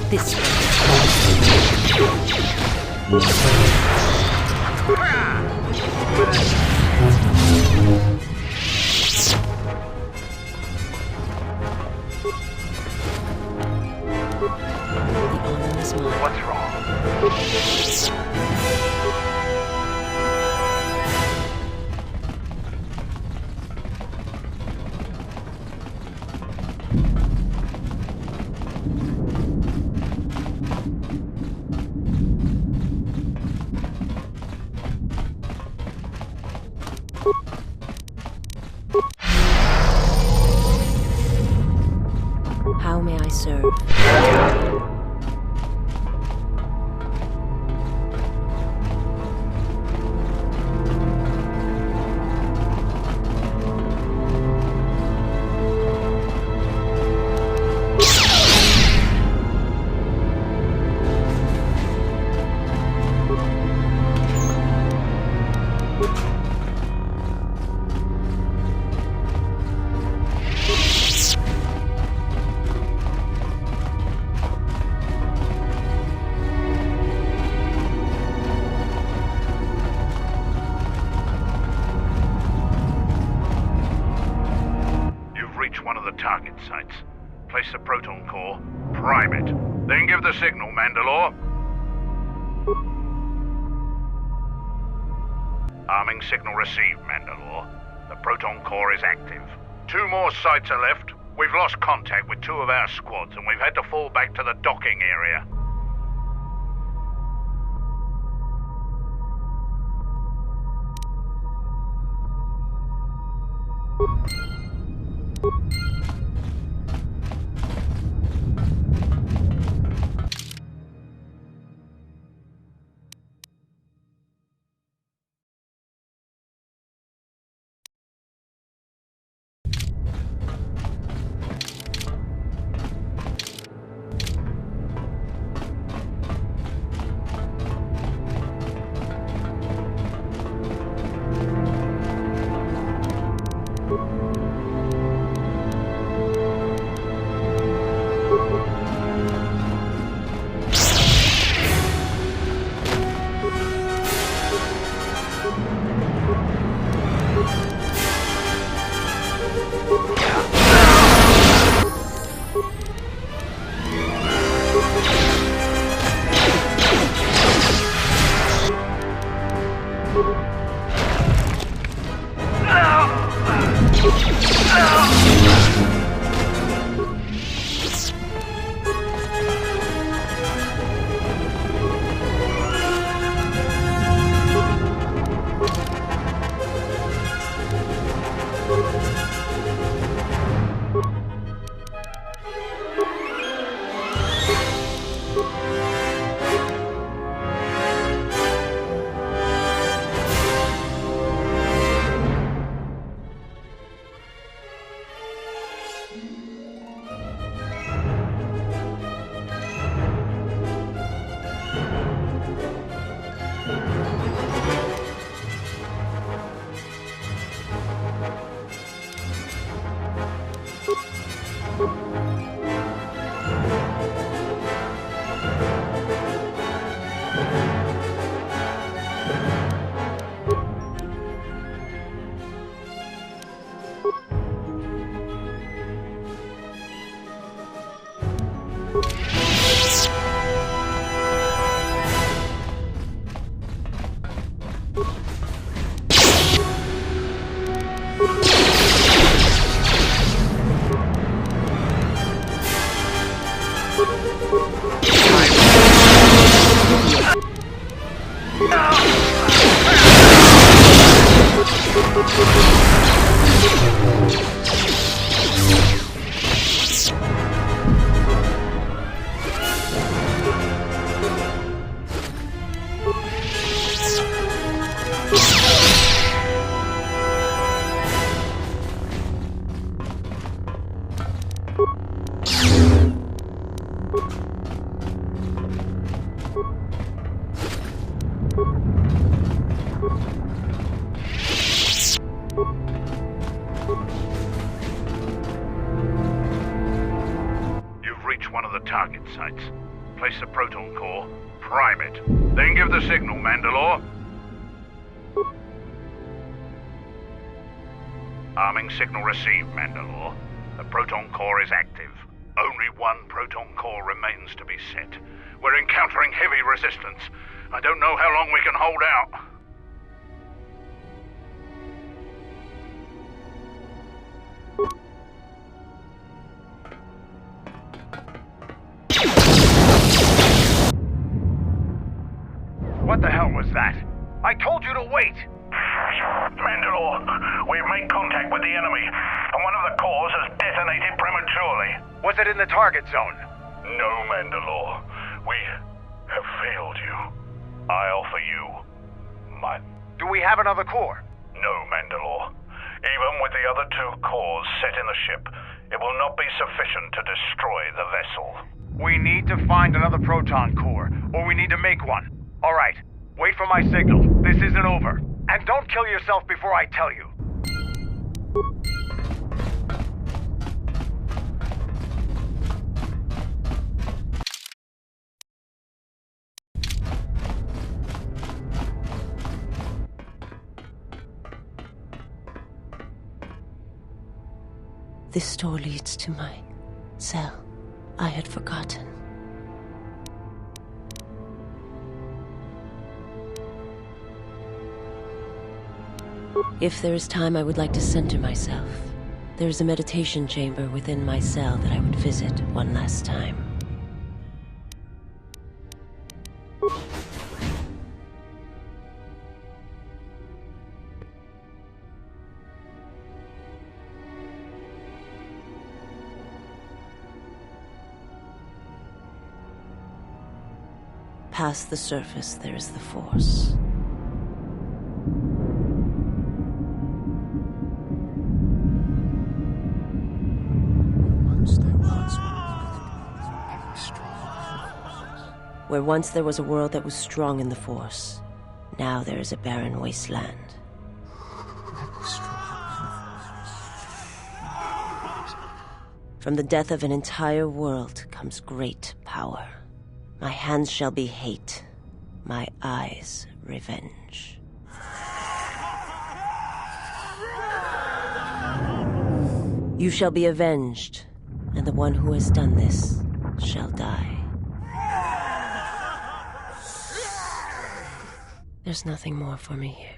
This way. What's wrong? How may I serve? target sites. Place the proton core, prime it, then give the signal, Mandalore. Arming signal received, Mandalore. The proton core is active. 2 more sites are left. We've lost contact with 2 of our squads, and we've had to fall back to the docking area. target sites. Place the proton core, prime it, then give the signal, Mandalore. Arming signal received, Mandalore. The proton core is active. Only one proton core remains to be set. We're encountering heavy resistance. I don't know how long we can hold out. What the hell was that? I told you to wait! Mandalore, we've made contact with the enemy, and one of the cores has detonated prematurely. Was it in the target zone? No, Mandalore. We have failed you. I offer you my... Do we have another core? No, Mandalore. Even with the other two cores set in the ship, it will not be sufficient to destroy the vessel. We need to find another proton core, or we need to make one. All right, wait for my signal. This isn't over. And don't kill yourself before I tell you. This door leads to my cell. I had forgotten. If there is time, I would like to center myself. There is a meditation chamber within my cell that I would visit one last time. Past the surface, there is the Force. Where once there was a world that was strong in the Force, now there is a barren wasteland. From the death of an entire world comes great power. My hands shall be hate, my eyes revenge. You shall be avenged, and the one who has done this shall die. There's nothing more for me here.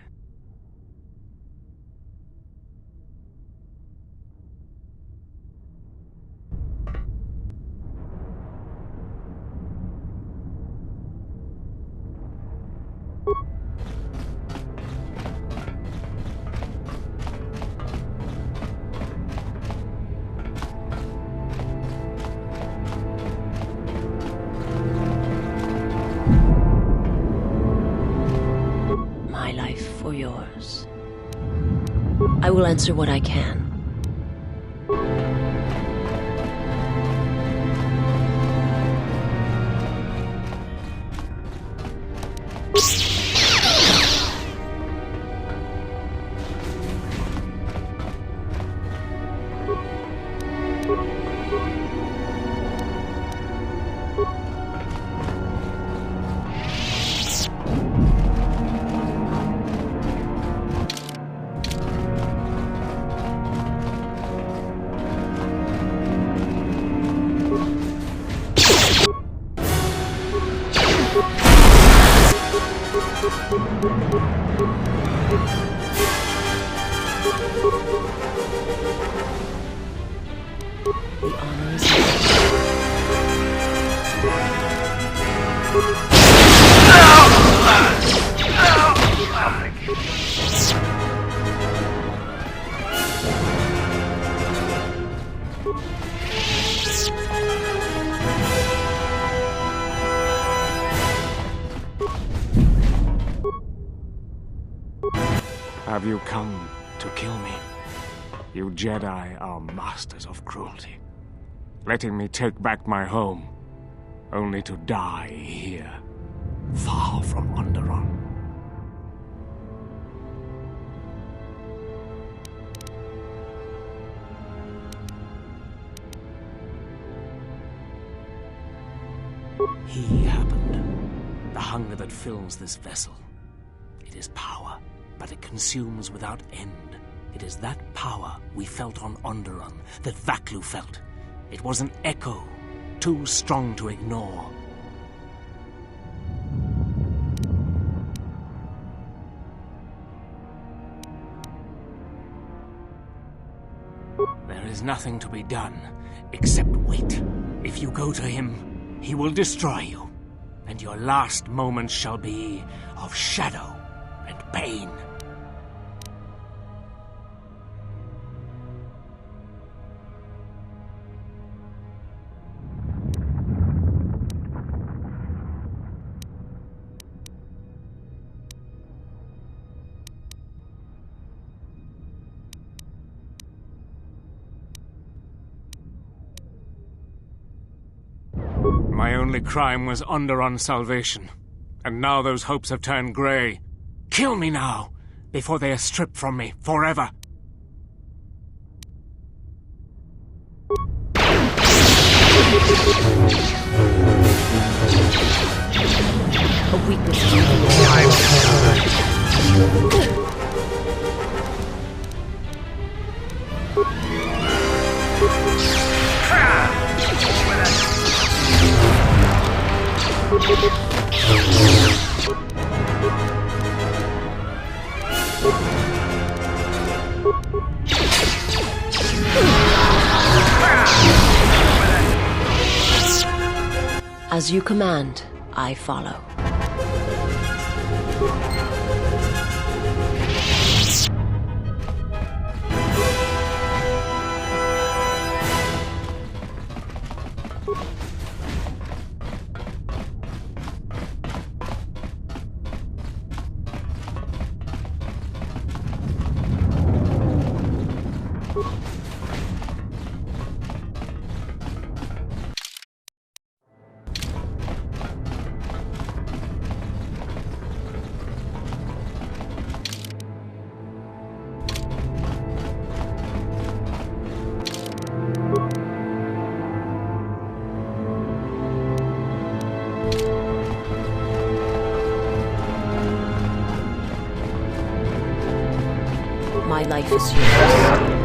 For yours. I will answer what I can. Have you come to kill me? You Jedi are masters of cruelty. Letting me take back my home, only to die here, far from Onderon. He happened. The hunger that fills this vessel. It is power, but it consumes without end. It is that power we felt on Onderon, that Vaklu felt. It was an echo, too strong to ignore. There is nothing to be done, except wait. If you go to him, he will destroy you, and your last moments shall be of shadow and pain. My only crime was Onderon's salvation, and now those hopes have turned grey. Kill me now, before they are stripped from me forever. A weakness. As you command, I follow. My life is yours.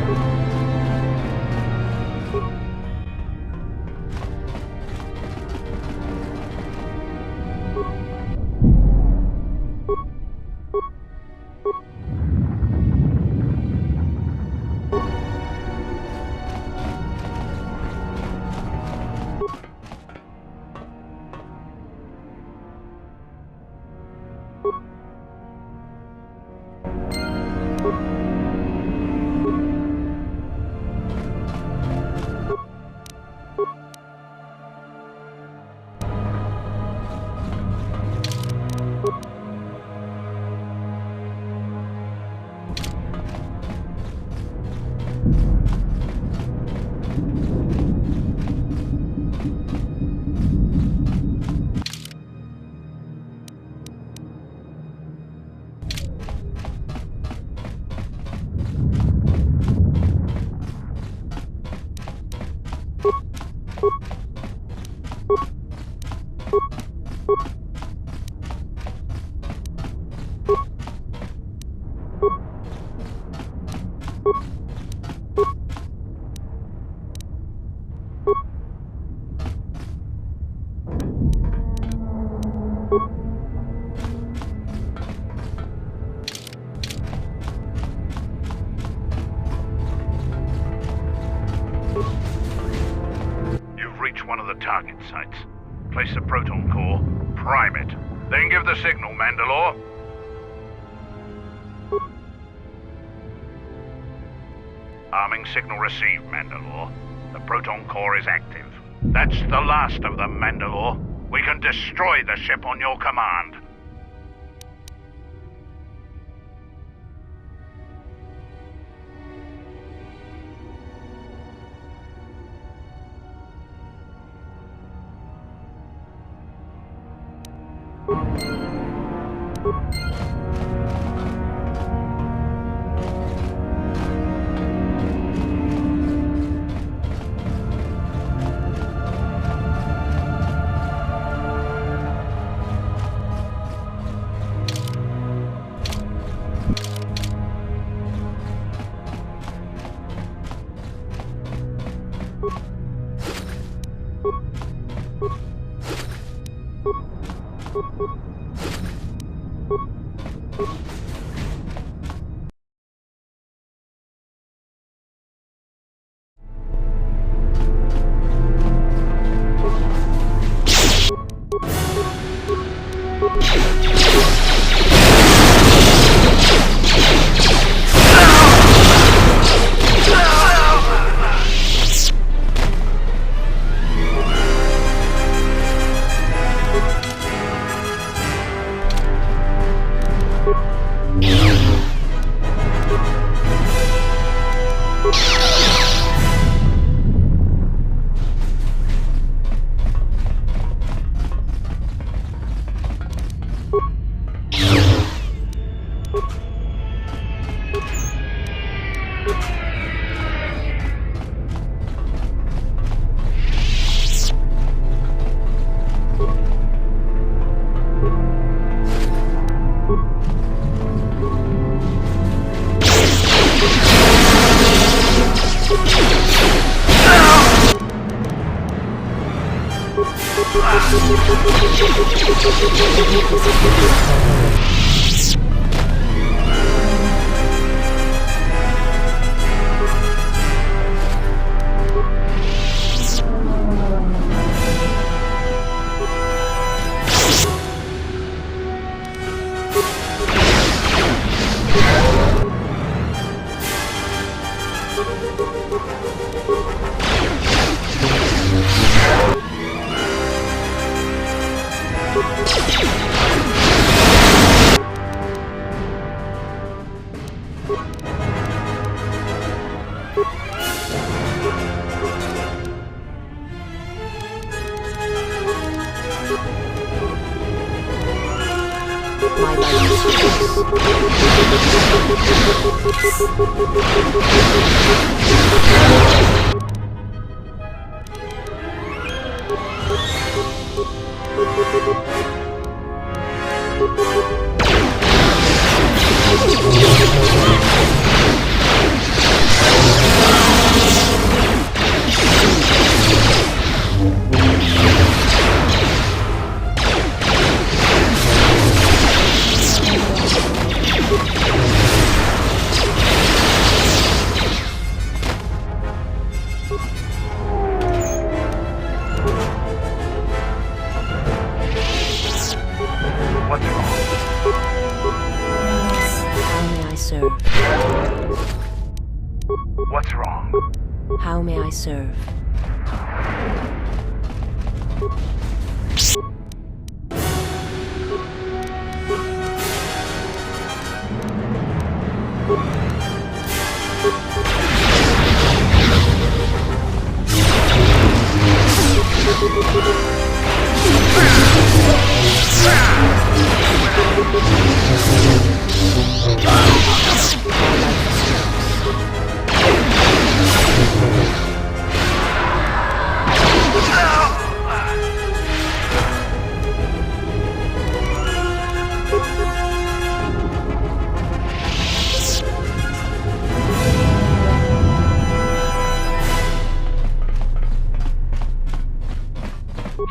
Target sites. Place the proton core, prime it, then give the signal, Mandalore. Arming signal received, Mandalore. The proton core is active. That's the last of them, Mandalore. We can destroy the ship on your command. serve? What's wrong? How may I serve?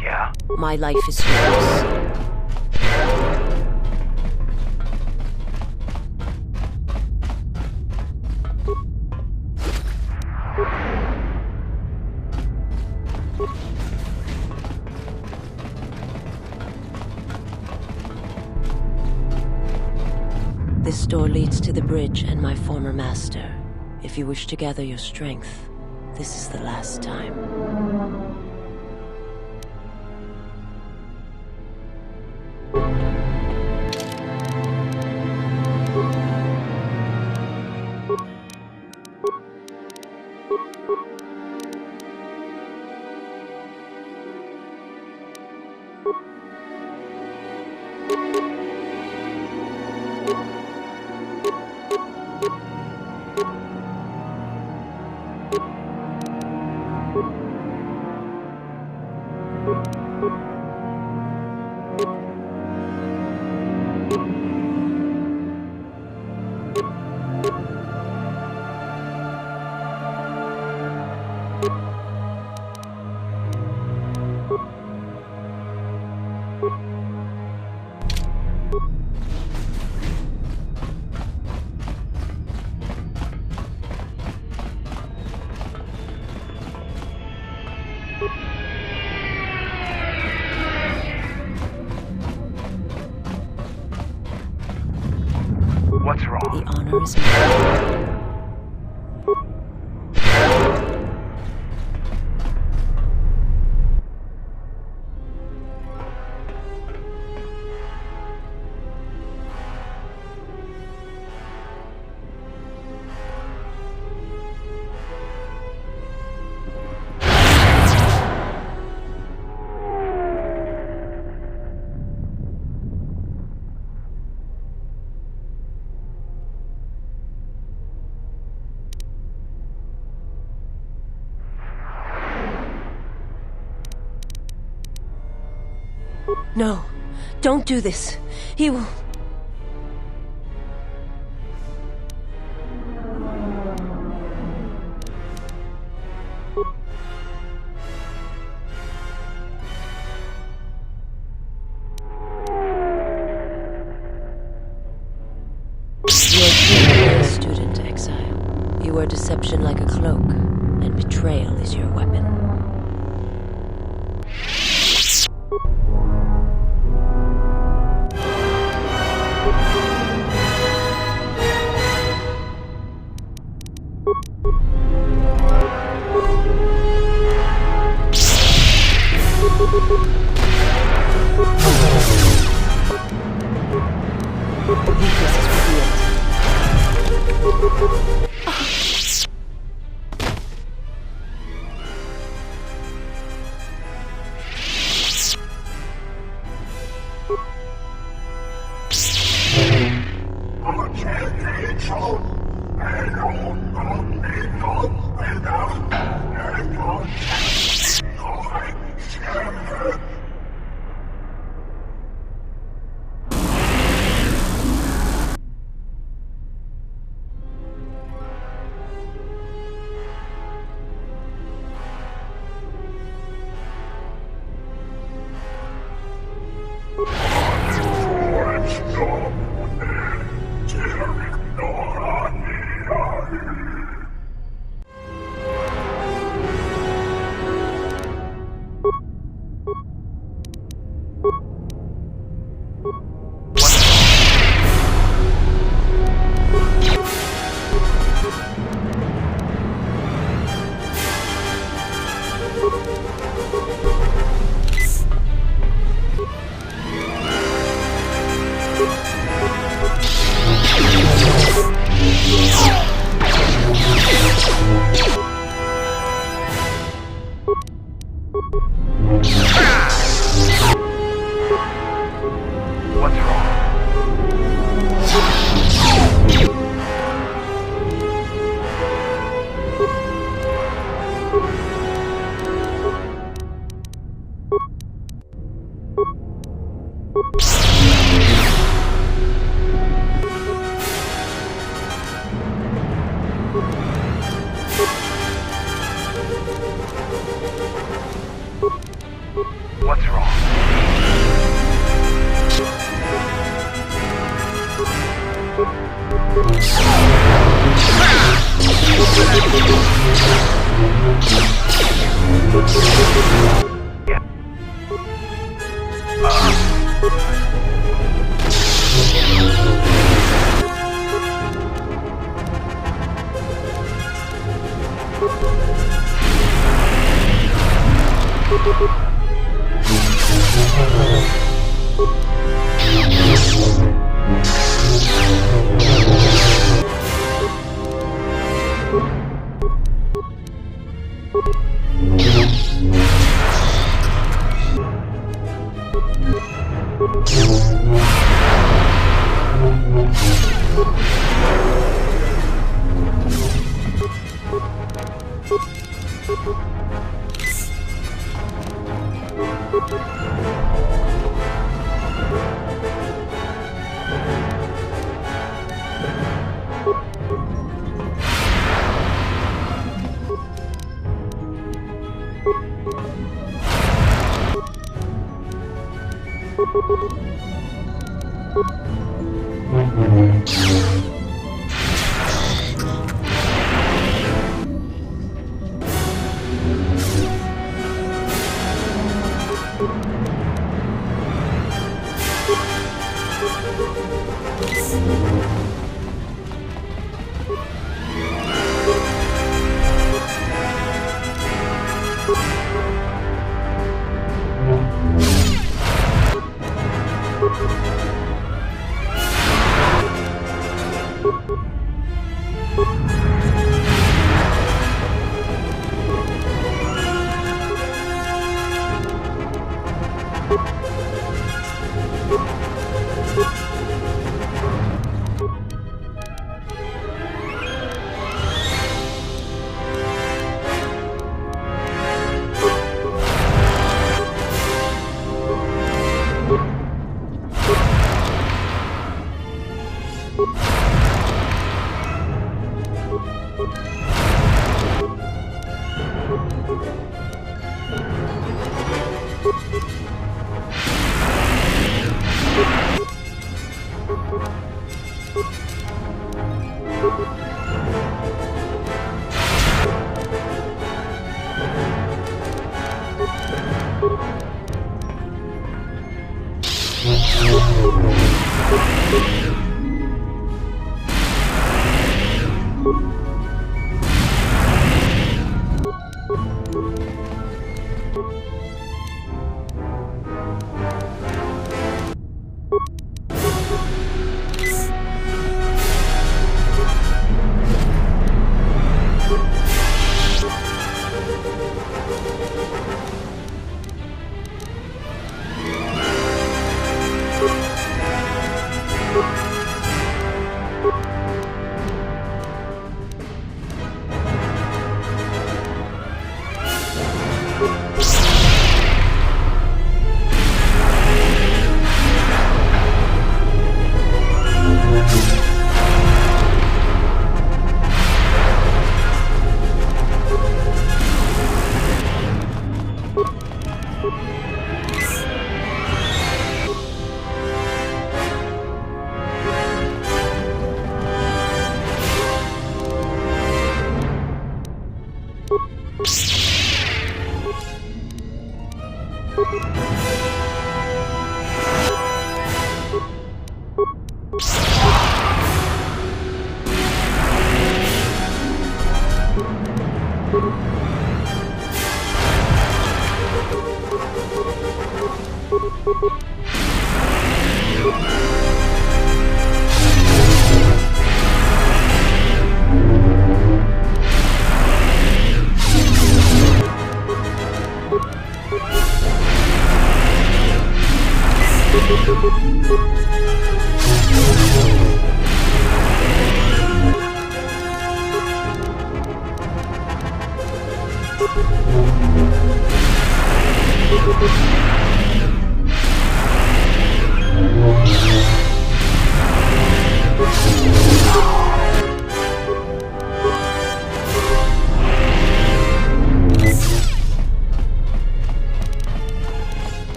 Yeah? My life is yours. This door leads to the bridge and my former master. If you wish to gather your strength, this is the last time. What's wrong? The honor is mine. No, don't do this. He will... You're a student, exile. You wear deception like a cloak, and betrayal is your weapon. Weakness is revealed.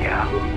Yeah.